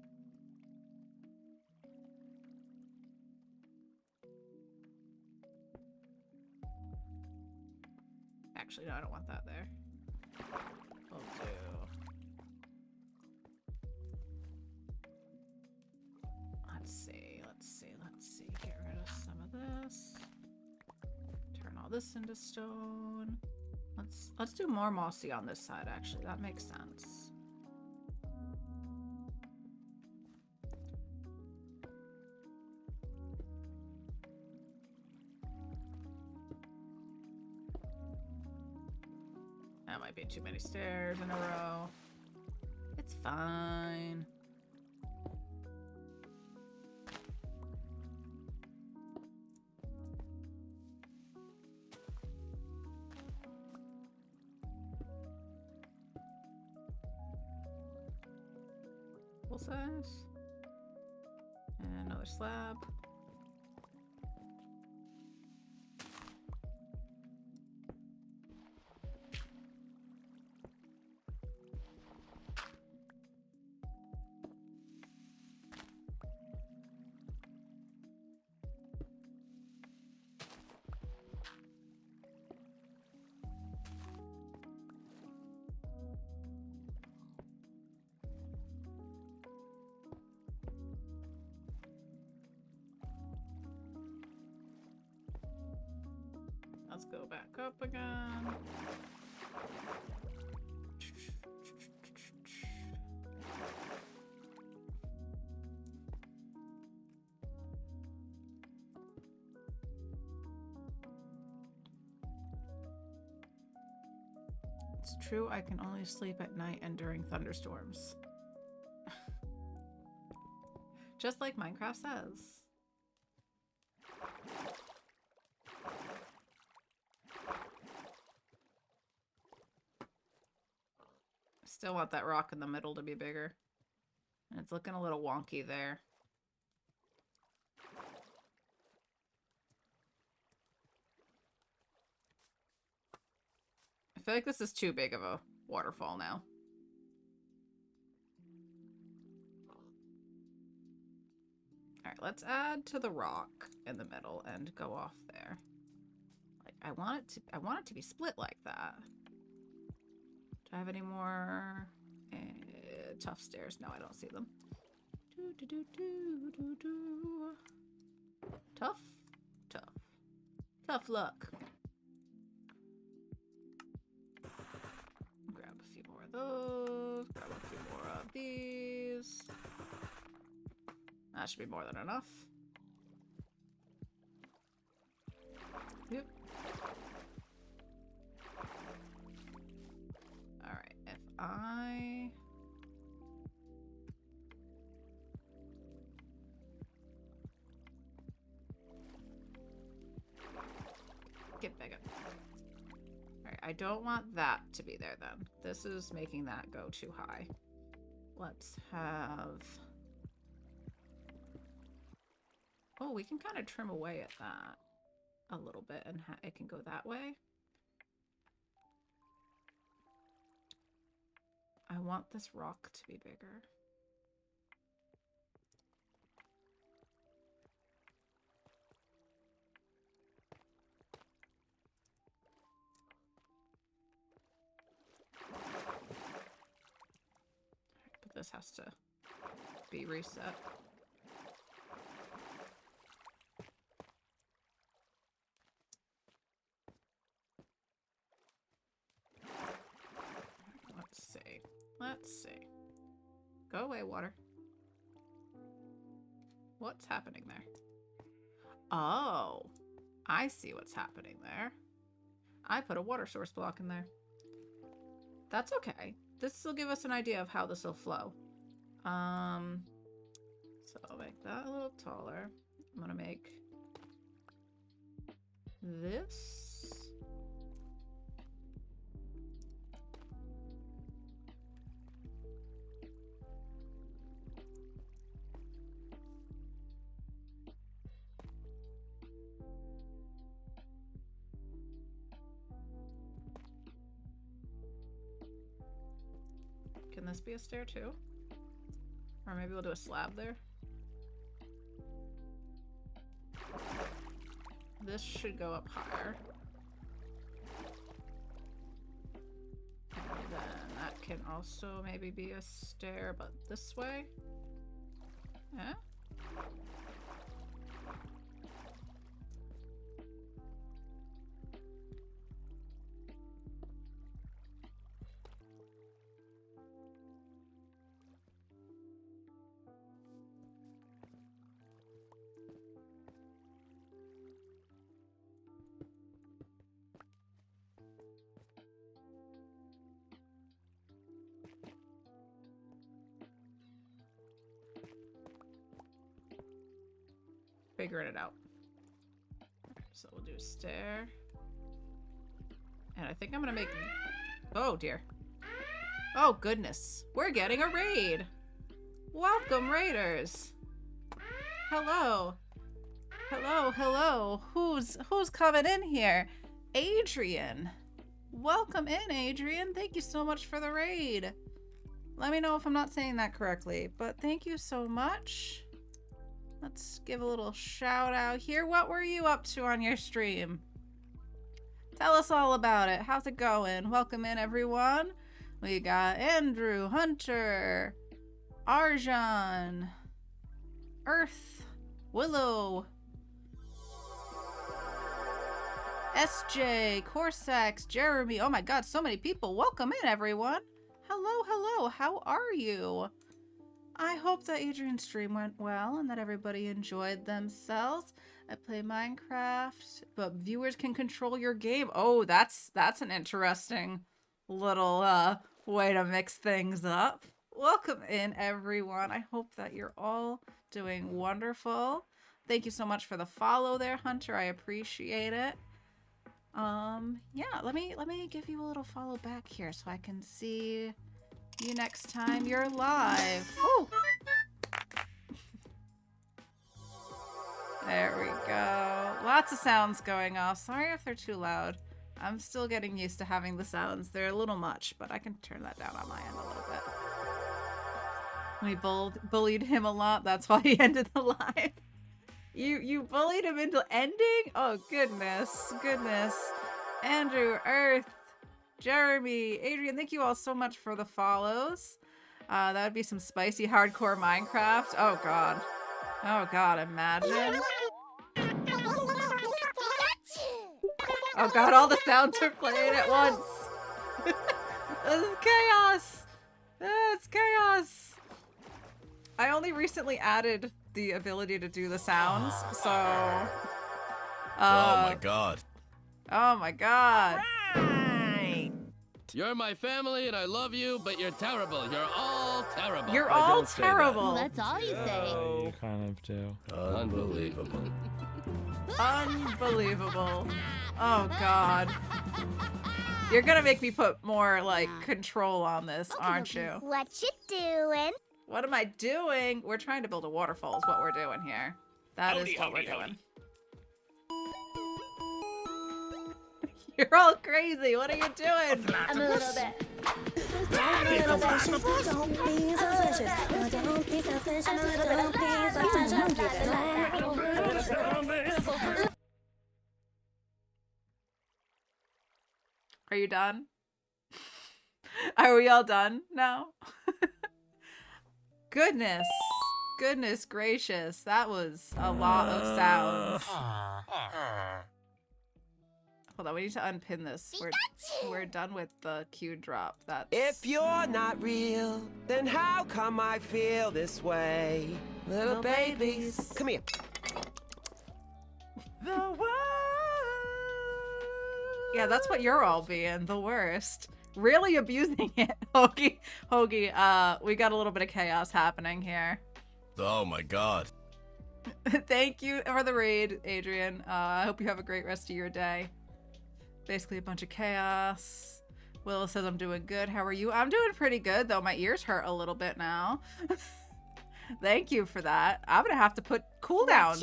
A: Actually, no, I don't want that there. We'll do... Let's see. Get rid of some of this. Turn all this into stone. Let's do more mossy on this side, actually. That makes sense. That might be too many stairs in a row. It's fine. Full size. And another slab. Let's go back up again. It's true, I can only sleep at night and during thunderstorms. Just like Minecraft says. Still want that rock in the middle to be bigger. And it's looking a little wonky there. I feel like this is too big of a waterfall now. Alright, let's add to the rock in the middle and go off there. Like I want it to be split like that. Do I have any more tough stairs? No, I don't see them. Tough? Tough. Tough luck. Grab a few more of those. Grab a few more of these. That should be more than enough. Yep. Alright, if I... Get bigger. Alright, I don't want that to be there then. This is making that go too high. Let's have... Oh, we can kind of trim away at that a little bit and it can go that way. I want this rock to be bigger. But this has to be reset. Let's see. Go away, water. What's happening there? Oh, I see what's happening there. I put a water source block in there. That's okay. This will give us an idea of how this will flow. So I'll make that a little taller. I'm gonna make this. Can this be a stair too? Or maybe we'll do a slab there. This should go up higher. And then that can also maybe be a stair, but this way? Yeah? Figuring it out. So we'll do a stair. And I think I'm gonna make... Oh dear. Oh goodness. We're getting a raid. Welcome, raiders. Hello. Hello, hello. Who's coming in here? Adrian. Welcome in, Adrian. Thank you so much for the raid. Let me know if I'm not saying that correctly, but thank you so much. Let's give a little shout out here. What were you up to on your stream? Tell us all about it. How's it going? Welcome in, everyone. We got Andrew, Hunter, Arjan, Earth, Willow, SJ, Corsax, Jeremy. Oh my god, so many people. Welcome in, everyone. Hello, hello. How are you? I hope that Adrian's stream went well and that everybody enjoyed themselves. I play Minecraft, but viewers can control your game. Oh, that's an interesting little way to mix things up. Welcome in, everyone. I hope that you're all doing wonderful. Thank you so much for the follow there, Hunter. I appreciate it. Yeah, let me give you a little follow back here so I can see you next time you're live. Oh! There we go. Lots of sounds going off. Sorry if they're too loud. I'm still getting used to having the sounds. They're a little much, but I can turn that down on my end a little bit. We bullied him a lot. That's why he ended the live. You bullied him into ending? Oh, goodness. Goodness. Andrew, Earth, Jeremy, Adrian, thank you all so much for the follows. That would be some spicy hardcore Minecraft. Oh god. Oh god, imagine. Oh god, all the sounds are playing at once. This is chaos. It's chaos. I only recently added the ability to do the sounds, so...
B: oh my god.
A: Oh my god.
C: Right.
B: You're my family and I love you, but you're terrible. You're all terrible.
A: You're all terrible.
G: That's all you say.
E: You kind of do.
B: Unbelievable.
A: Unbelievable. Oh god. You're gonna make me put more, like, control on this, aren't you?
F: What you doing?
A: What am I doing? We're trying to build a waterfall is what we're doing here. That is what we're doing. You're all crazy. What are you doing?
F: I'm a little bit.
A: Are you done? Are we all done now? Goodness. Goodness gracious. That was a lot of sounds. Hold on, we need to unpin this. We're done with the cue drop. That's...
H: If you're not real, then how come I feel this way? Little babies. Come here. The worst.
A: Yeah, that's what you're all being, the worst. Really abusing it, Hoagie. Hoagie, we got a little bit of chaos happening here.
B: Oh my god.
A: Thank you for the raid, Adrian. I hope you have a great rest of your day. Basically a bunch of chaos. Will says I'm doing good. How are you? I'm doing pretty good, though my ears hurt a little bit now. Thank you for that. I'm gonna have to put cooldowns.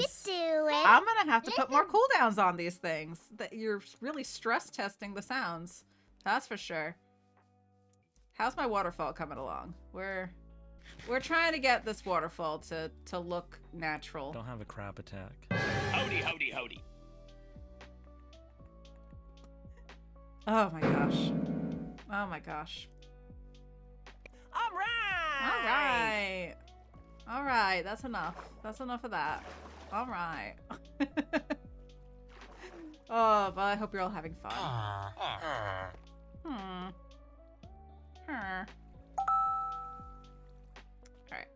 A: I'm gonna have to put more cooldowns on these things. That you're really stress testing the sounds. That's for sure. How's my waterfall coming along? We're trying to get this waterfall to look natural.
E: Don't have a crab attack.
C: Howdy, howdy, howdy.
A: Oh my gosh. Oh my gosh.
C: All right.
A: All right. All right, that's enough. That's enough of that. All right. Oh, but I hope you're all having fun. Alright,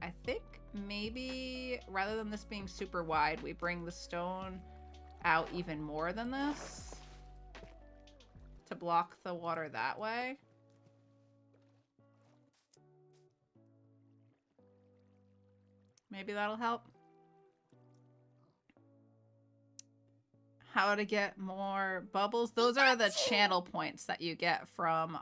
A: I think maybe rather than this being super wide, we bring the stone out even more than this to block the water that way. Maybe that'll help. How to get more bubbles. Those are the channel points that you get from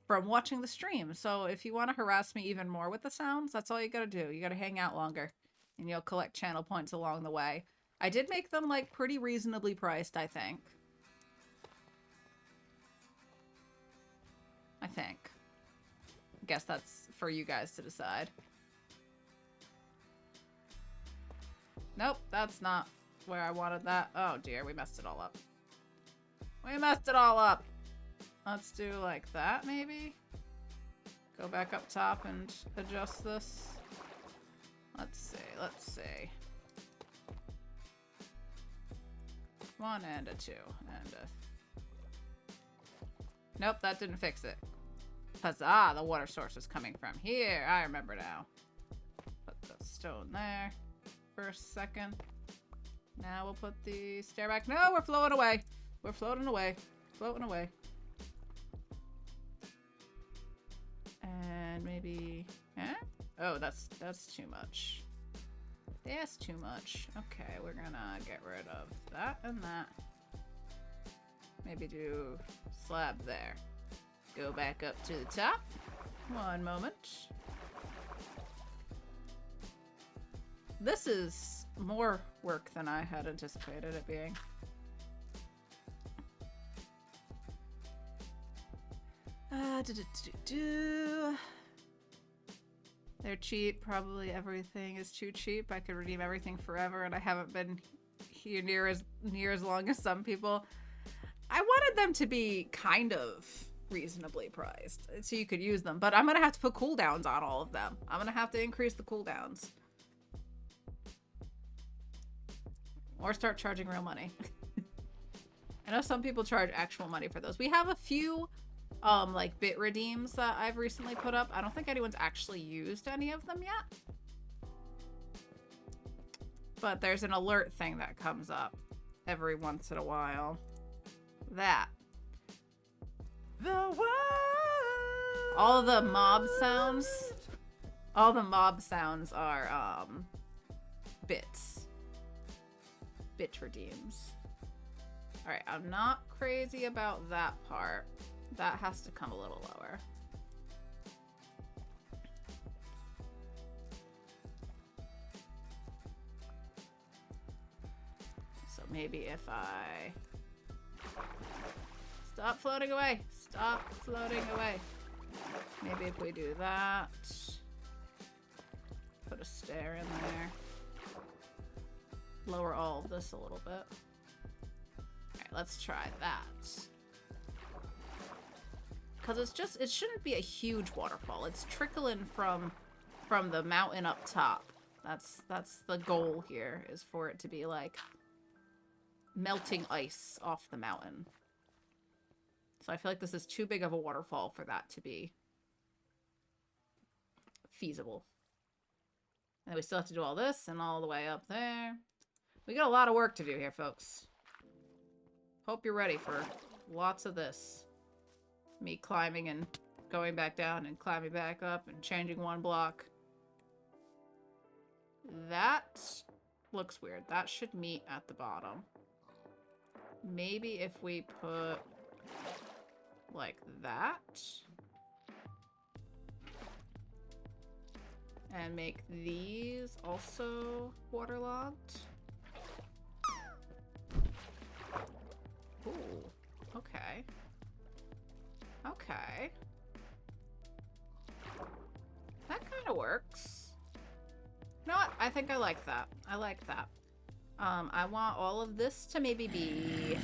A: watching the stream. So if you want to harass me even more with the sounds, that's all you gotta do. You gotta hang out longer and you'll collect channel points along the way. I did make them like pretty reasonably priced, I think. I guess that's for you guys to decide. Nope, that's not where I wanted that. Oh dear, we messed it all up. We messed it all up. Let's do like that, maybe? Go back up top and adjust this. Let's see. 1 and a 2 and a... Nope, that didn't fix it. Huzzah, the water source is coming from here. I remember now. Put the stone there for a second. Now we'll put the stair back. No, we're floating away. We're floating away. Floating away. And maybe... Eh? Oh, that's too much. That's too much. Okay, we're gonna get rid of that and that. Maybe do slab there. Go back up to the top. One moment. This is more work than I had anticipated it being. They're cheap. Probably everything is too cheap. I could redeem everything forever, and I haven't been here near as long as some people. I wanted them to be kind of reasonably priced, so you could use them. But I'm gonna have to put cooldowns on all of them. I'm gonna have to increase the cooldowns. Or start charging real money. I know some people charge actual money for those. We have a few like bit redeems that I've recently put up. I don't think anyone's actually used any of them yet. But there's an alert thing that comes up every once in a while. That. All the mob sounds. All the mob sounds are bits. Bit redeems. Alright, I'm not crazy about that part. That has to come a little lower. So maybe if I... Stop floating away! Stop floating away! Maybe if we do that... Put a stair in there. Lower all of this a little bit. Alright, let's try that. Because it shouldn't be a huge waterfall. It's trickling from the mountain up top. That's the goal here, is for it to be like melting ice off the mountain. So I feel like this is too big of a waterfall for that to be feasible. And we still have to do all this and all the way up there. We got a lot of work to do here, folks. Hope you're ready for lots of this. Me climbing and going back down and climbing back up and changing one block. That looks weird. That should meet at the bottom. Maybe if we put like that. And make these also waterlogged. Ooh, okay. Okay. That kind of works. You know what? I think I like that. I like that. I want all of this to maybe be...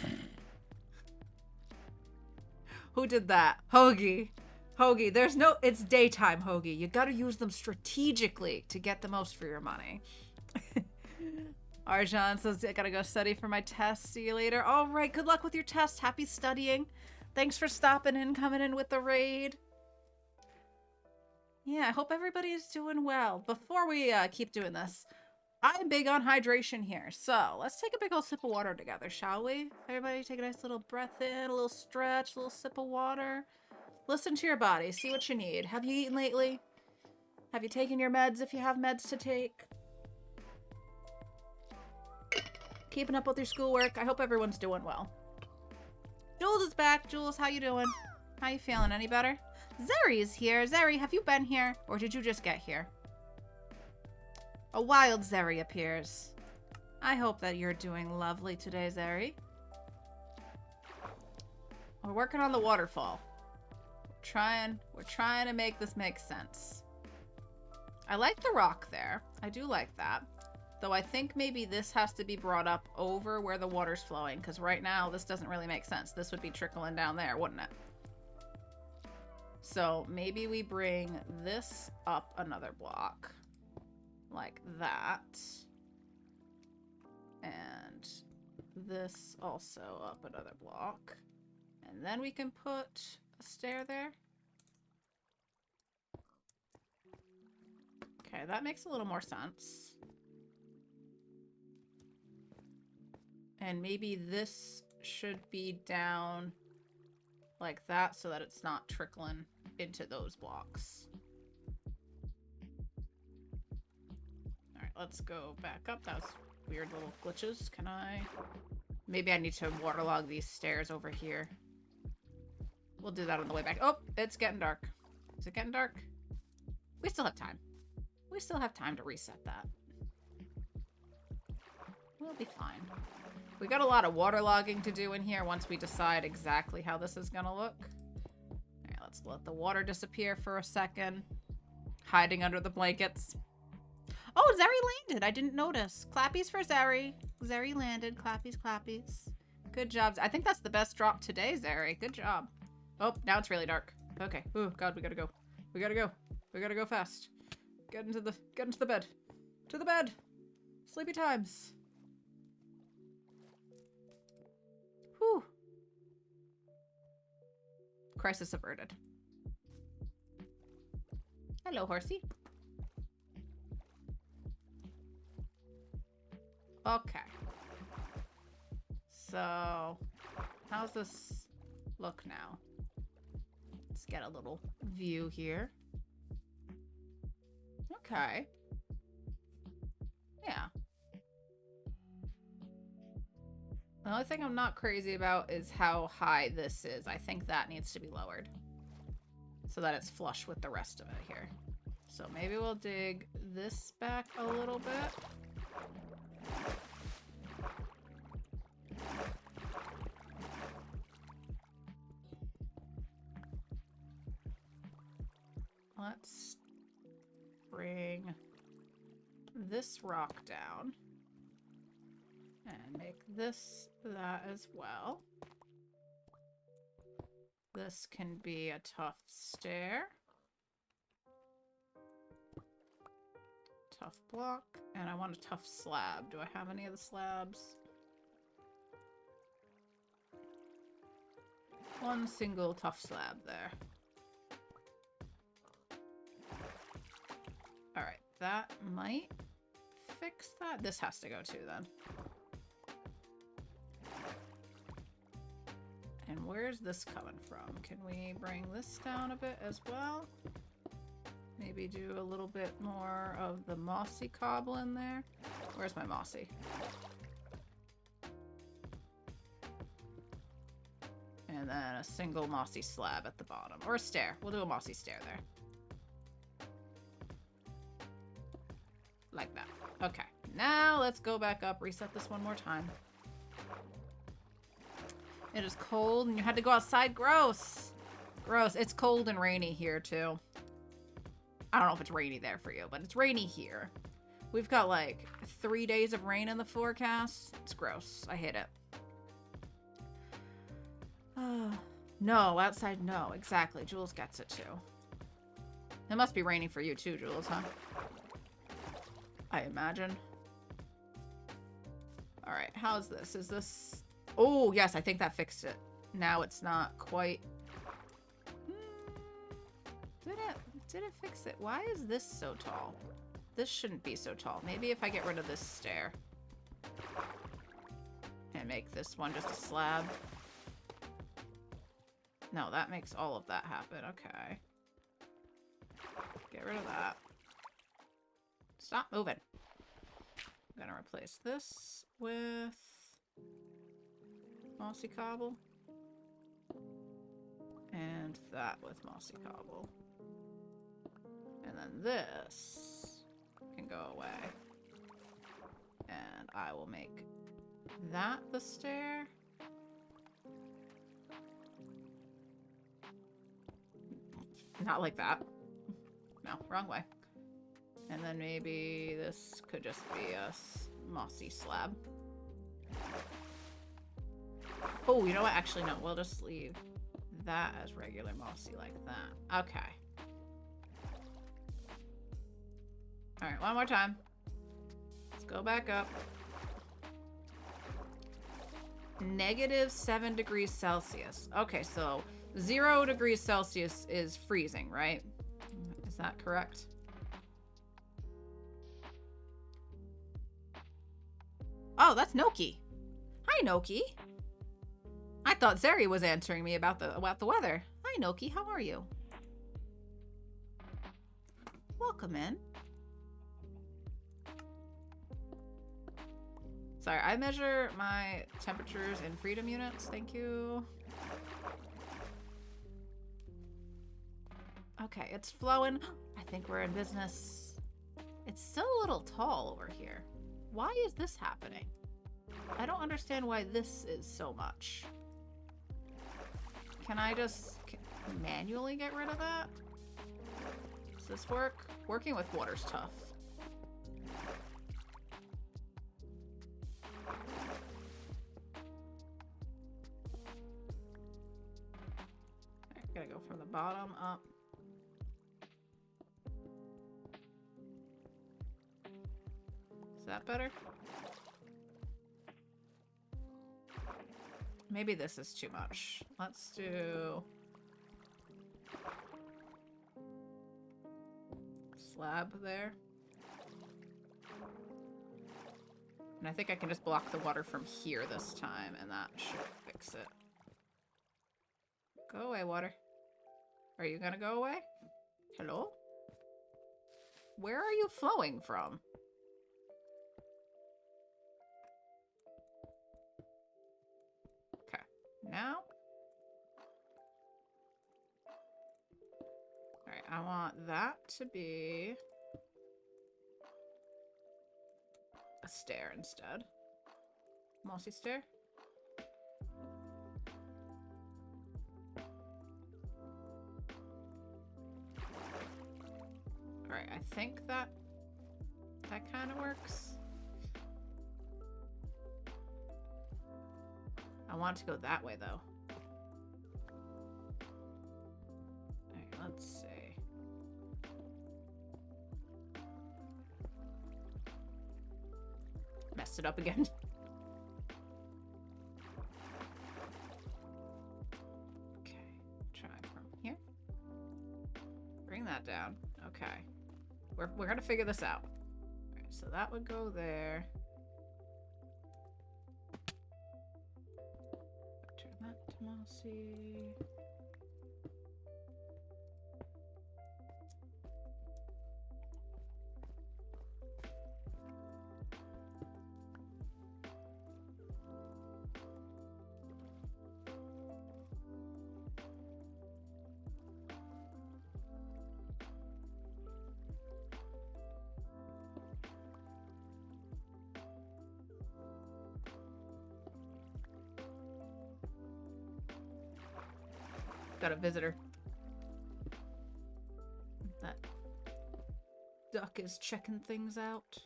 A: Who did that? Hoagie. Hoagie, there's no... It's daytime, Hoagie. You gotta use them strategically to get the most for your money. Arjan says, I gotta go study for my test. See you later. All right, good luck with your test. Happy studying. Thanks for stopping in, coming in with the raid. Yeah, I hope everybody's doing well. Before we keep doing this, I'm big on hydration here. So let's take a big old sip of water together, shall we? Everybody take a nice little breath in, a little stretch, a little sip of water. Listen to your body. See what you need. Have you eaten lately? Have you taken your meds if you have meds to take? Keeping up with your schoolwork. I hope everyone's doing well. Jules is back. Jules, how you doing? How you feeling? Any better? Zeri is here. Zeri, have you been here? Or did you just get here? A wild Zeri appears. I hope that you're doing lovely today, Zeri. We're working on the waterfall. We're trying to make this make sense. I like the rock there. I do like that. Though I think maybe this has to be brought up over where the water's flowing, because right now this doesn't really make sense. This would be trickling down there, wouldn't it? So maybe we bring this up another block. Like that. And this also up another block. And then we can put a stair there. Okay, that makes a little more sense. And maybe this should be down like that so that it's not trickling into those blocks. All right, let's go back up. That was weird little glitches. Can I? Maybe I need to waterlog these stairs over here. We'll do that on the way back. Oh, it's getting dark. Is it getting dark? We still have time. We still have time to reset that. We'll be fine. We got a lot of waterlogging to do in here once we decide exactly how this is gonna look. All right, let's let the water disappear for a second. Hiding under the blankets. Oh, Zeri landed. I didn't notice. Clappies for Zeri. Zeri landed. Clappies, clappies. Good job. I think that's the best drop today, Zeri. Good job. Oh, now it's really dark. Okay. Oh God, we gotta go. We gotta go. We gotta go fast. Get into the bed. To the bed. Sleepy times. Whew. Crisis averted. Hello, horsey. Okay. So, how's this look now? Let's get a little view here. Okay. Yeah. The only thing I'm not crazy about is how high this is. I think that needs to be lowered so that it's flush with the rest of it here. So maybe we'll dig this back a little bit. Let's bring this rock down and make this that as well. This can be a tough stair. Tough block. And I want a tough slab. Do I have any of the slabs? One single tough slab there. Alright, that might fix that? This has to go too then. And where's this coming from? Can we bring this down a bit as well? Maybe do a little bit more of the mossy cobble in there. Where's my mossy? And then a single mossy slab at the bottom. Or a stair. We'll do a mossy stair there. Like that. Okay. Now let's go back up, reset this one more time. It is cold and you had to go outside. Gross. Gross. It's cold and rainy here too. I don't know if it's rainy there for you, but it's rainy here. We've got like 3 days of rain in the forecast. It's gross. I hate it. No, outside, no. Exactly. Jules gets it too. It must be raining for you too, Jules, huh? I imagine. All right, how's this? Is this... Oh, yes, I think that fixed it. Now it's not quite... Did it fix it? Why is this so tall? This shouldn't be so tall. Maybe if I get rid of this stair. And make this one just a slab. No, that makes all of that happen. Okay. Get rid of that. Stop moving. I'm gonna replace this with mossy cobble. And that with mossy cobble. And then this can go away. And I will make that the stair. Not like that. No, wrong way. And then maybe this could just be a mossy slab. Oh, you know what? Actually, no. We'll just leave that as regular mossy like that. Okay. Alright, one more time. Let's go back up. -7 degrees Celsius. Okay, so 0 degrees Celsius is freezing, right? Is that correct? Oh, that's Noki. Hi, Noki. I thought Zeri was answering me about the weather. Hi, Noki. How are you? Welcome in. Sorry, I measure my temperatures in freedom units. Thank you. Okay, it's flowing. I think we're in business. It's still a little tall over here. Why is this happening? I don't understand why this is so much. Can I just manually get rid of that? Does this work? Working with water's tough. Alright, gotta go from the bottom up. Is that better? Maybe this is too much. Let's do slab there. And I think I can just block the water from here this time, and that should fix it. Go away, water. Are you gonna go away? Hello? Where are you flowing from? Now. Alright, I want that to be a stair instead. Mossy stair. Alright, I think that kind of works. I want to go that way, though. Alright, let's see. Messed it up again. Okay, try from here. Bring that down. Okay. We're gonna figure this out. Alright, So that would go there. Turn that to mossy. Got a visitor. That duck is checking things out.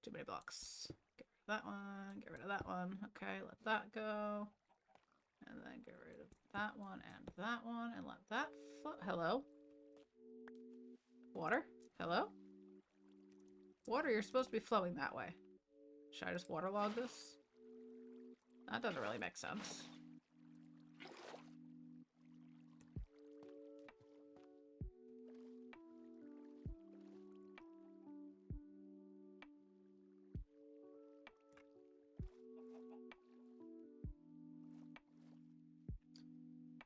A: Too many blocks. Get rid of that one. Get rid of that one. Okay, let that go. And then get rid of that one and that one. And let that float. Hello? Water? Hello? Water, you're supposed to be flowing that way. Should I just waterlog this? That doesn't really make sense.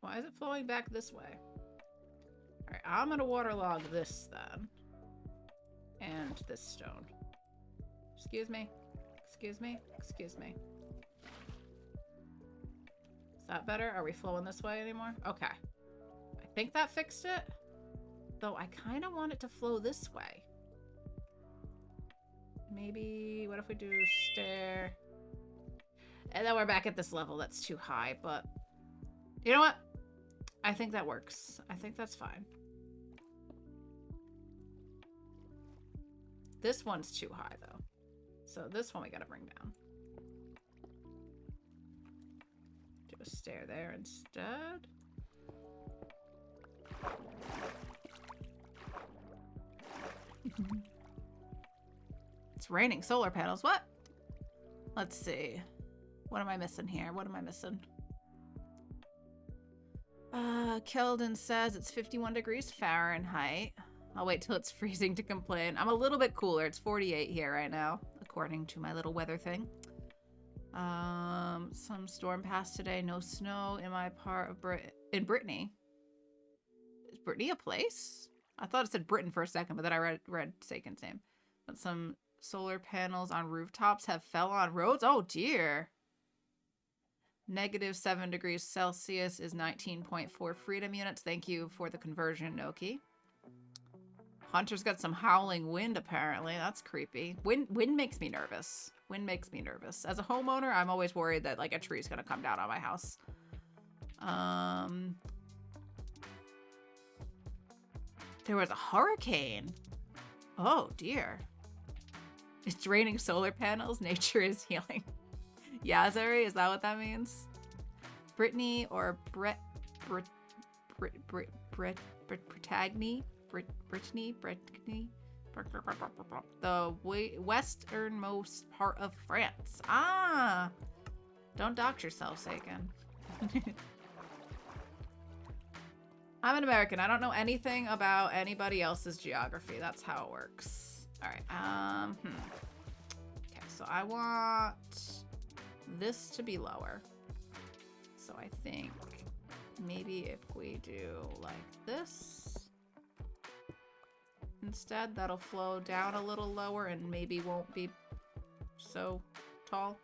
A: Why is it flowing back this way? Alright, I'm gonna waterlog this then. And this stone. Excuse me. Excuse me. Excuse me. Is that better? Are we flowing this way anymore? Okay. I think that fixed it. Though I kind of want it to flow this way. Maybe, what if we do stair? And then we're back at this level that's too high, but you know what? I think that works. I think that's fine. This one's too high though. So this one we gotta bring down. Do a stair there instead. It's raining solar panels. What? Let's see. What am I missing here? What am I missing? Keldon says it's 51 degrees Fahrenheit. I'll wait till it's freezing to complain. I'm a little bit cooler. It's 48 here right now, according to my little weather thing. Some storm passed today. No snow in my part of in Brittany. Is Brittany a place? I thought it said Britain for a second, but then I read Sagan's name. But some solar panels on rooftops have fell on roads. Oh dear. -7 degrees Celsius is 19.4 freedom units. Thank you for the conversion, Noki. Hunter's got some howling wind, apparently. That's creepy. Wind makes me nervous. Wind makes me nervous. As a homeowner, I'm always worried that like a tree's gonna come down on my house. There was a hurricane. Oh dear. It's raining solar panels. Nature is healing. Yazari, is that what that means? Brittany or Brittany, the westernmost part of France. Ah, don't dox yourself, Sagan. I'm an American. I don't know anything about anybody else's geography. That's how it works. All right. Okay, so I want this to be lower. So I think maybe if we do like this instead, that'll flow down a little lower and maybe won't be so tall.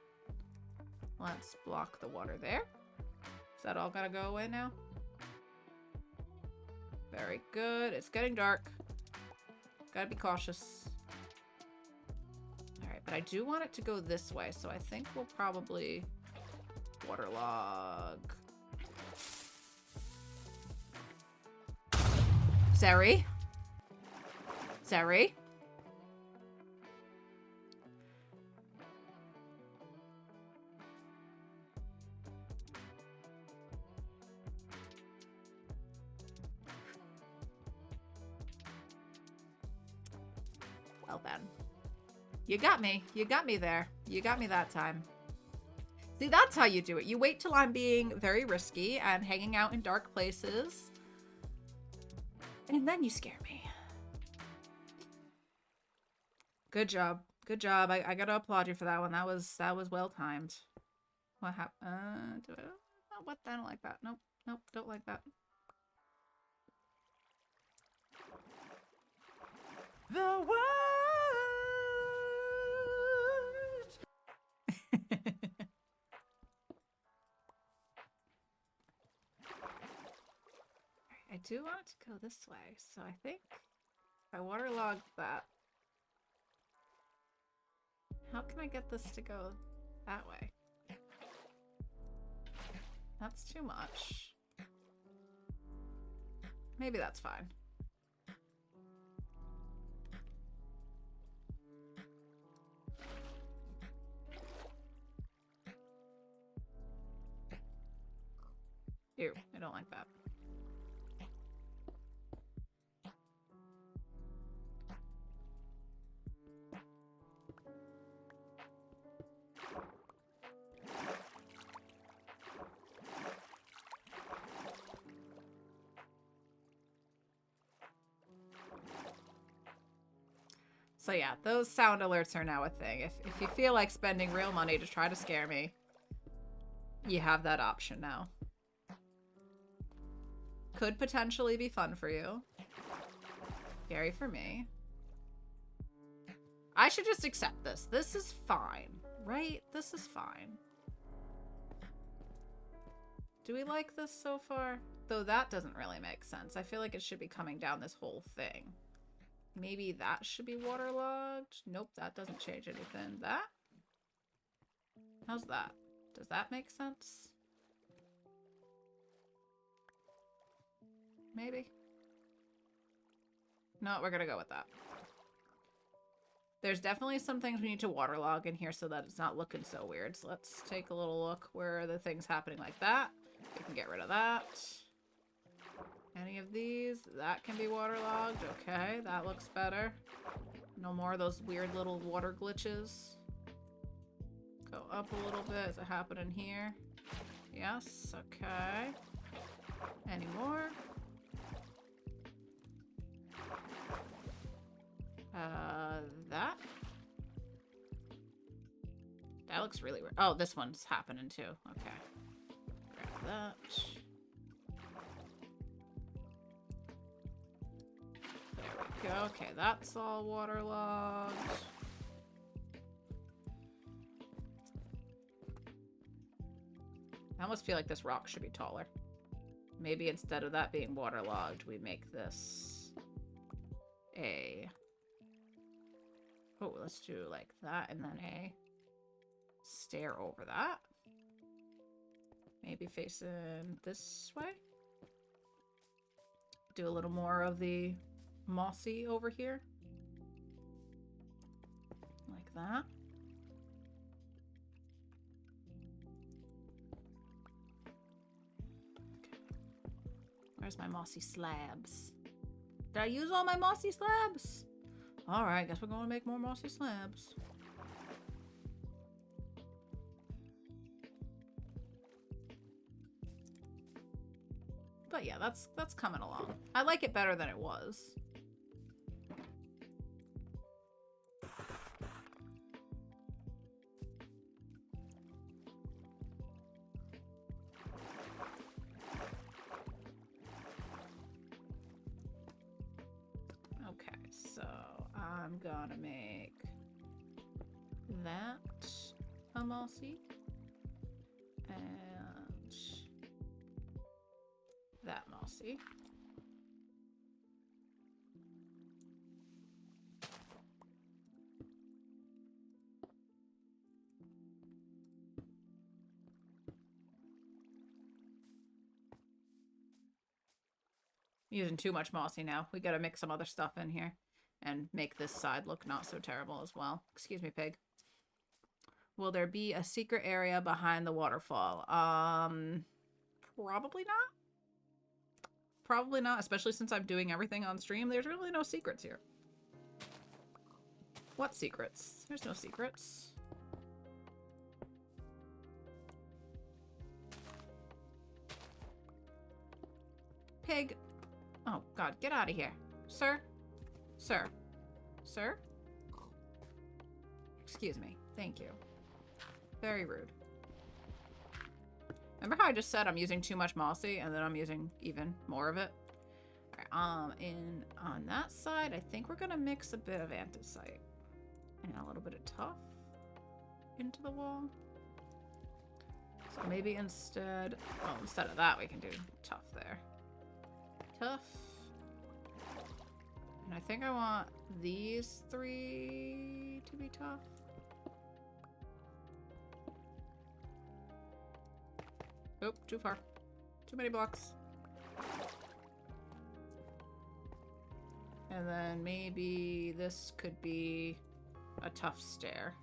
A: Let's block the water there. Is that all gonna go away now? Very good. It's getting dark. Gotta be cautious. All right, but I do want it to go this way, so I think we'll probably waterlog. Zeri? Zeri? Well then. You got me. You got me there. You got me that time. See, that's how you do it. You wait till I'm being very risky and hanging out in dark places. And then you scare me. Good job. Good job. I gotta applaud you for that one. That was well timed. What happened? Oh, what? I don't like that. Nope. Nope. Don't like that.
H: The world.
A: I do want it to go this way, so I think if I waterlogged that. How can I get this to go that way? That's too much. Maybe that's fine. Ew, I don't like that. So yeah, those sound alerts are now a thing. If you feel like spending real money to try to scare me, you have that option now. Could potentially be fun for you. Scary for me. I should just accept this. This is fine, right? This is fine. Do we like this so far? Though that doesn't really make sense. I feel like it should be coming down this whole thing. Maybe that should be waterlogged. Nope, that doesn't change anything. That? How's that? Does that make sense? Maybe. No, we're gonna go with that. There's definitely some things we need to waterlog in here so that it's not looking so weird. So let's take a little look. Where are the things happening like that? We can get rid of that. Any of these? That can be waterlogged. Okay, that looks better. No more of those weird little water glitches. Go up a little bit. Is it happening here? Yes, okay. Any more? That? That looks really weird. Oh, this one's happening too. Okay. Grab that. There we go. Okay, that's all waterlogged. I almost feel like this rock should be taller. Maybe instead of that being waterlogged, we make this a... Oh, let's do like that and then a stair over that. Maybe facing this way. Do a little more of the mossy over here. Like that. Okay. Where's my mossy slabs? Did I use all my mossy slabs? Alright, guess we're going to make more mossy slabs. But yeah, that's coming along. I like it better than it was. Okay, so I'm gonna make that a mossy and that mossy. Using too much mossy now. We gotta mix some other stuff in here and make this side look not so terrible as well. Excuse me, pig. Will there be a secret area behind the waterfall? Probably not. Probably not, especially since I'm doing everything on stream. There's really no secrets here. What secrets? There's no secrets. Pig. Oh, God, get out of here. Sir? Sir? Sir? Excuse me. Thank you. Very rude. Remember how I just said I'm using too much mossy and then I'm using even more of it? Alright, on that side, I think we're gonna mix a bit of andesite and a little bit of tuff into the wall. So maybe instead of that, we can do tuff there. Tuff. And I think I want these 3 to be tuff. Oop, too far. Too many blocks. And then maybe this could be a tough stair.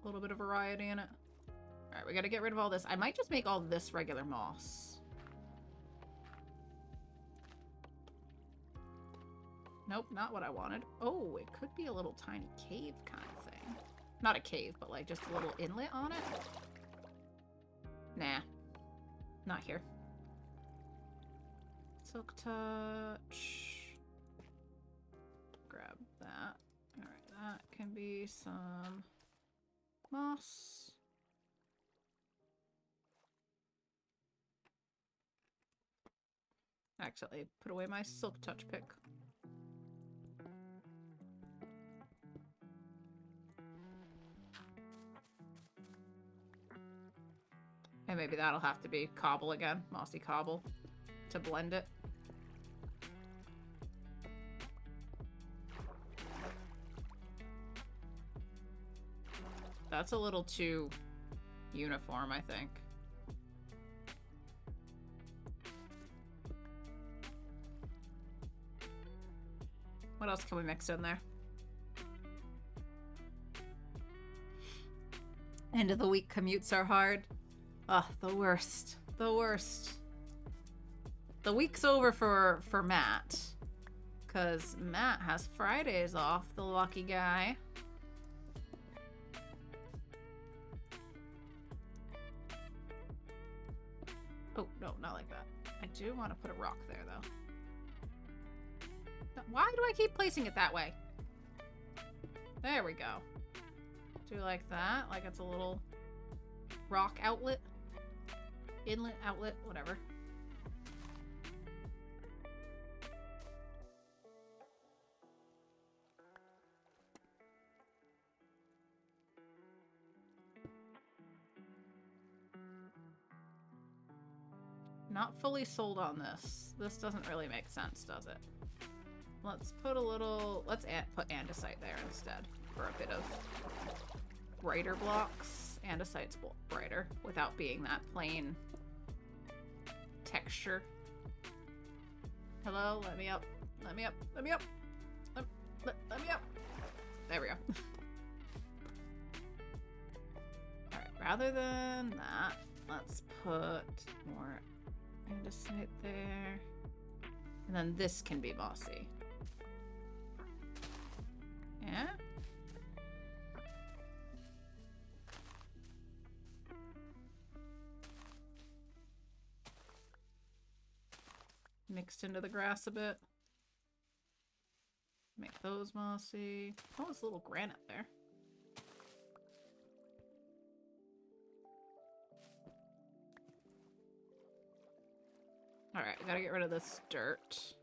A: A little bit of variety in it. Alright, we gotta get rid of all this. I might just make all this regular moss. Nope, not what I wanted. Oh, it could be a little tiny cave kind of thing. Not a cave, but like just a little inlet on it. Nah. Not here. Silk touch. Grab that. Alright, that can be some moss. Actually, put away my silk touch pick. And maybe that'll have to be cobble again, mossy cobble, to blend it. That's a little too uniform, I think. What else can we mix in there? End of the week commutes are hard. Ugh, the worst. The worst. The week's over for Matt. Because Matt has Fridays off, the lucky guy. Oh, no, not like that. I do want to put a rock there, though. Why do I keep placing it that way? There we go. Do like that, like it's a little rock outlet. Inlet, outlet, whatever. Not fully sold on this. This doesn't really make sense, does it? Let's put a little... Let's put andesite there instead for a bit of brighter blocks. Andesite's brighter without being that plain texture. Hello? Let me up. Let me up. Let me up. Let me up. There we go. Alright, rather than that, let's put more andesite there. And then this can be mossy. Yeah? Mixed into the grass a bit. Make those mossy. Oh, there's a little granite there. Alright, I gotta get rid of this dirt.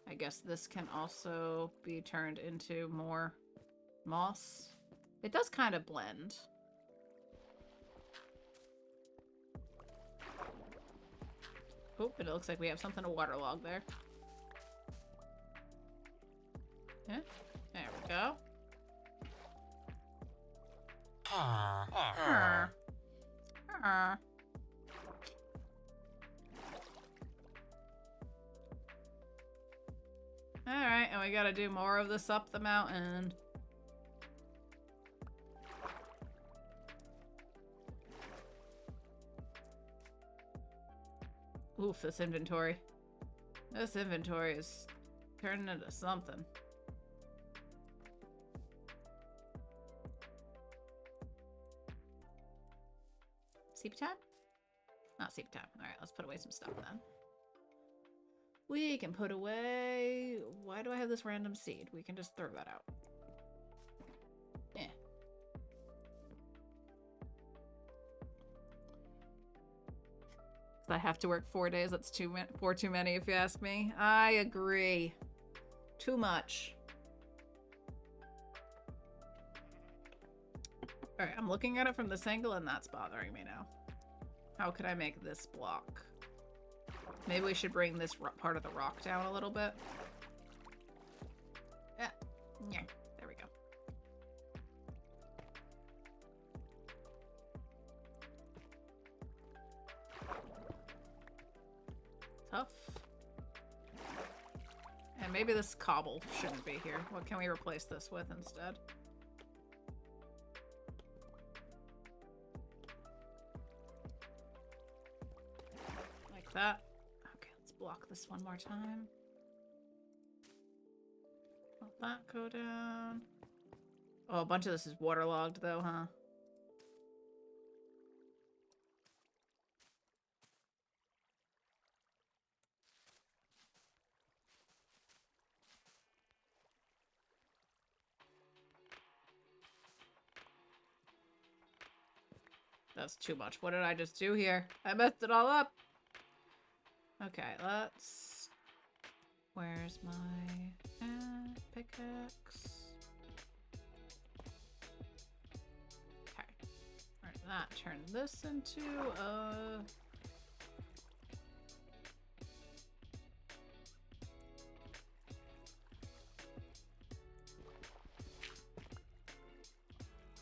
A: I guess this can also be turned into more moss. It does kind of blend. Oh, it looks like we have something to waterlog there. Yeah, there we go. Alright, and we gotta do more of this up the mountain. Oof, this inventory. This inventory is turning into something. CP time? Not sleep time. All right, let's put away some stuff then. We can put away... Why do I have this random seed? We can just throw that out. Yeah. I have to work 4 days. That's too many, if you ask me. I agree. Too much. Alright, I'm looking at it from this angle and that's bothering me now. How could I make this block? Maybe we should bring this part of the rock down a little bit. Yeah. Yeah. There we go. Tough. And maybe this cobble shouldn't be here. What can we replace this with instead? Like that. Okay, let's block this one more time. Let that go down. Oh, a bunch of this is waterlogged though, huh? That's too much. What did I just do here? I messed it all up. Okay, let's... Where's my pickaxe? Okay. Alright, that turn this into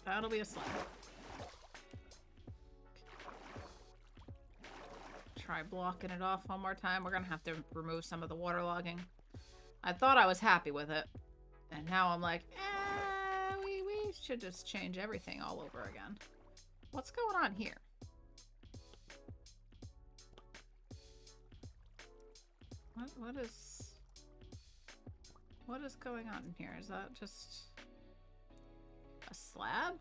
A: that'll be a slab. Try blocking it off one more time. We're gonna have to remove some of the waterlogging. I thought I was happy with it, and now I'm like, we should just change everything all over again. What's going on here? What is going on in here? Is that just a slab?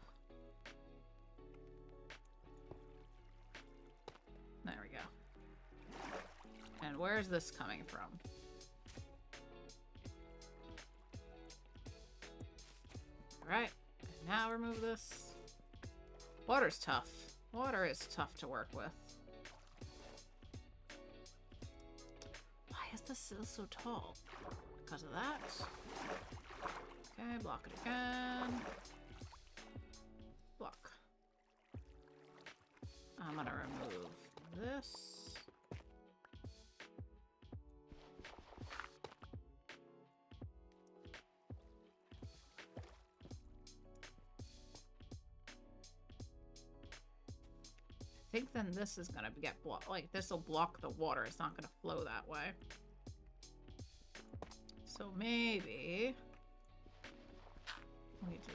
A: There we go. And where's this coming from? Alright, and now remove this. Water's tough. Water is tough to work with. Why is this still so tall? Because of that. Okay, block it again. Block. I'm gonna remove this. I think then this is gonna get blocked. Like, this will block the water. It's not gonna flow that way. So maybe we do.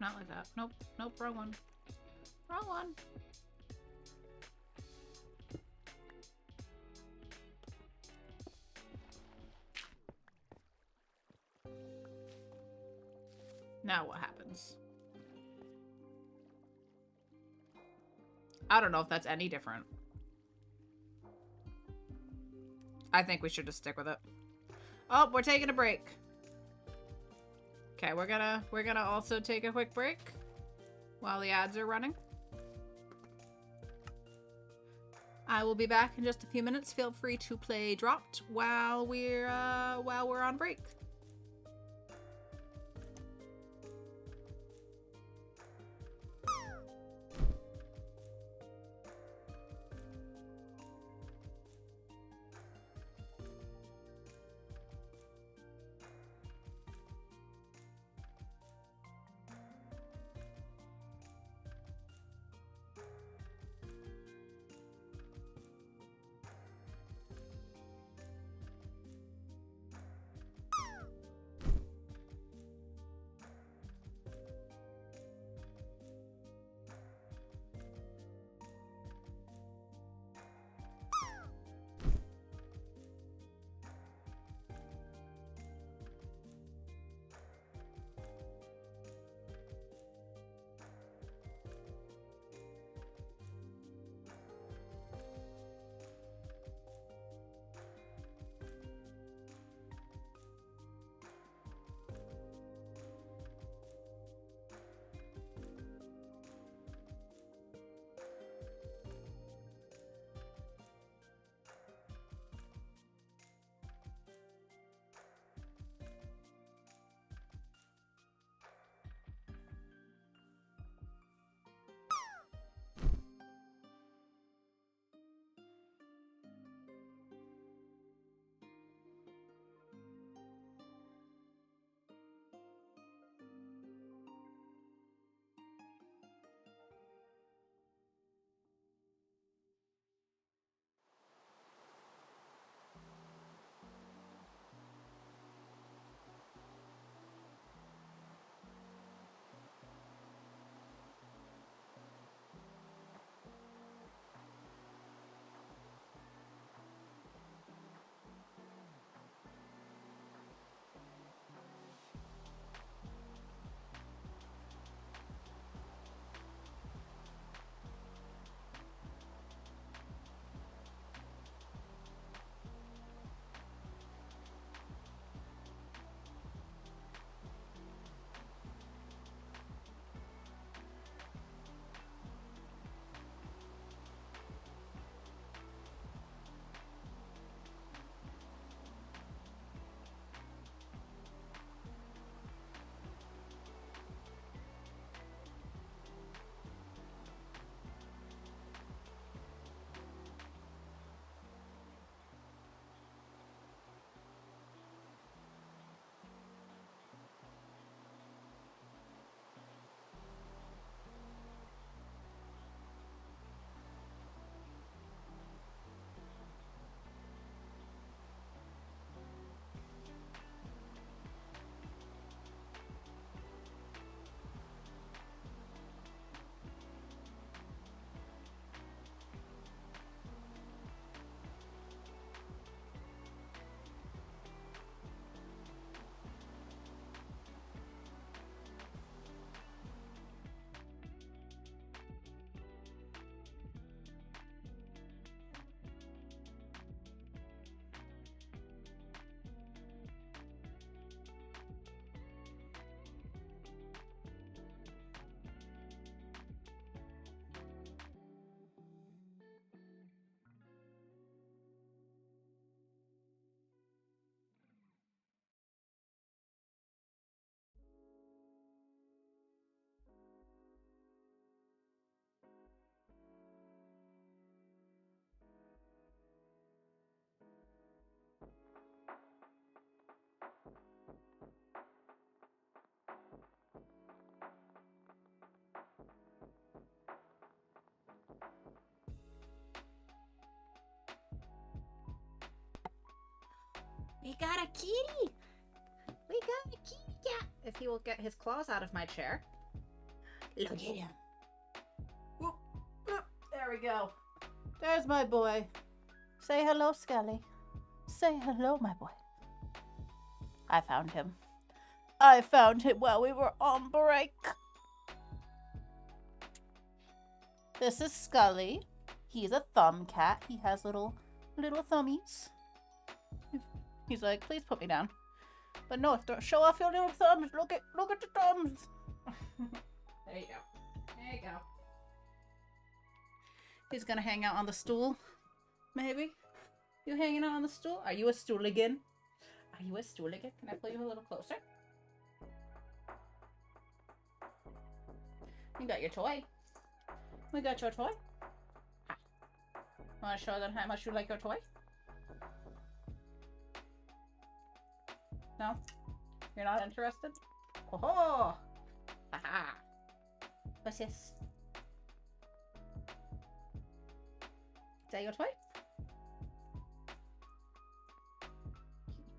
A: Not like that. Nope. Nope. Wrong one. Wrong one. Now what happens? I don't know if that's any different. I think we should just stick with it. Oh, we're taking a break. Okay, we're gonna also take a quick break while the ads are running. I will be back in just a few minutes. Feel free to play Dropped while we're on break. We got a kitty. We got a kitty cat. If he will get his claws out of my chair. Look at him. Whoop, whoop. There we go. There's my boy. Say hello, Scully. Say hello, my boy. I found him. I found him while we were on break. This is Scully. He's a thumb cat. He has little thummies. He's like, please put me down. But no, don't show off your little thumbs. Look at the thumbs. There you go. There you go. He's gonna hang out on the stool. Maybe. You hanging out on the stool? Are you a stooligan? Are you a stooligan? Can I pull you a little closer? You got your toy. We got your toy. Want to show them how much you like your toy? No? You're not interested? Oh-ho! Haha! What's this? Is that your toy?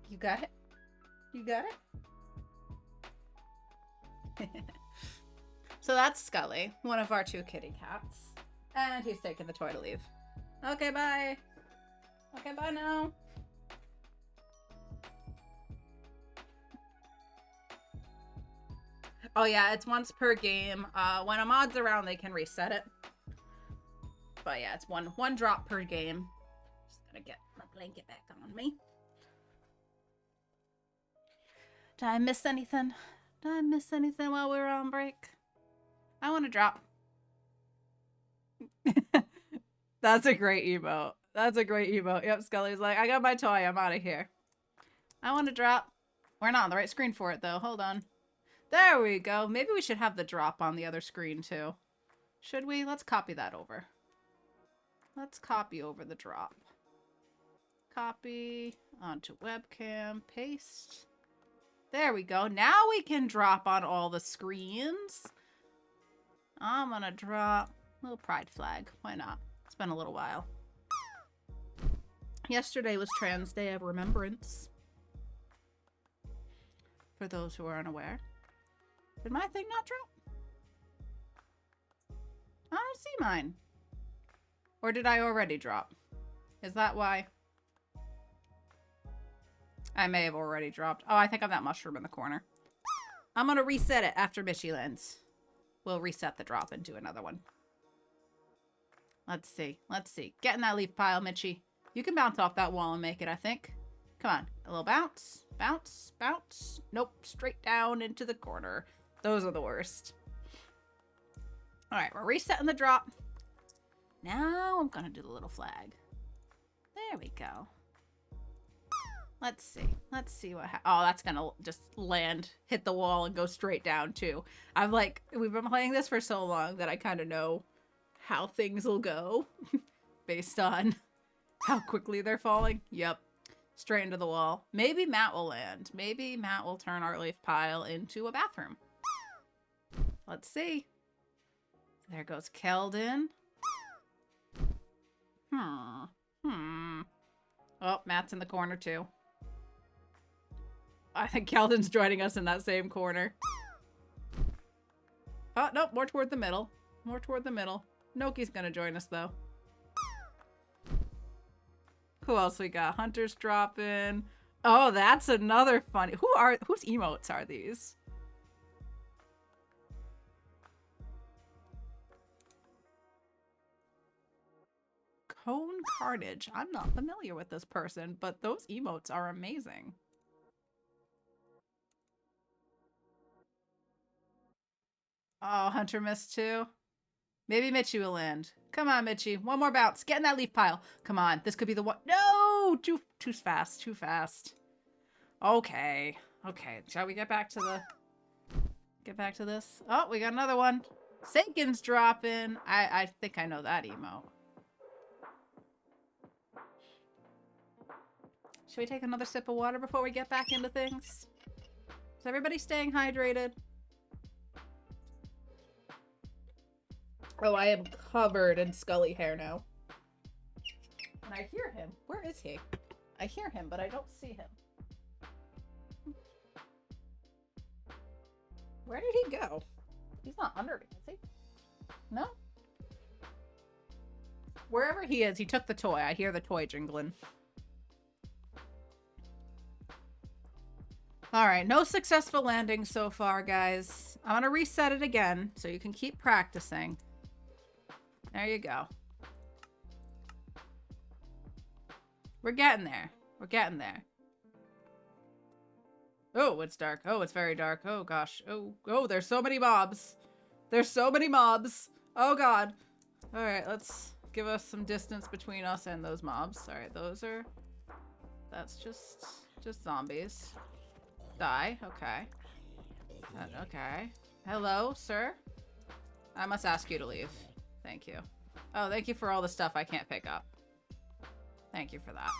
A: You got it? You got it? So that's Scully, one of our 2 kitty cats. And he's taking the toy to leave. Okay, bye. Okay, bye now. Oh yeah, it's once per game. When a mod's around, they can reset it. But yeah, it's one drop per game. Just gotta get my blanket back on me. Did I miss anything? Did I miss anything while we were on break? I want to drop. That's a great emote. That's a great emote. Yep, Scully's like, I got my toy. I'm out of here. I want to drop. We're not on the right screen for it, though. Hold on. There we go. Maybe we should have the drop on the other screen, too. Should we? Let's copy that over. Let's copy over the drop. Copy onto webcam. Paste. There we go. Now we can drop on all the screens. I'm gonna drop a little pride flag. Why not? It's been a little while. Yesterday was Trans Day of Remembrance. For those who are unaware. Did my thing not drop? I don't see mine. Or did I already drop? Is that why? I may have already dropped. Oh, I think I'm that mushroom in the corner. I'm gonna reset it after Mitchie lands. We'll reset the drop and do another one. Let's see. Let's see. Get in that leaf pile, Mitchie. You can bounce off that wall and make it, I think. Come on. A little bounce. Bounce. Bounce. Nope. Straight down into the corner. Those are the worst. Alright, we're resetting the drop. Now I'm gonna do the little flag. There we go. Let's see. Let's see what oh, that's gonna just land, hit the wall, and go straight down, too. We've been playing this for so long that I kind of know how things will go based on how quickly they're falling. Yep. Straight into the wall. Maybe Matt will land. Maybe Matt will turn our leaf pile into a bathroom. Let's see. There goes Keldon. Oh, Matt's in the corner, too. I think Keldon's joining us in that same corner. Oh, nope. More toward the middle. More toward the middle. Noki's gonna join us, though. Who else we got? Hunter's dropping. Oh, that's another funny. Whose emotes are these? Cone Carnage. I'm not familiar with this person, but those emotes are amazing. Oh, Hunter missed too. Maybe Mitchie will land. Come on, Mitchie. One more bounce. Get in that leaf pile. Come on. This could be the one. No! Too fast. Too fast. Okay. Okay. Shall we get back to this? Oh, we got another one. Sakin's dropping. I think I know that emote. Should we take another sip of water before we get back into things? Is everybody staying hydrated? Oh, I am covered in Scully hair now. And I hear him. Where is he? I hear him, but I don't see him. Where did he go? He's not under me, is he? No? Wherever he is, he took the toy. I hear the toy jingling. Alright, no successful landings so far, guys. I'm gonna reset it again so you can keep practicing. There you go. We're getting there. We're getting there. Oh, it's dark. Oh, it's very dark. Oh, gosh. Oh, there's so many mobs. There's so many mobs. Oh, God. Alright, let's give us some distance between us and those mobs. Alright, that's just zombies. Die. Okay. Okay. Hello, sir? I must ask you to leave. Thank you. Oh, thank you for all the stuff I can't pick up. Thank you for that.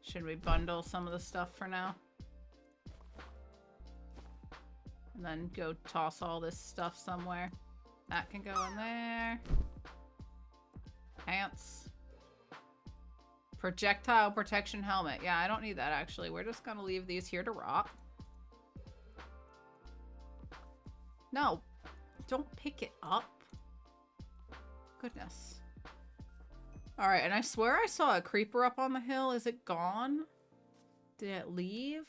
A: Should we bundle some of the stuff for now? And then go toss all this stuff somewhere. That can go in there. Pants. Projectile protection helmet. Yeah, I don't need that actually. We're just gonna leave these here to rot. No. Don't pick it up. Goodness. Alright, and I swear I saw a creeper up on the hill. Is it gone? Did it leave?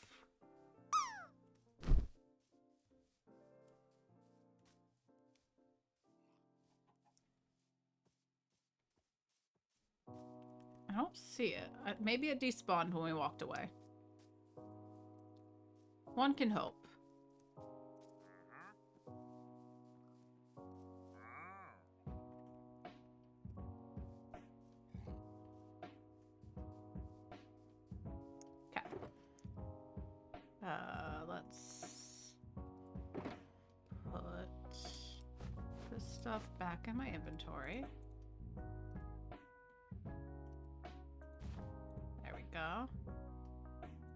A: I don't see it. Maybe it despawned when we walked away. One can hope. Okay. Let's put this stuff back in my inventory. Go.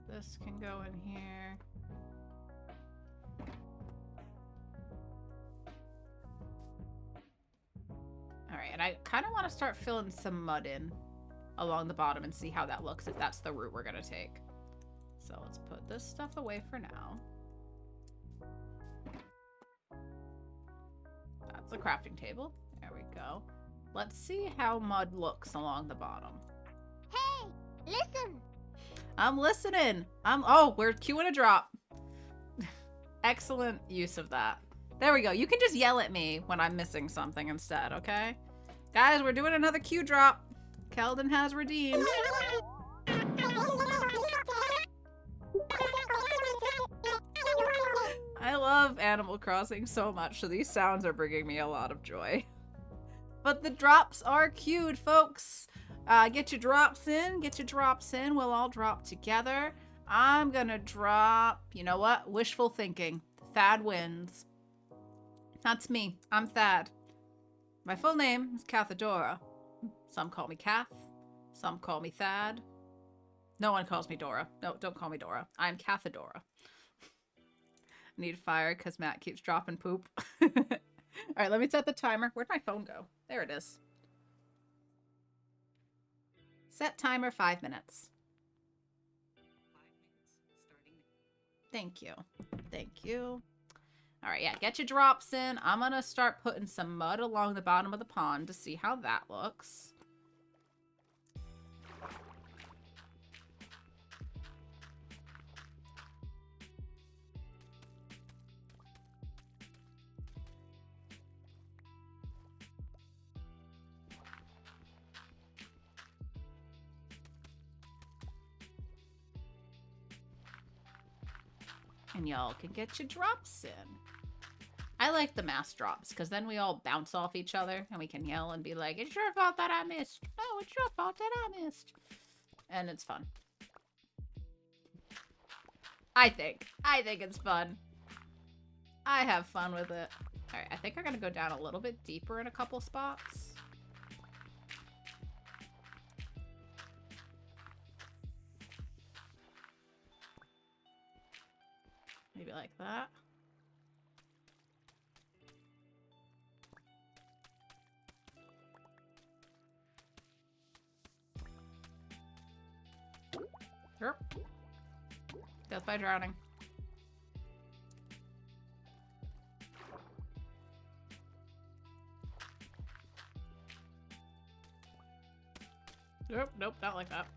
A: This can go in here. Alright, and I kind of want to start filling some mud in along the bottom and see how that looks, if that's the route we're going to take. So let's put this stuff away for now. That's a crafting table. There we go. Let's see how mud looks along the bottom.
F: Hey, listen.
A: I'm listening. Oh, we're queuing a drop. Excellent use of that. There we go. You can just yell at me when I'm missing something instead, okay? Guys, we're doing another queue drop. Keldon has redeemed. I love Animal Crossing so much, so these sounds are bringing me a lot of joy. But the drops are queued, folks. Get your drops in. Get your drops in. We'll all drop together. I'm gonna drop, you know what? Wishful thinking. Thad wins. That's me. I'm Thad. My full name is Cathadora. Some call me Cath. Some call me Thad. No one calls me Dora. No, don't call me Dora. I'm Cathadora. I need fire because Matt keeps dropping poop. Alright, let me set the timer. Where'd my phone go? There it is. Set timer 5 minutes. 5 minutes starting. Thank you. Thank you. Alright, yeah, get your drops in. I'm gonna start putting some mud along the bottom of the pond to see how that looks. And y'all can get your drops in. I like the mass drops because then we all bounce off each other and we can yell and be like, it's your fault that I missed. No, it's your fault that I missed. And it's fun. I think it's fun. I have fun with it. All right, I think I'm going to go down a little bit deeper in a couple spots. Maybe like that. Yep. Death by drowning. Nope, nope, not like that.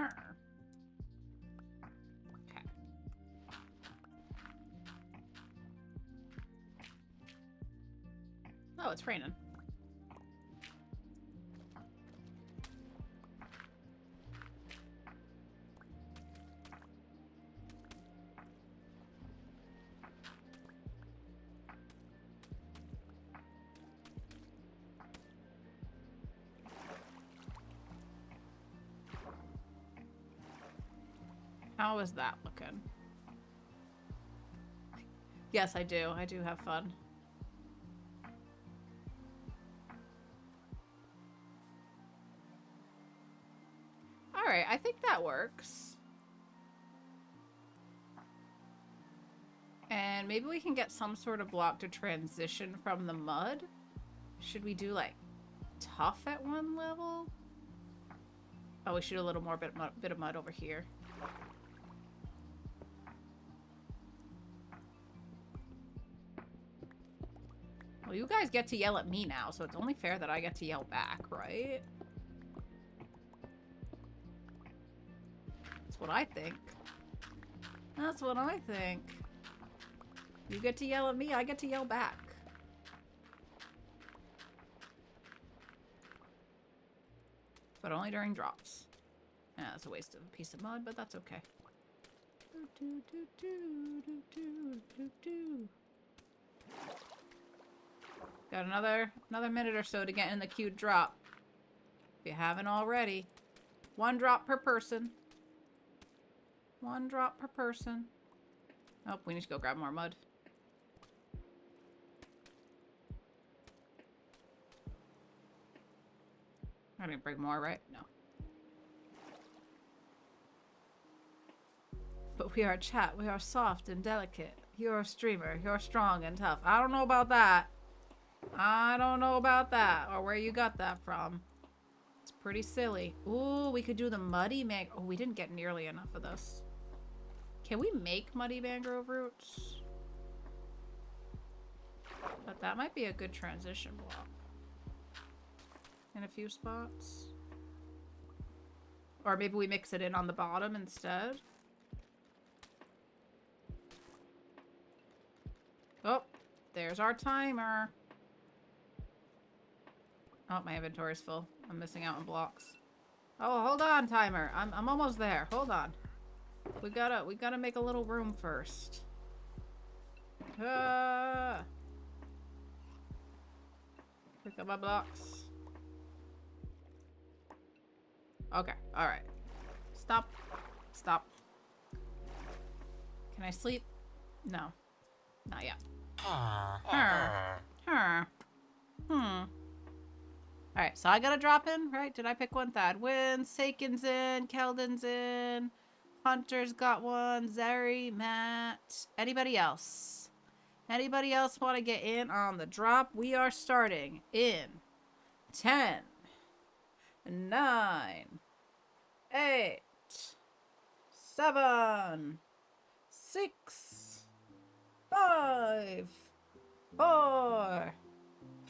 A: Okay. Oh, it's raining. How is that looking? Yes, I do. I do have fun. Alright, I think that works. And maybe we can get some sort of block to transition from the mud. Should we do, like, tough at one level? Oh, we should do a little more bit of mud over here. Well, you guys get to yell at me now, so it's only fair that I get to yell back, right? That's what I think. That's what I think. You get to yell at me, I get to yell back. But only during drops. Yeah, that's a waste of a piece of mud, but that's okay. Got another minute or so to get in the queued drop. If you haven't already. 1 drop per person. 1 drop per person. Oh, we need to go grab more mud. I didn't bring more, right? No. But we are chat. We are soft and delicate. You're a streamer. You're strong and tough. I don't know about that. I don't know about that. Or where you got that from. It's pretty silly. Ooh, we could do the muddy mangrove. Oh, we didn't get nearly enough of this. Can we make muddy mangrove roots? But that might be a good transition block. In a few spots. Or maybe we mix it in on the bottom instead. Oh, there's our timer. Oh, my inventory's full. I'm missing out on blocks. Oh, hold on, timer. I'm almost there. Hold on. We gotta make a little room first. Pick up my blocks. Okay, alright. Stop. Stop. Can I sleep? No. Not yet. Alright, so I gotta drop in, right? Did I pick one? Thad wins. Sakin's in. Keldon's in. Hunter's got one. Zeri, Matt. Anybody else? Anybody else want to get in on the drop? We are starting in 10, 9, 8, 7, 6, 5, 4,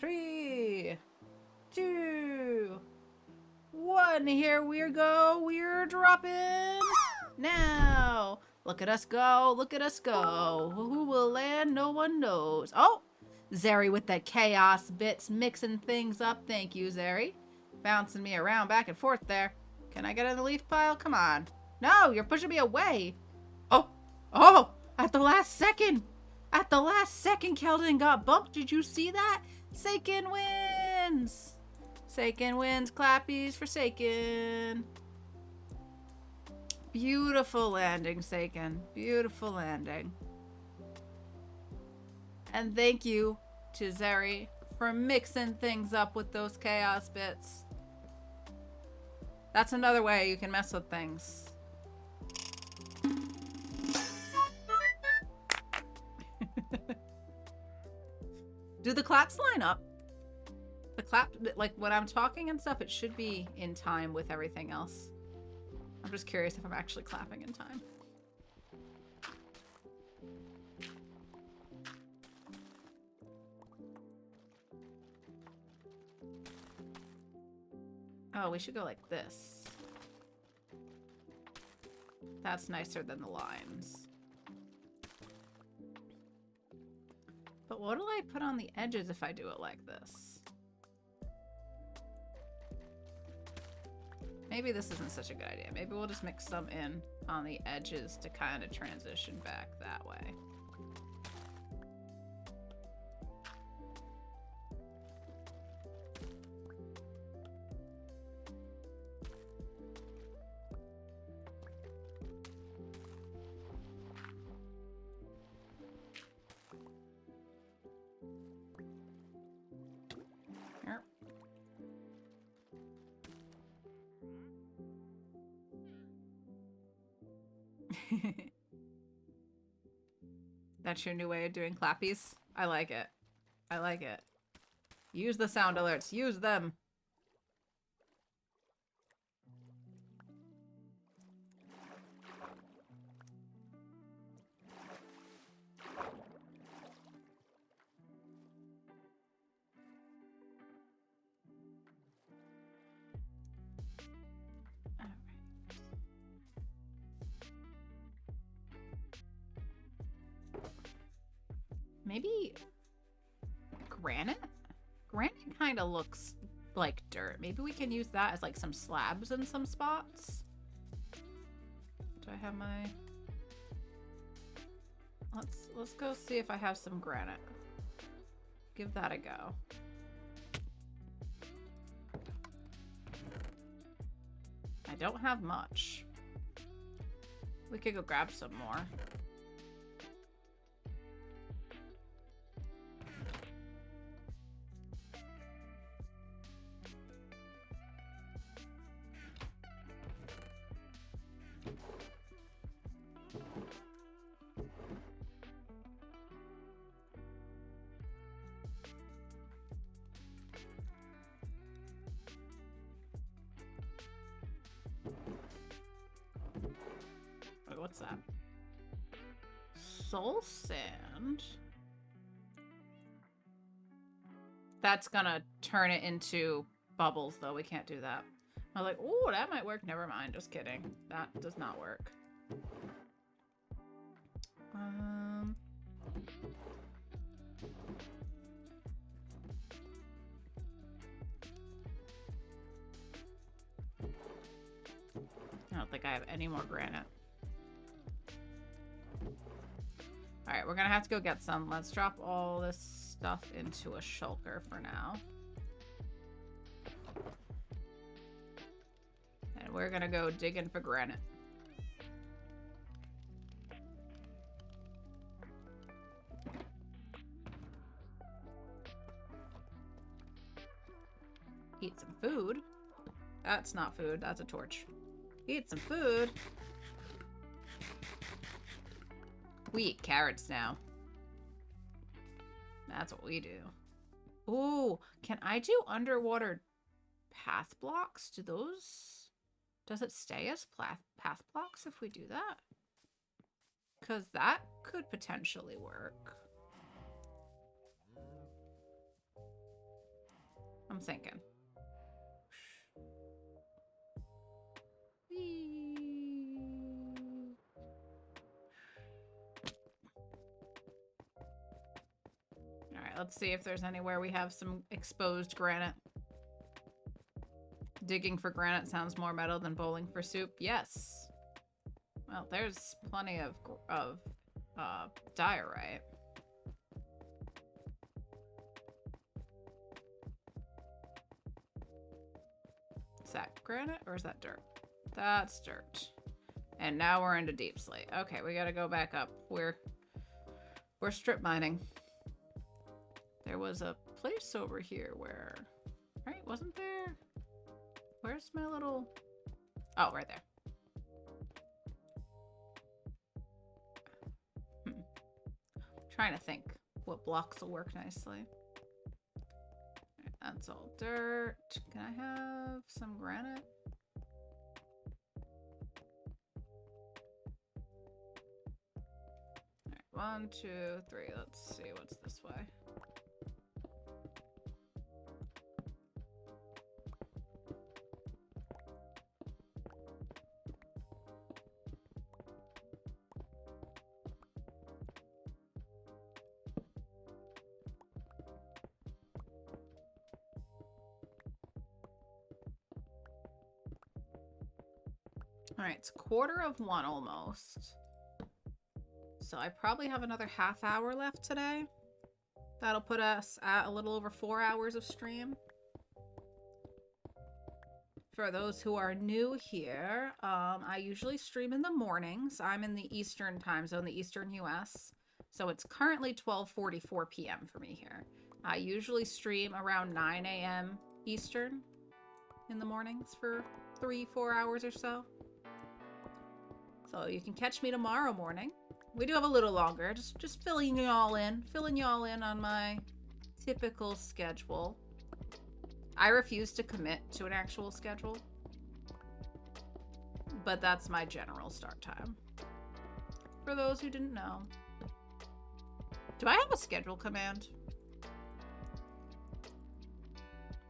A: 3, 2, 1. Here we go. We're dropping now. Look at us go. Look at us go. Who will land? No one knows. Oh, Zeri with the chaos bits, mixing things up. Thank you, Zeri. Bouncing me around back and forth there. Can I get in the leaf pile? Come on. No, you're pushing me away. Oh, oh, at the last second. At the last second, Keldon got bumped. Did you see that? Seiken wins. Seiken wins. Clappies for Seiken. Beautiful landing, Seiken. Beautiful landing. And thank you to Zeri for mixing things up with those chaos bits. That's another way you can mess with things. Do the claps line up? The clap, like when I'm talking and stuff, it should be in time with everything else. I'm just curious if I'm actually clapping in time. Oh, we should go like this. That's nicer than the lines. But what will I put on the edges if I do it like this? Maybe this isn't such a good idea. Maybe we'll just mix some in on the edges to kind of transition back that way. That's your new way of doing clappies? I like it. I like it. Use the sound alerts. Use them. Maybe granite? Granite kind of looks like dirt. Maybe we can use that as like some slabs in some spots. Do I have my... Let's go see if I have some granite. Give that a go. I don't have much. We could go grab some more. What's that? Soul sand? That's gonna turn it into bubbles, though. We can't do that. I was like, oh, that might work. Never mind. Just kidding. That does not work. I don't think I have any more granite. Alright, we're gonna have to go get some. Let's drop all this stuff into a shulker for now. And we're gonna go digging for granite. Eat some food. That's not food, that's a torch. Eat some food. We eat carrots now. That's what we do. Ooh, can I do underwater path blocks? Does it stay as path blocks if we do that? Because that could potentially work. I'm thinking. let's see if there's anywhere we have some exposed granite. Digging for granite sounds more metal than bowling for soup. Yes. Well, there's plenty of diorite. Is that granite or is that dirt? That's dirt. And now we're into deep slate. Okay, we gotta go back up. We're strip mining. There was a place over here where... Right, wasn't there? Where's my little... Oh, right there. Trying to think what blocks will work nicely. Right, that's all dirt. Can I have some granite? Alright, 1, 2, 3. Let's see what's this way. Alright, it's 1:15 almost. So I probably have another half hour left today. That'll put us at a little over 4 hours of stream. For those who are new here, I usually stream in the mornings. I'm in the Eastern time zone, the Eastern US. So it's currently 12:44 p.m. for me here. I usually stream around 9 a.m. Eastern in the mornings for 3-4 hours or so. So you can catch me tomorrow morning. We do have a little longer, just filling y'all in on my typical schedule. I refuse to commit to an actual schedule, but that's my general start time. For those who didn't know. Do I have a schedule command?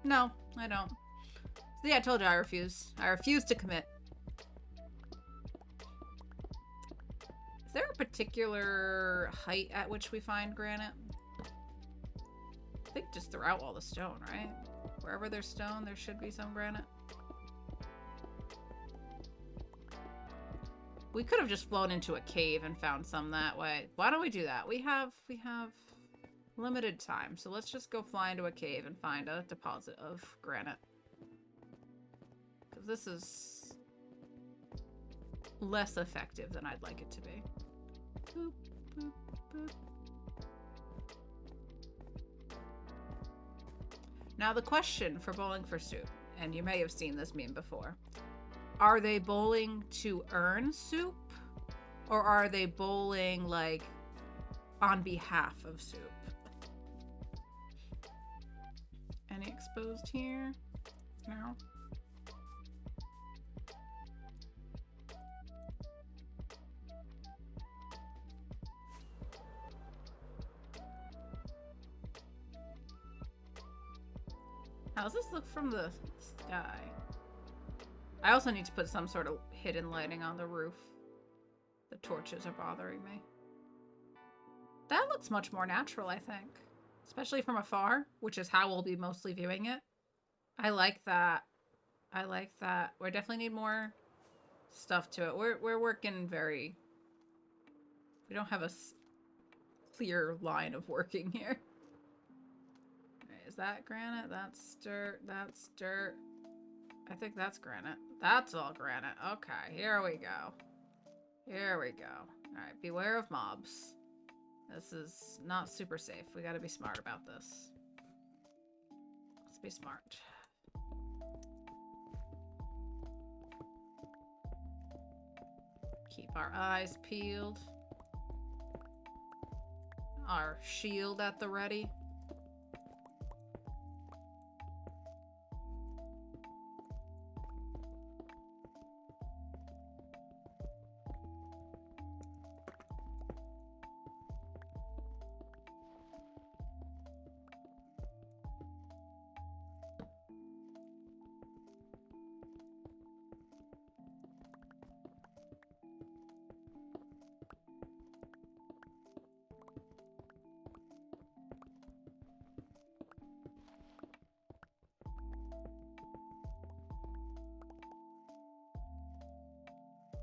A: No, I don't. See, I told you I refuse. I refuse to commit. Is there a particular height at which we find granite? I think just throughout all the stone, right? Wherever there's stone, there should be some granite. We could have just flown into a cave and found some that way. Why don't we do that? We have limited time, so let's just go fly into a cave and find a deposit of granite. Because this is less effective than I'd like it to be. Boop, boop, boop. Now the question for bowling for soup, and you may have seen this meme before, are they bowling to earn soup? Or are they bowling, like, on behalf of soup? Any exposed here? No? How's this look from the sky? I also need to put some sort of hidden lighting on the roof. The torches are bothering me. That looks much more natural, I think. Especially from afar, which is how we'll be mostly viewing it. I like that. I like that. We definitely need more stuff to it. We're working very... We don't have a clear line of working here. Is that granite? That's dirt. That's dirt. I think that's granite. That's all granite. Okay, here we go. Here we go. Alright, beware of mobs. This is not super safe. We gotta be smart about this. Let's be smart. Keep our eyes peeled. Our shield at the ready.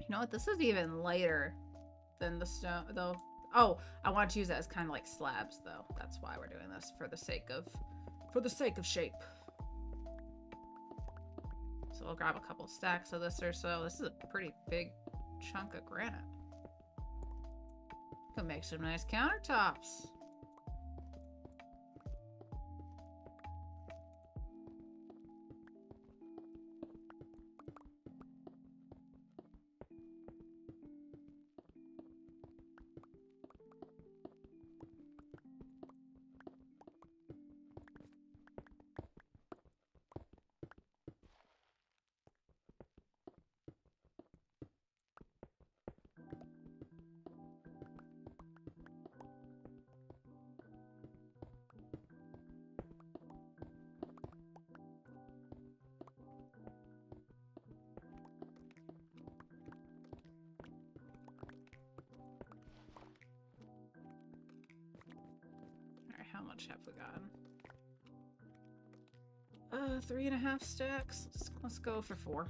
A: You know what? This is even lighter than the stone, though. Oh, I want to use that as kind of like slabs, though. That's why we're doing this, for the sake of shape. So we'll grab a couple stacks of this or so. This is a pretty big chunk of granite. Could make some nice countertops. How much have we gotten? 3.5 stacks. Let's go for 4.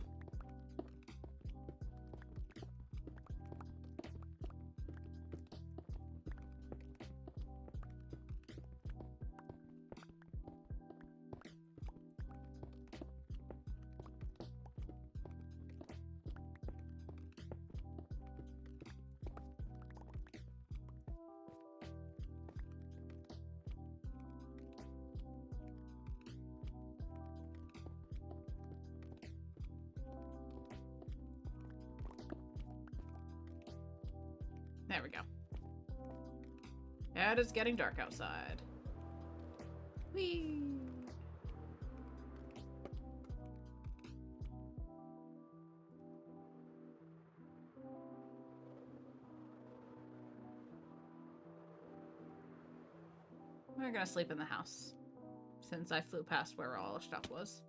A: There we go. It is getting dark outside. Whee! We're gonna sleep in the house, since I flew past where all the stuff was.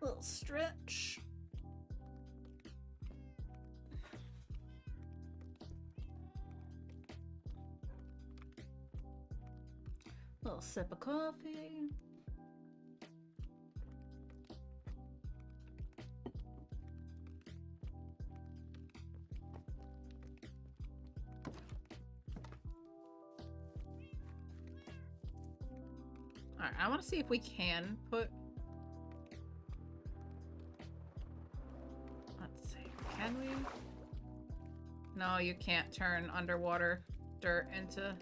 A: Little stretch. Little sip of coffee. Alright, I want to see if we can put... Let's see, can we? No, you can't turn underwater dirt into...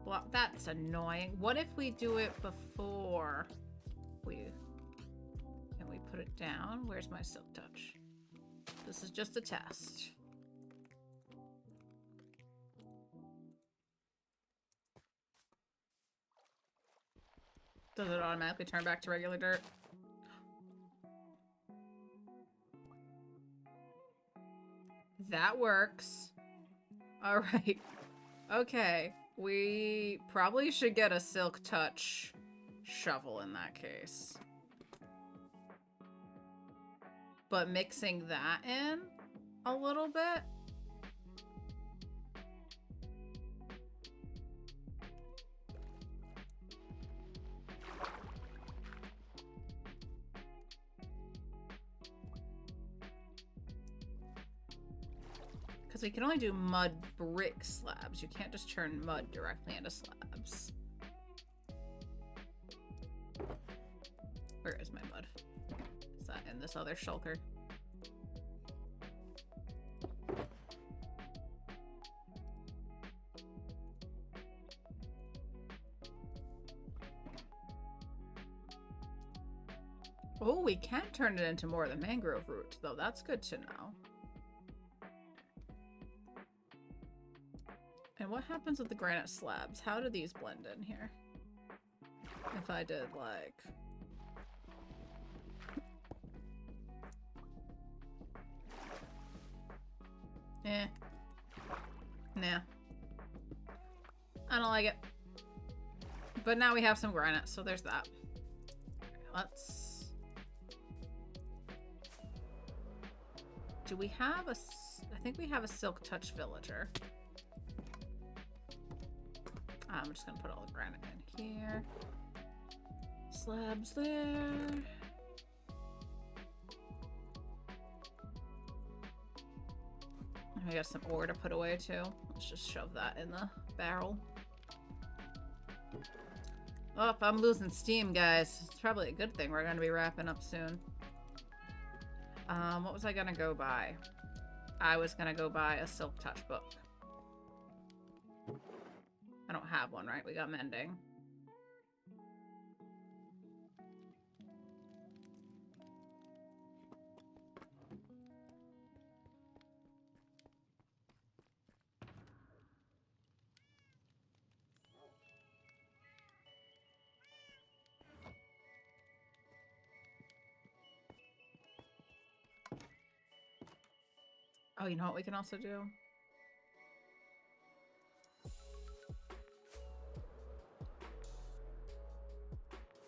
A: Well, that's annoying. What if we do it before we... Can we put it down? Where's my silk touch? This is just a test. Does it automatically turn back to regular dirt? That works. All right. Okay. We probably should get a silk touch shovel in that case. But mixing that in a little bit. Because we can only do mud brick slabs. You can't just turn mud directly into slabs. Where is my mud? Is that in this other shulker? Oh, we can turn it into more of the mangrove root, though. That's good to know. And what happens with the granite slabs? How do these blend in here? If I did, like... Nah. I don't like it. But now we have some granite, so there's that. Let's... Do we have a... I think we have a silk touch villager. I'm just gonna put all the granite in here. Slabs there. We got some ore to put away too. Let's just shove that in the barrel. Oh, I'm losing steam, guys. It's probably a good thing. We're gonna be wrapping up soon. What was I gonna go buy? I was gonna go buy a Silk Touch book. I don't have one, right? We got mending. Oh, you know what we can also do?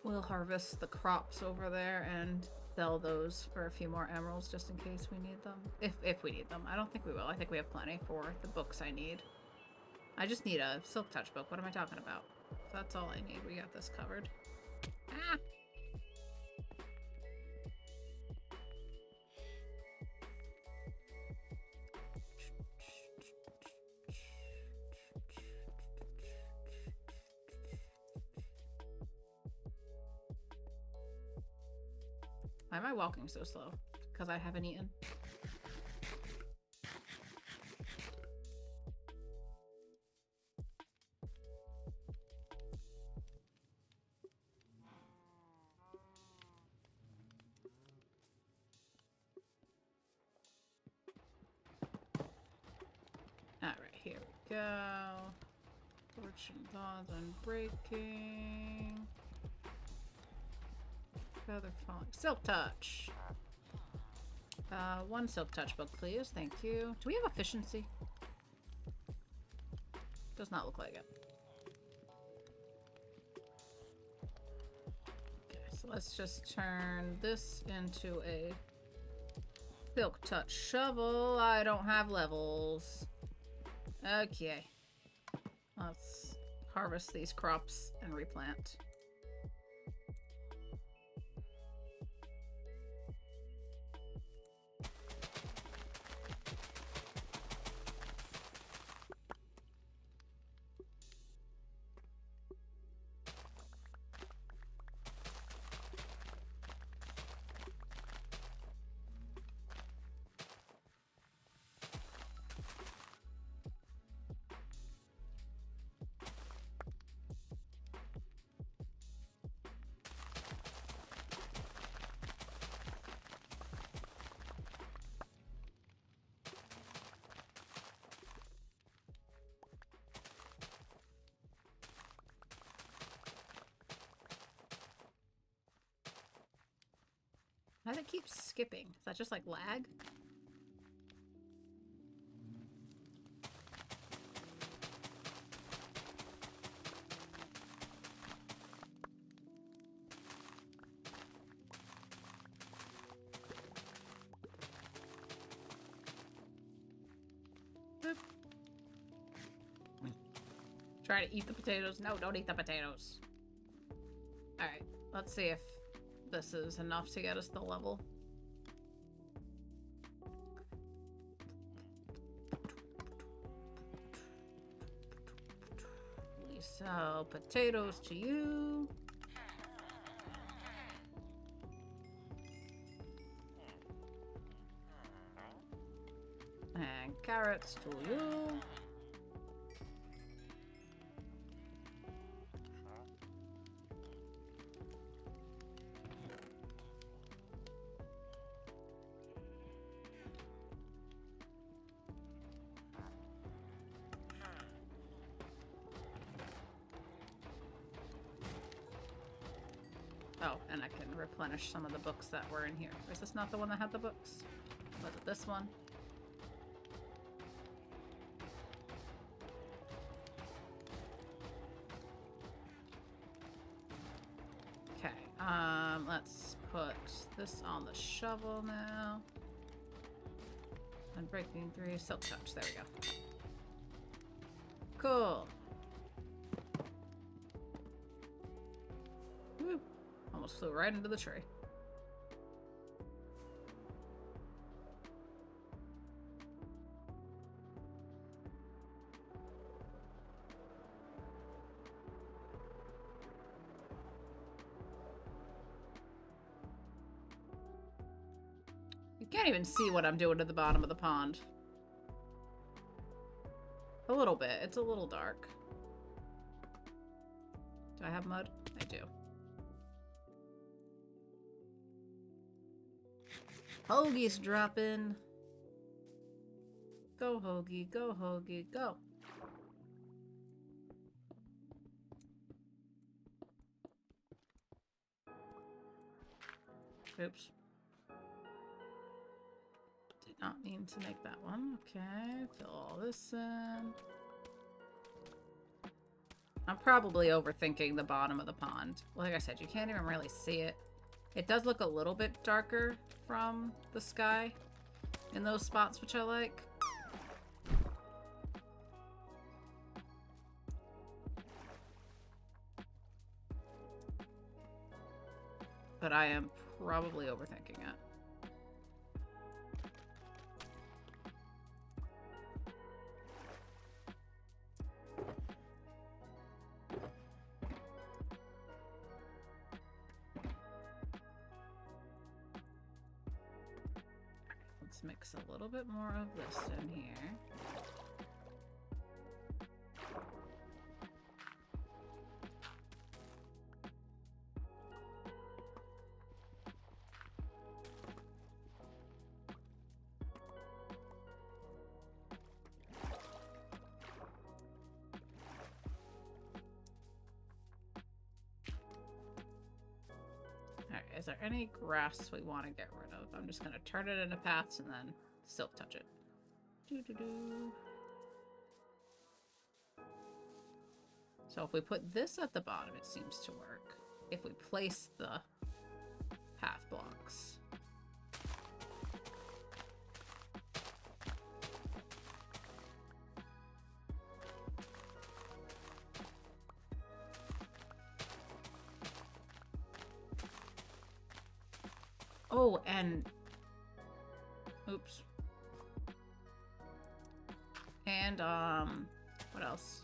A: We'll harvest the crops over there and sell those for a few more emeralds just in case we need them. If we need them. I don't think we will. I think we have plenty for the books I need. I just need a Silk Touch book. What am I talking about? That's all I need. We got this covered. Ah! Why am I walking so slow? Because I haven't eaten. Alright, here we go. Fortune bonds unbreaking. Feather falling. Silk Touch. One Silk Touch book, please. Thank you. Do we have efficiency? Does not look like it. Okay, so let's just turn this into a Silk Touch shovel. I don't have levels. Okay. Let's harvest these crops and replant. Why does it keep skipping? Is that just like lag? Boop. Try to eat the potatoes. No, don't eat the potatoes. Alright, let's see if this is enough to get us the level. We sell potatoes to you. And carrots to you. Oh, and I can replenish some of the books that were in here. Is this not the one that had the books? Was it this one? Okay, let's put this on the shovel now. Unbreaking 3, Silk Touch, there we go. Cool. Almost flew right into the tree. You can't even see what I'm doing at the bottom of the pond. A little bit. It's a little dark. Do I have mud? I do. Hoagie's dropping. Go, Hoagie. Go, Hoagie. Go. Oops. Did not mean to make that one. Okay. Fill all this in. I'm probably overthinking the bottom of the pond. Like I said, you can't even really see it. It does look a little bit darker from the sky in those spots, which I like. But I am probably overthinking it. Let's mix a little bit more of this in here. Alright, is there any grass we want to get rid of? I'm just going to turn it into paths and then silk touch it. Doo-doo-doo. So if we put this at the bottom, it seems to work. If we place the path blocks. Oh, and oops. And what else?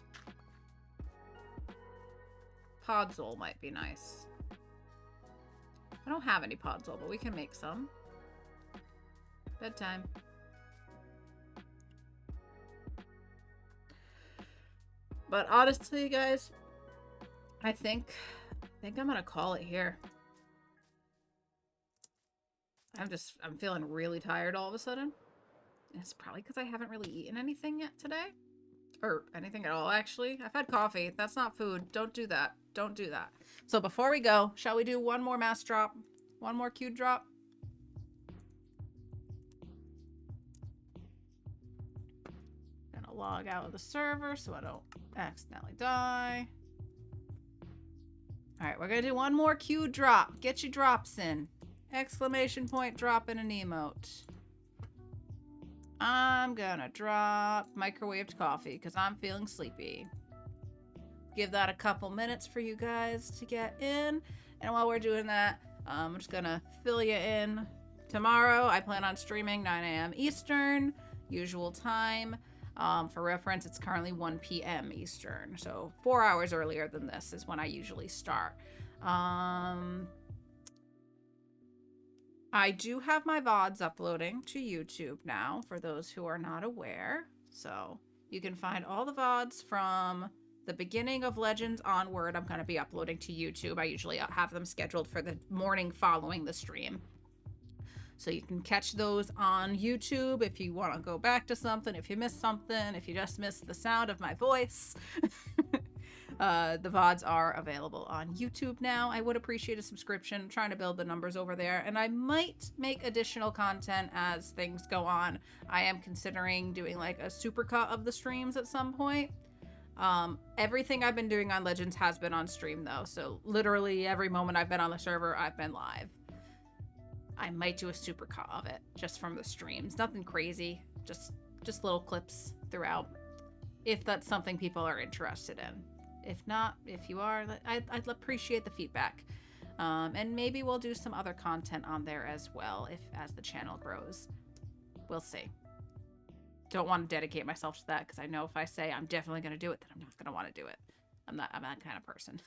A: Podzol might be nice. I don't have any podzol, but we can make some. Bedtime. But honestly, guys, I think I'm gonna call it here. I'm feeling really tired all of a sudden. It's probably because I haven't really eaten anything yet today. Or anything at all, actually. I've had coffee. That's not food. Don't do that. Don't do that. So before we go, shall we do one more mass drop? One more cue drop? Gonna log out of the server so I don't accidentally die. Alright, we're gonna do one more cue drop. Get your drops in. Exclamation point, drop in an emote. I'm gonna drop microwaved coffee because I'm feeling sleepy. Give that a couple minutes for you guys to get in. And while we're doing that, I'm just gonna fill you in. Tomorrow, I plan on streaming 9 a.m. Eastern, usual time. For reference, it's currently 1 p.m. Eastern. So 4 hours earlier than this is when I usually start. I do have my VODs uploading to YouTube now, for those who are not aware. So you can find all the VODs from the beginning of Legends onward. I'm going to be uploading to YouTube. I usually have them scheduled for the morning following the stream. So you can catch those on YouTube if you want to go back to something, if you missed something, if you just missed the sound of my voice. The VODs are available on YouTube now. I would appreciate a subscription. I'm trying to build the numbers over there, and I might make additional content as things go on. I am considering doing like a supercut of the streams at some point. Everything I've been doing on Legends has been on stream though, so literally every moment I've been on the server, I've been live. I might do a supercut of it just from the streams. Nothing crazy, just little clips throughout, if that's something people are interested in. If not, if you are, I'd appreciate the feedback. And maybe we'll do some other content on there as well as the channel grows. We'll see. Don't want to dedicate myself to that because I know if I say I'm definitely going to do it, then I'm not going to want to do it. I'm that kind of person.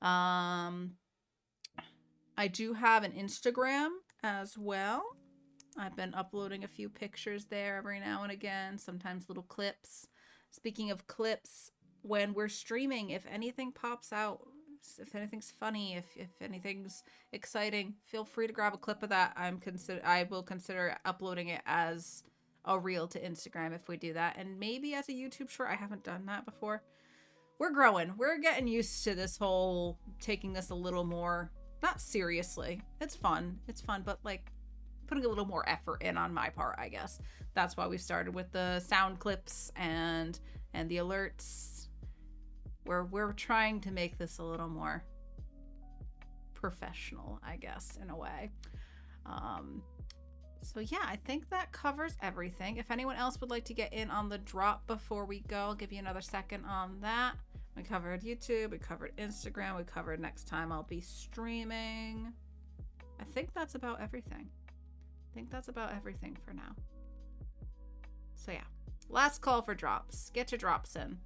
A: I do have an Instagram as well. I've been uploading a few pictures there every now and again, sometimes little clips. Speaking of clips, when we're streaming, if anything pops out, if anything's funny, if anything's exciting, feel free to grab a clip of that. I will consider uploading it as a reel to Instagram if we do that, and maybe as a YouTube short. I haven't done that before. We're growing. We're getting used to this whole taking this a little more, not seriously. It's fun, but like putting a little more effort in on my part, I guess. That's why we started with the sound clips and the alerts. We're trying to make this a little more professional, I guess, in a way. So yeah, I think that covers everything. If anyone else would like to get in on the drop before we go, I'll give you another second on that. We covered YouTube, we covered Instagram, we covered next time I'll be streaming. I think that's about everything. For now. So yeah, last call for drops. Get your drops in.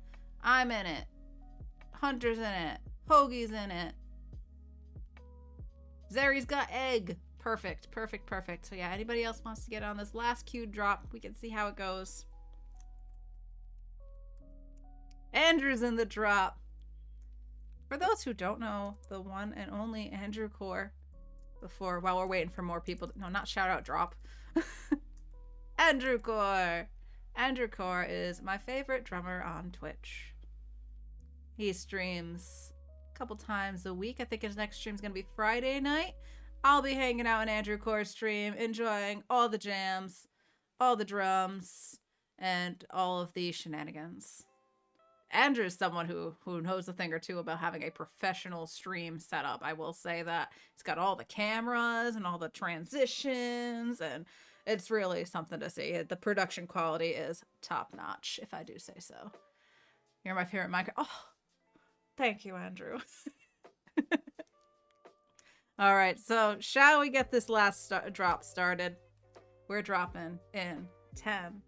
A: I'm in it. Hunter's in it. Hoagie's in it. Zeri's got egg. Perfect. So yeah, anybody else wants to get on this last queued drop, we can see how it goes. Andrew's in the drop. For those who don't know, the one and only Andrew Core, while we're waiting for more people no, not shout out, drop. Andrew Core is my favorite drummer on Twitch. He streams a couple times a week. I think his next stream is going to be Friday night. I'll be hanging out in Andrew Core's stream, enjoying all the jams, all the drums, and all of the shenanigans. Andrew's someone who knows a thing or two about having a professional stream setup. I will say that. He's got all the cameras and all the transitions, and it's really something to see. The production quality is top notch, if I do say so. You're my favorite Minecraft. Oh, thank you, Andrew. All right, so shall we get this last drop started? We're dropping in 10,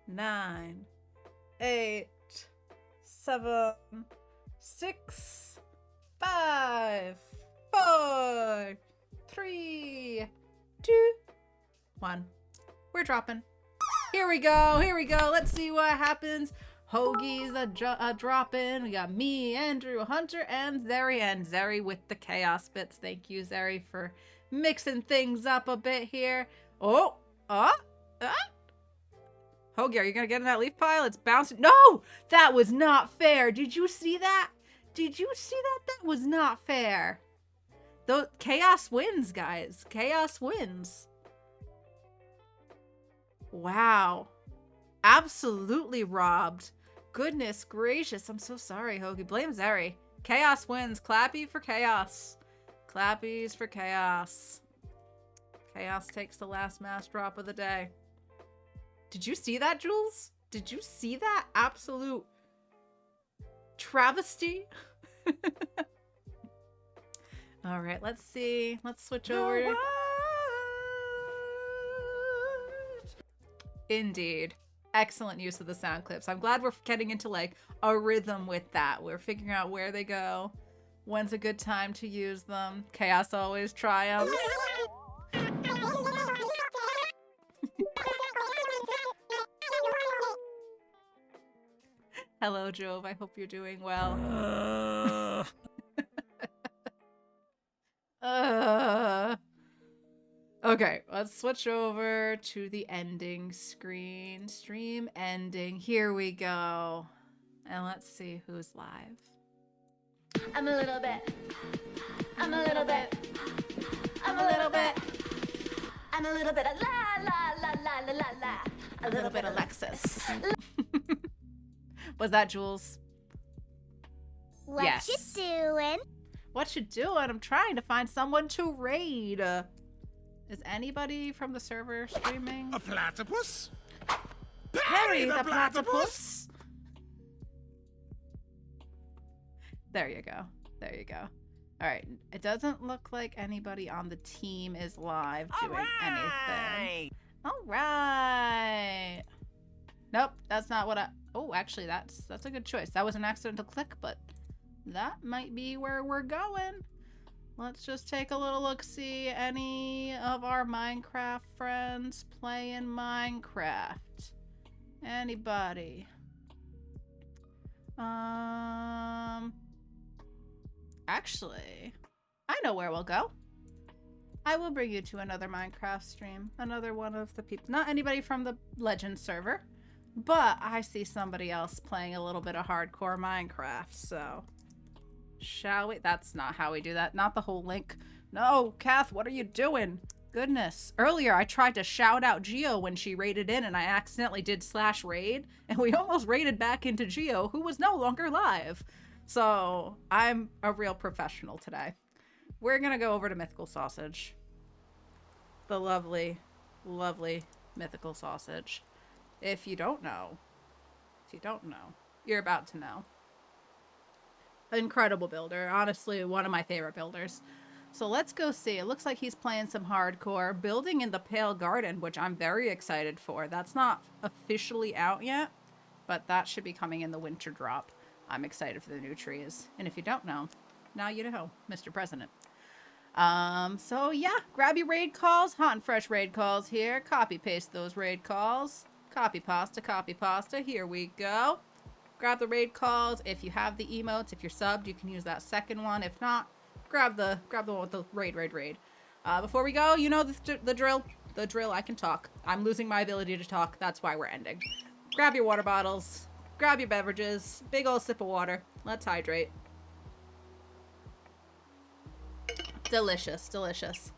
A: 9, 8, 7, 6, 5, 4, 3, 2, 1. We're dropping. Here we go. Let's see what happens. Hoagie's a drop-in. We got me, Andrew, Hunter, and Zeri with the chaos bits. Thank you, Zeri, for mixing things up a bit here. Hoagie, are you gonna get in that leaf pile? It's bouncing. No, that was not fair. Did you see that? That was not fair. Chaos wins, guys. Chaos wins. Wow. Absolutely robbed. Goodness gracious. I'm so sorry, Hoagie. Blame Zeri. Chaos wins. Clappy for chaos. Clappies for chaos. Chaos takes the last mass drop of the day. Did you see that, Jules? Did you see that absolute travesty? All right, let's see. Let's switch over. Indeed. Excellent use of the sound clips. I'm glad we're getting into like a rhythm with that. We're figuring out where they go, when's a good time to use them. Chaos always triumphs. Hello, Jove. I hope you're doing well. Okay, let's switch over to the ending screen. Stream ending. Here we go. And let's see who's live.
F: I'm a little bit. I'm a little bit. I'm a little bit. I'm a little bit of la la la la la la la.
A: A little bit Alexis. Was that Jules?
G: What
A: Yes.
G: you doing?
A: What you doing? I'm trying to find someone to raid. Is anybody from the server streaming?
I: A platypus?
A: Harry the platypus. There you go. All right. It doesn't look like anybody on the team is live doing anything. All right. Nope, that's not what I... Oh, actually, that's a good choice. That was an accidental click, but that might be where we're going. Let's just take a little look-see. Any of our Minecraft friends playing Minecraft? Anybody? Actually, I know where we'll go. I will bring you to another Minecraft stream. Another one of the people. Not anybody from the Legends server, but I see somebody else playing a little bit of hardcore Minecraft, so... Shall we? That's not how we do that. Not the whole link. No, Kath, what are you doing? Goodness. Earlier, I tried to shout out Geo when she raided in, and I accidentally did /raid, and we almost raided back into Geo, who was no longer live. So, I'm a real professional today. We're gonna go over to Mythical Sausage. The lovely, lovely Mythical Sausage. If you don't know, you're about to know. Incredible builder. Honestly, one of my favorite builders. So let's go see. It looks like he's playing some hardcore. Building in the Pale Garden, which I'm very excited for. That's not officially out yet, but that should be coming in the winter drop. I'm excited for the new trees. And if you don't know, now you know, Mr. President. So yeah, grab your raid calls. Hot and fresh raid calls here. Copy paste those raid calls. Copy pasta. Here we go. Grab the raid calls. If you have the emotes, if you're subbed, you can use that second one. If not, grab the one with the raid. Before we go, you know the drill. The drill, I can talk. I'm losing my ability to talk. That's why we're ending. Grab your water bottles. Grab your beverages. Big old sip of water. Let's hydrate. Delicious, delicious.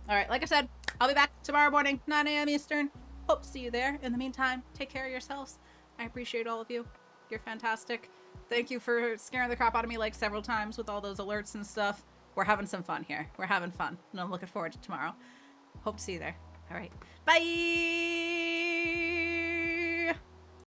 A: All right, like I said, I'll be back tomorrow morning, 9 a.m. Eastern. Hope to see you there. In the meantime, take care of yourselves. I appreciate all of you. You're fantastic. Thank you for scaring the crap out of me like several times with all those alerts and stuff. We're having some fun here. We're having fun. And I'm looking forward to tomorrow. Hope to see you there. All right. Bye!